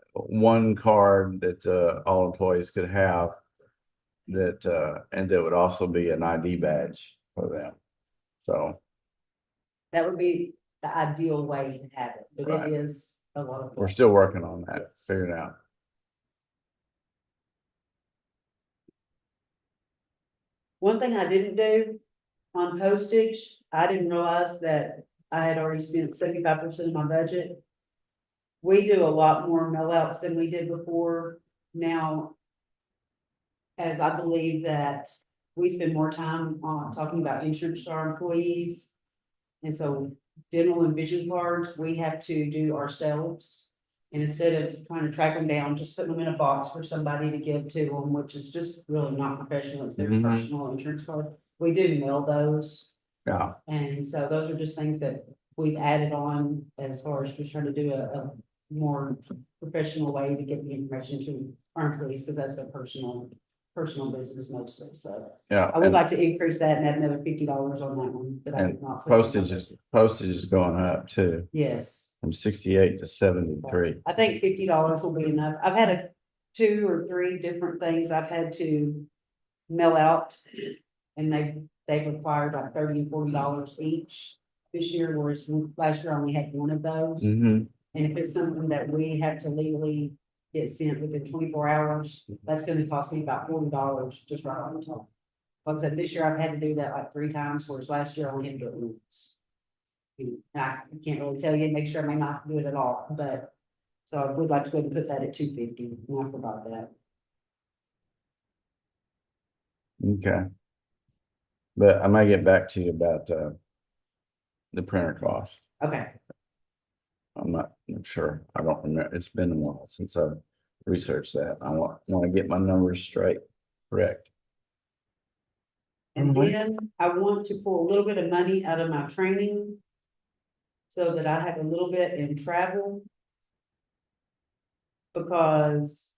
card that all employees could have, that and that would also be an ID badge for them. So that would be the ideal way to have it, but Right. it is a lot of. we're still working on that, Yes. figuring out. One thing I didn't do on postage, I didn't realize that I had already spent 75% of my budget. We do a lot more mail outs than we did before now. As I believe that we spend more time on talking about insurance to our employees. And so dental and vision cards, we have to do ourselves. And instead of trying to track them down, just put them in a box for somebody to give to them, which is just really not professional. It's their personal insurance card. We do mail those. Yeah. And so those are just things that we've added on as far as just trying to do a more professional way to get the information to our employees, because that's their personal personal business mostly, so. Yeah, I would and like to increase that and add another $50 on that one, but I did not. put it on my postage is going up too, Yes. from 68 to 73. I think $50 will be enough. I've had 2 or 3 different things I've had to mail out. And they've required like $30 and $40 each this year, whereas last year I only had one of those. Mm-hmm. And if it's something that we have to legally get sent within 24 hours, that's gonna cost me about $40 just right on the top. Like I said, this year I've had to do that like 3 times, whereas last year I only had to do it once. And I can't really tell you, make sure I may not do it at all, but, so I would like to go ahead and put that at $250, and I forgot that. Okay. But I might get back to you about, the printer cost. Okay, I'm sure. I don't remember. It's been a while since I've researched that. I want to get my numbers straight, correct. and Mhm. then I want to pull a little bit of money out of my training. So that I have a little bit in travel. Because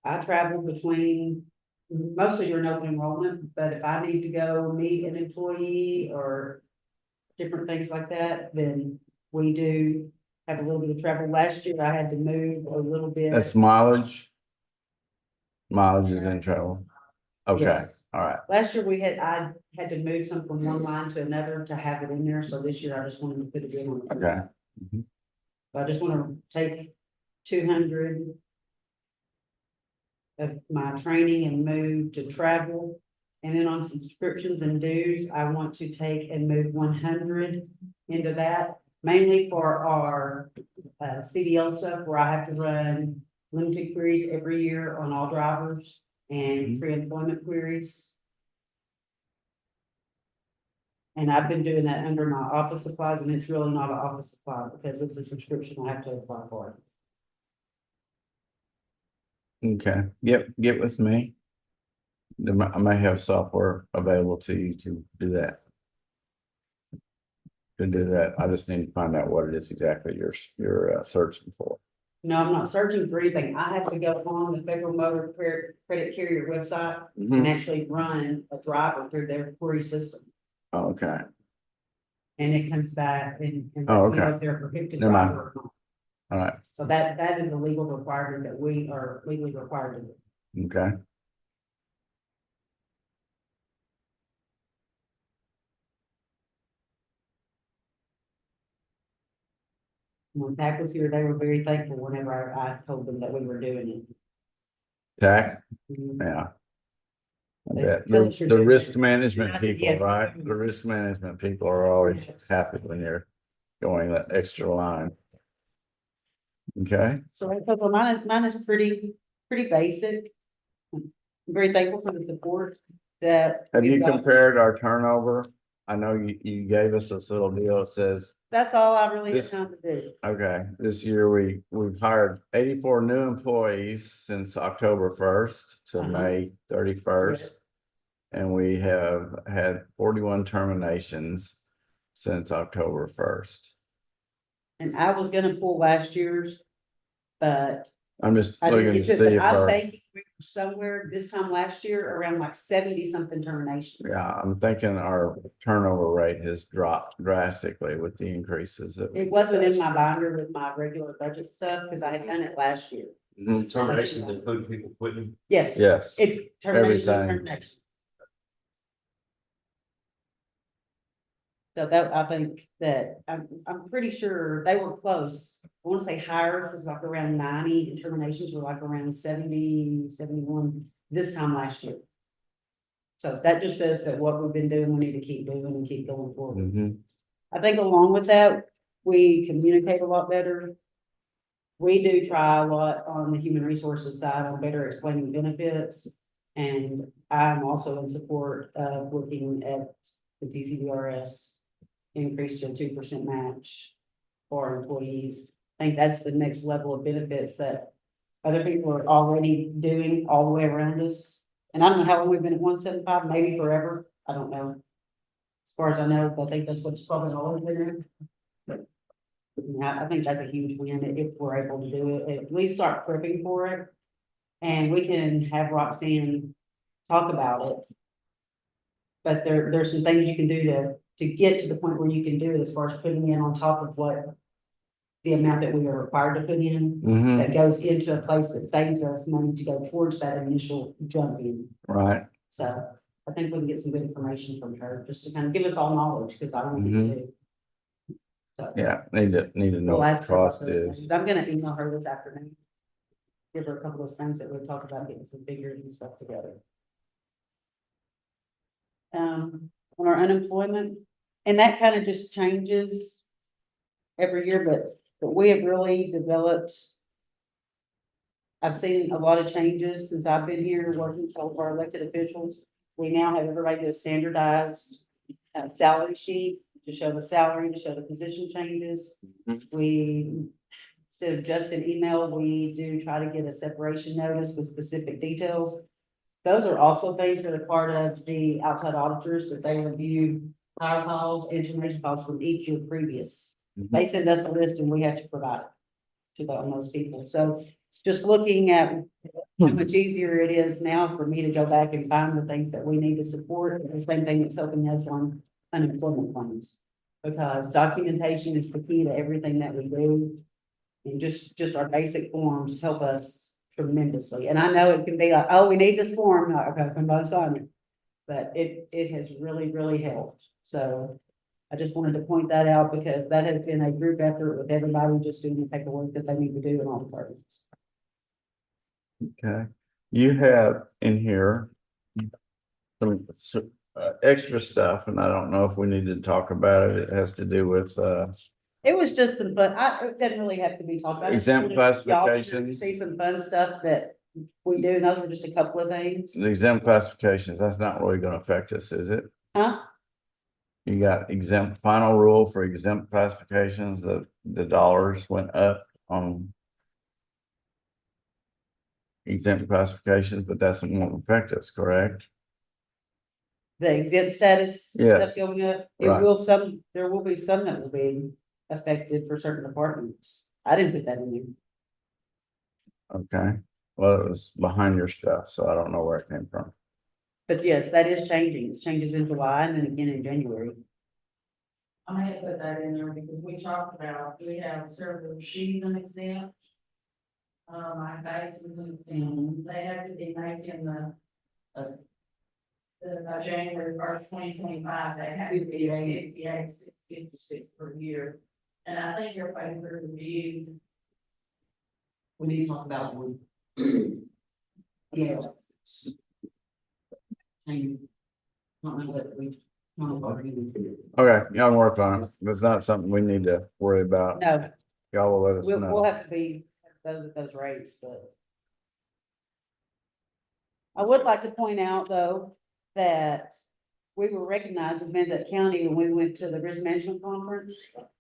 I travel between, mostly during open enrollment, but if I need to go meet an employee or different things like that, then we do have a little bit of travel. Last year I had to move a little bit. That's mileage. Mileage is in travel. Okay, Yes. all right. Last year I had to move some from one line to another to have it in there, so this year I just wanted to put it in on. the Okay. first. So I just wanna take 200 of my training and move to travel. And then on subscriptions and dues, I want to take and move 100 into that, mainly for our CDL stuff where I have to run limited queries every year on all drivers and pre-employment queries. And I've been doing that under my office supplies, and it's really not an office supply because it's a subscription I have to apply for. Okay, get with me. I may have software available to you to do that. To do that, I just need to find out what it is exactly you're searching for. No, I'm not searching for anything. I have to go on the Federal Motor Credit Carrier website and actually run a driver through their query system. Okay, And it comes back and Oh, lets me know okay. if they're a prohibited Never mind. driver or not. all right, So that is a legal requirement that we are legally required to do. okay. When TAC was here, they were very thankful whenever I told them that we were doing it. TAC, Mhm. yeah. I They bet. tell us you're The doing risk it. management And I said, people, yes, right? we do. The risk management people are always Yes. happy when you're going that extra line. Okay, So I thought, well, mine is pretty basic. I'm very thankful for the support that. have we've you got. compared our turnover? I know you gave us this little deal that says, That's all I really have This- time to do. okay, this year we've hired 84 new employees since October 1st to Uh-huh. May 31st. And we have had 41 terminations since October 1st. And I was gonna pull last year's, but I'm just I looking didn't to get see to, if I'm our, thinking we were somewhere this time last year around like 70 something terminations. yeah, I'm thinking our turnover rate has dropped drastically with the increases. It wasn't in my binder with my regular budget stuff, because I had done it last year. Terminations include people quitting. Yes. Yes. It's termination, Everything. termination. So that, I think that, I'm pretty sure they were close. I want to say hires was like around 90 and terminations were like around 70, 71 this time last year. So that just says that what we've been doing, we need to keep doing and keep going forward. Mhm. I think along with that, we communicate a lot better. We do try a lot on the human resources side on better explaining benefits. And I'm also in support of looking at the TCDRS increase to a 2% match for employees. I think that's the next level of benefits that other people are already doing all the way around us. And I don't know how long we've been at 175, maybe forever. I don't know. As far as I know, I think that's what's probably always been there. But yeah, I think that's a huge win if we're able to do it, at least start prepping for it. And we can have Roxanne talk about it. But there's some things you can do to get to the point where you can do it as far as putting in on top of what the amount that we are required to put in, Mm-hmm, that goes into a place that saves us money to go towards that initial jump in. right, So I think we can get some good information from her, just to kind of give us all knowledge, because I don't Mhm. need to. So yeah, need to know we'll what ask the her about cost those is. things. I'm gonna email her this afternoon. Give her a couple of things that we've talked about, getting some figures and stuff together. On our unemployment, and that kind of just changes every year, but we have really developed. I've seen a lot of changes since I've been here working with all of our elected officials. We now have everybody do a standardized salary sheet to show the salary, to show the position changes. We, instead of just an email, we do try to get a separation notice with specific details. Those are also things that are part of the outside auditors, that they review hire files, information files from each year previous. They send us a list and we have to provide it to those people. So just looking at how much easier it is now for me to go back and find the things that we need to support, the same thing that's helping us on unemployment claims. Because documentation is the key to everything that we do. And just our basic forms help us tremendously. And I know it can be like, oh, we need this form, not okay, come by sign it. But it has really helped. So I just wanted to point that out, because that has been a group effort with everybody just doing the paperwork that they need to do in all departments. Okay, you have in here some extra stuff, and I don't know if we need to talk about it. It has to do with It was just some fun, it doesn't really have to be talked about. I just Exempt wanted y'all to classifications. See some fun stuff that we do, and those were just a couple of things. the exempt classifications. That's not really gonna affect us, is it? Huh? You got exempt, final rule for exempt classifications, the dollars went up on exempt classifications, but that's won't affect us, correct? The exempt status stuff Yes. going up, Right. there will be some that will be affected for certain departments. I didn't put that in there. Okay, well, it was behind your stuff, so I don't know where it came from. But yes, that is changing. It changes in July and then again in January. I may have put that in there because we talked about, we have several season exempt. My bags is an exempt, they have to be making the January 1st, 2025, they have to be 58,656 per year. And I think your paper reviewed. We need to talk about one. Yeah. I don't know what we. Okay, y'all can work on it. It's not something we need to worry about. No, Y'all will let us we'll know. have to be those rates, but. I would like to point out, though, that we were recognized as Manzac County when we went to the risk management conference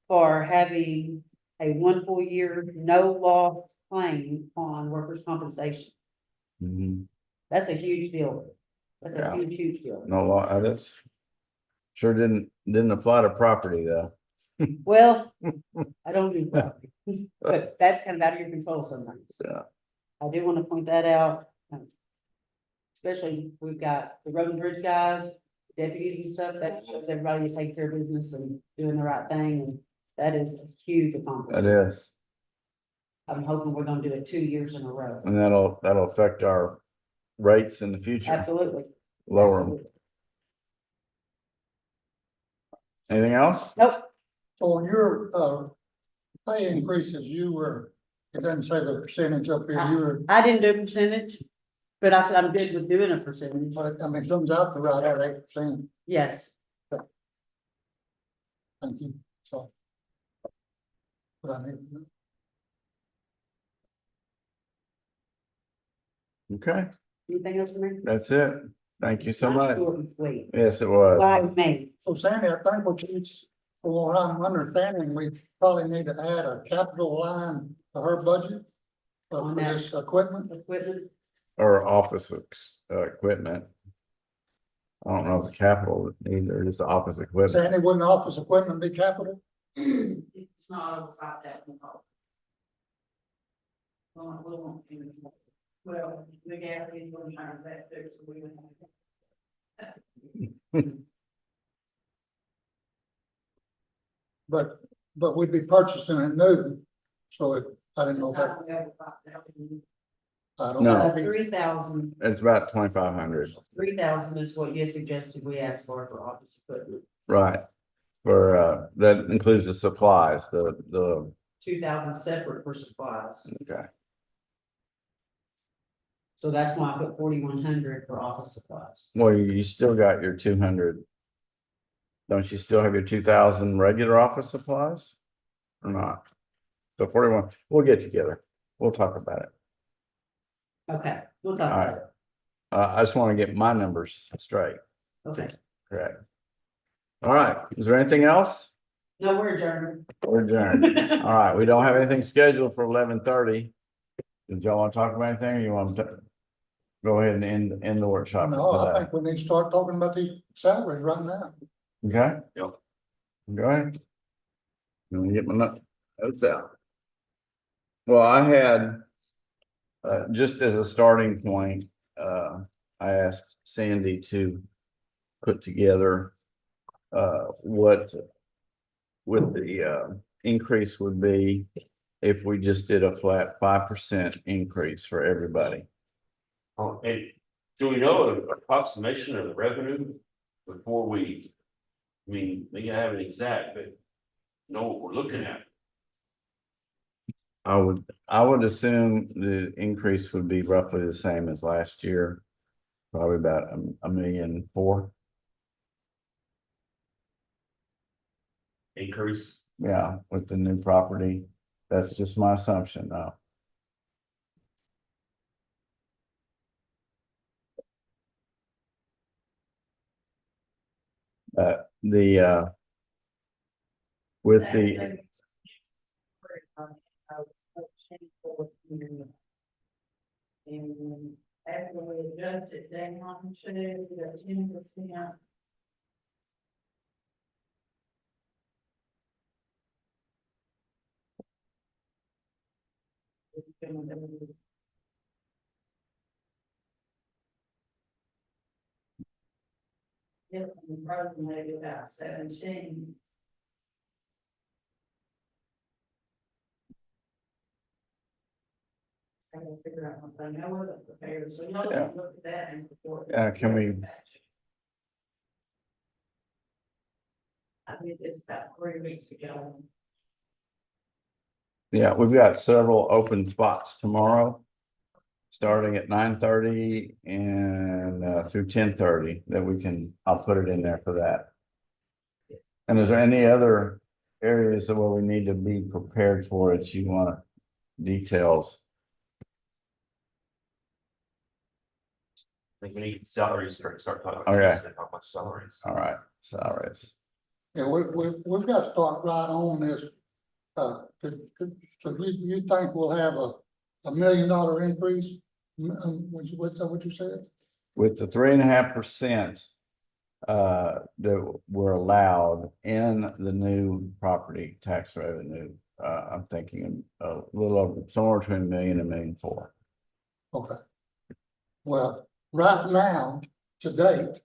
for having a 1 full year no loss claim on workers' compensation. Mhm. That's a huge deal. That's a Yeah. huge deal. No law, I just sure didn't apply to property though. Well, I don't do property, but that's kind of out of your control sometimes. Yeah. I do want to point that out. Especially, we've got the road and bridge guys, deputies and stuff, that shows everybody is taking care of business and doing the right thing, and that is a huge It accomplishment. is, I'm hoping we're gonna do it 2 years in a row. and that'll affect our rates in the future, Absolutely. lower them. Absolutely. Anything else? Nope, So on your, pay increases, it doesn't say the percentage up here, you were, I didn't do a percentage, but I said I'm good with doing a percentage. but I mean, something's out there right at 8%. Yes, Thank you, so. What I need to know. Okay, anything else, Mary? that's it. Thank you so much. Short and sweet. Yes, it was. Like me. So Sandy, I think from what I'm understanding, we probably need to add a capital line to her budget. For this equipment. Or office equipment. I don't know if the capital either, just the office equipment. Sandy, wouldn't office equipment be capital? It's not over $5,000. Well, the gap is one time that too, so we would have. But we'd be purchasing it new, so I didn't know if that, I don't No. know. 3,000, It's about 2,500, 3,000 is what you suggested we ask for office equipment. right? For, that includes the supplies, the, 2,000 separate for supplies. okay. So that's why I put 4,100 for office supplies. Well, you still got your 200. Don't you still have your 2,000 regular office supplies? Or not? So 41, we'll get together. We'll talk about it. Okay, we'll talk All about right. it. I just want to get my numbers straight, Okay, correct? All right, is there anything else? no, we're adjourned. We're adjourned. All right, we don't have anything scheduled for 11:30. Did y'all want to talk about anything or you want to go ahead and end the workshop? No, I for think we need to start talking about these salaries right now. today? Okay? Yep. Go ahead. Let me get my notes out. Well, I had, just as a starting point, I asked Sandy to put together, what would the, increase would be if we just did a flat 5% increase for everybody. Oh, and do we know an approximation of the revenue before we? I mean, we can have an exact, but know what we're looking at. I would assume the increase would be roughly the same as last year. Probably about $1.4 million. Increase. Yeah, with the new property. That's just my assumption now. With the, And after we adjust it down to the 10%. Yep, and probably maybe about 17. I gotta figure out one thing, I wasn't prepared, so y'all Yeah. can look at that and before. Can we- I did this about 3 weeks ago. yeah, we've got several open spots tomorrow. Starting at 9:30 and through 10:30 that I'll put it in there for that. And is there any other areas where we need to be prepared for it? You want details? I think we need salaries, start talking. Okay. Just How much salaries? All right, salaries. Yeah, we've got to start right on this. So you think we'll have $1 million increase? What's that what you said? With the 3.5%. That were allowed in the new property tax revenue. I'm thinking a little over somewhere between $1 million and $1.4 million. Okay. Well, right now, to date,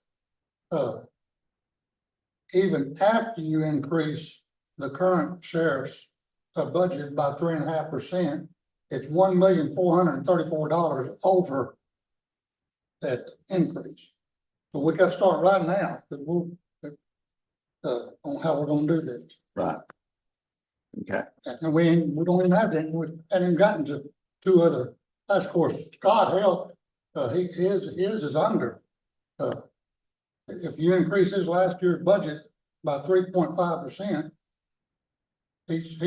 even after you increase the current sheriff's budget by 3.5%, it's $1,434,000 over that increase. So we got to start right now, because we'll, on how we're gonna do this. Right. Okay. And we don't even have that, we hadn't even gotten to two other, that's of course, Scott Health, his is under. If you increase his last year's budget by 3.5%, he's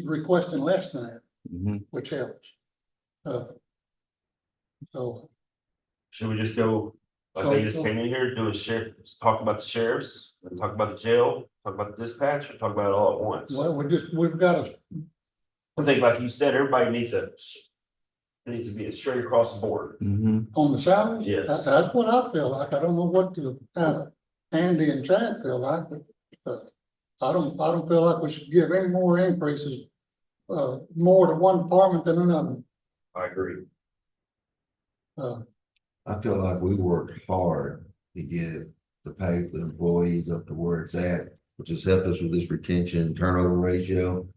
requesting less than that, Mhm. which helps. So, Should we just go, like they just came in here, do a sheriff, talk about the sheriffs, and talk about the jail, talk about the dispatch, or talk about it all at once? well, we've got to, I think, like you said, everybody needs it needs to be straight across the board. Mhm. on the salaries? Yes. That's what I feel like. I don't know what Andy and Chad feel like, but I don't feel like we should give any more increases, more to one department than another. I agree. I feel like we worked hard to get the pay for the employees up to where it's at, which has helped us with this retention turnover ratio.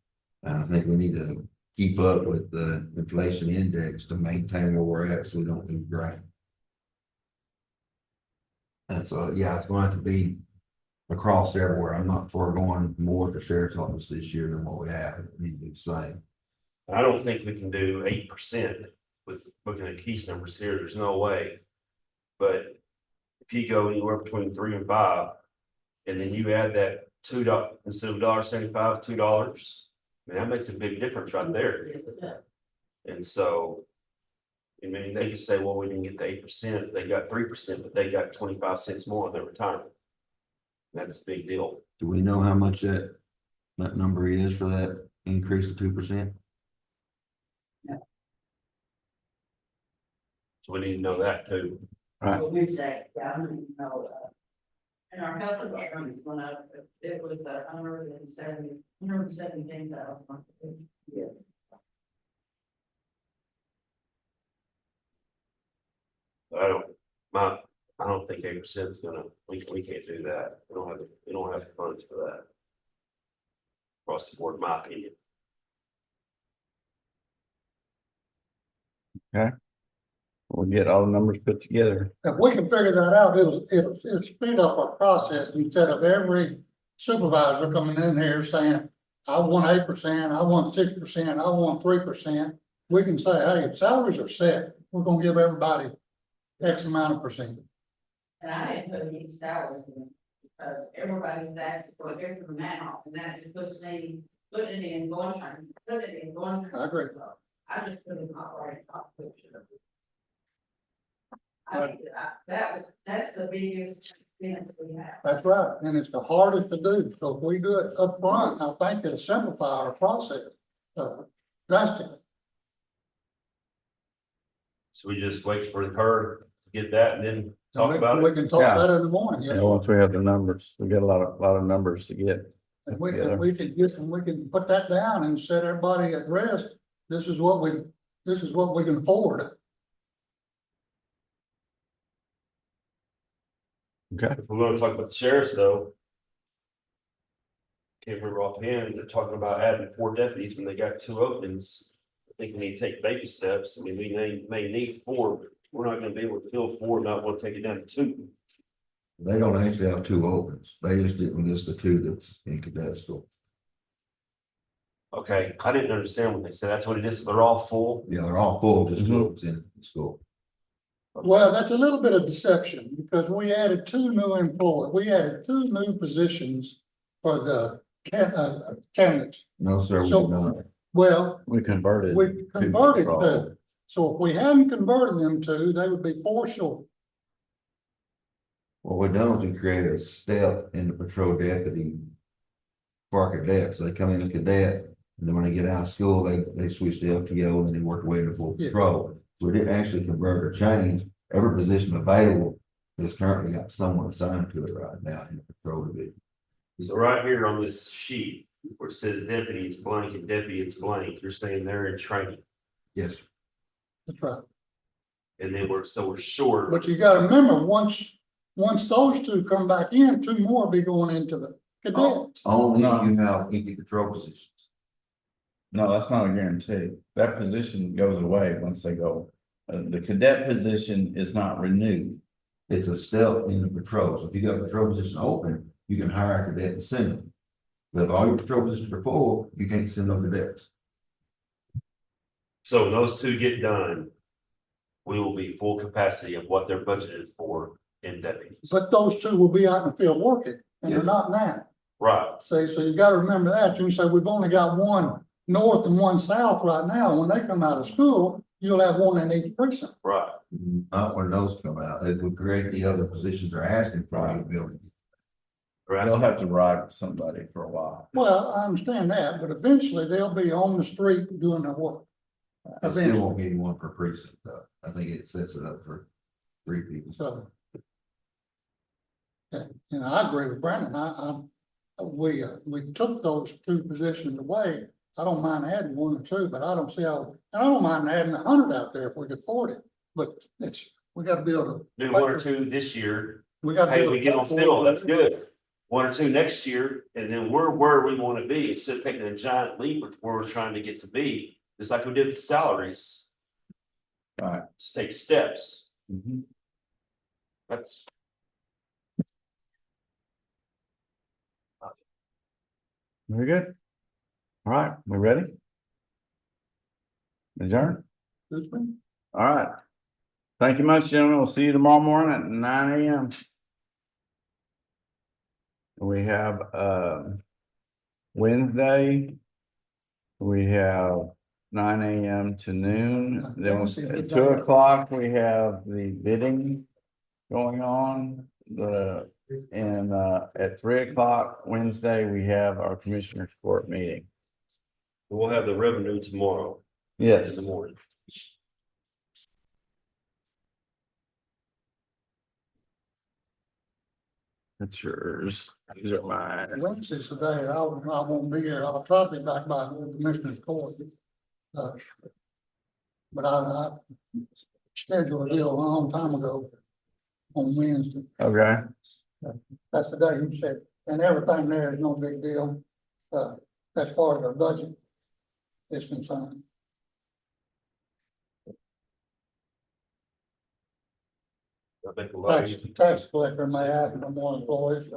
And I think we need to keep up with the inflation index to maintain where we're at, so we don't lose ground. And so, yeah, it's going to have to be across everywhere. I'm not for going more to sheriff's office this year than what we have. We need to do the same. I don't think we can do 8% with looking at case numbers here. There's no way. But if you go anywhere between 3 and 5, and then you add that $2 instead of $1.75, $2, I mean, that makes a big difference right there. And so, I mean, they could say, well, we didn't get the 8%, they got 3%, but they got 25 cents more on their retirement. That's a big deal. Do we know how much that number is for that increase of 2%? So we need to know that too. Right. What we say, yeah, I don't even know, And our health insurance went up, it was 117,000. yeah. I don't think 8% is gonna, we can't do that. We don't have the funds for that. Across the board, in my opinion. We'll get all the numbers put together. If we can figure that out, it'll speed up our process instead of every supervisor coming in here saying, I want 8%, I want 6%, I want 3%. We can say, hey, salaries are set. We're gonna give everybody X amount of percent. And I didn't put any salaries in, because everybody's asking for a different amount, and that just puts me, putting it in, going, trying, put it in, going. I agree. I just put it in my right top picture. I think that's the biggest thing that we have. That's right, and it's the hardest to do, so if we do it up front, I think it'll simplify our process drastically. So we just wait for her to get that and then talk about We it. can talk Yeah. about it in the morning, yes. Yeah, once we have the numbers, we got a lot of numbers to get. And we together. we can put that down and set everybody at rest. This is what we can afford. Okay. If we're gonna talk about the sheriffs though. Can't remember offhand, they're talking about adding 4 deputies when they got 2 openings. I think we need to take baby steps. I mean, we may need 4, but we're not gonna be able to fill 4, not want to take it down to 2. They don't actually have 2 opens. They just didn't list the 2 that's in cadet school. Okay, I didn't understand when they said that's what it is. They're all full. Yeah, they're all full, just 2 Mhm. opens in school. Well, that's a little bit of deception because we added 2 new employees. We added 2 new positions for the candidates. No, sir, we So- did not. Well, We converted. we converted patrol. 2. So if we hadn't converted them to, they would be 4 short. What we're doing is we create a step in the patrol deputy for our cadets. So they come in as cadet, and then when they get out of school, they switch to FTO, and then they work their way to full Yeah. patrol. So we didn't actually convert or change. Every position available is currently got someone assigned to it right now in the patrol division. So right here on this sheet where it says deputy, it's blank, and deputy, it's blank. You're saying they're in training. Yes, That's right. And then we're short. But you gotta remember, once those 2 come back in, 2 more will be going into the cadets. only No. if you have empty patrol positions. No, that's not a guarantee. That position goes away once they go. The cadet position is not renewed. It's a step in the patrol. So if you got a patrol position open, you can hire a cadet and send them. But if all your patrol positions are full, you can't send no cadets. So when those 2 get done, we will be full capacity of what they're budgeted for in deputies. But those 2 will be out in the field working, and they're Yeah. not now. Right, See, so you gotta remember that. You can say, we've only got 1 north and 1 south right now. When they come out of school, you'll have 1 in each precinct. right. Not when those come out. It would create the other positions they're asking for in the building. They'll have to ride with somebody for a while. Well, I understand that, but eventually they'll be on the street doing their work. I still won't give you one per precinct though. I think it sets it up for 3 people. So. Yeah, and I agree with Brandon. We took those 2 positions away. I don't mind adding 1 or 2, but I don't see how, and I don't mind adding 100 out there if we could afford it. but it's, we gotta be able to. Do one or two this year. We gotta. be Hey, able we to get pay on for fiddle, it. that's good. One or two next year, and then we're where we wanna be, instead of taking a giant leap of where we're trying to get to be, just like we did with salaries. Right. Just take steps, Mhm. that's. Very good. All right, we ready? Adjourn? Excuse me? All right. Thank you much, gentlemen. We'll see you tomorrow morning at 9 a.m. We have, Wednesday. We have 9 a.m. to noon. Then at 2 o'clock, we have the bidding going on. And at 3 o'clock Wednesday, we have our commissioners court meeting. We'll have the revenue tomorrow Yes. in the morning. That's yours. These are mine. Wednesday's today, I won't be here, I'll try to be back by the Commissioner's Court. But I scheduled a deal a long time ago on Wednesday, Okay. that's the day you said, and everything there is no big deal. That's part of the budget is concerned. I think a lot Tax, easier. tax collector may add for more employees,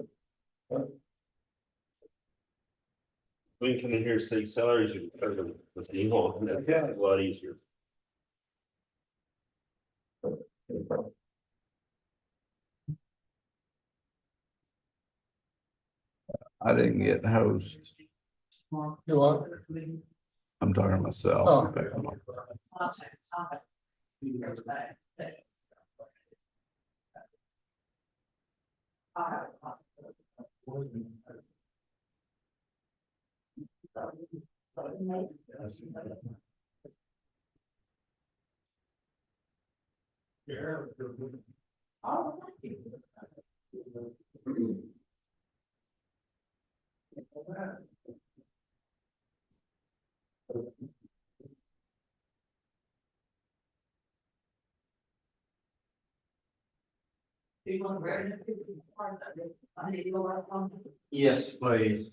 We can come in here and say salaries, let's move on, that's a lot easier. I didn't get host. you what? I'm talking to myself. Oh. Yes, please.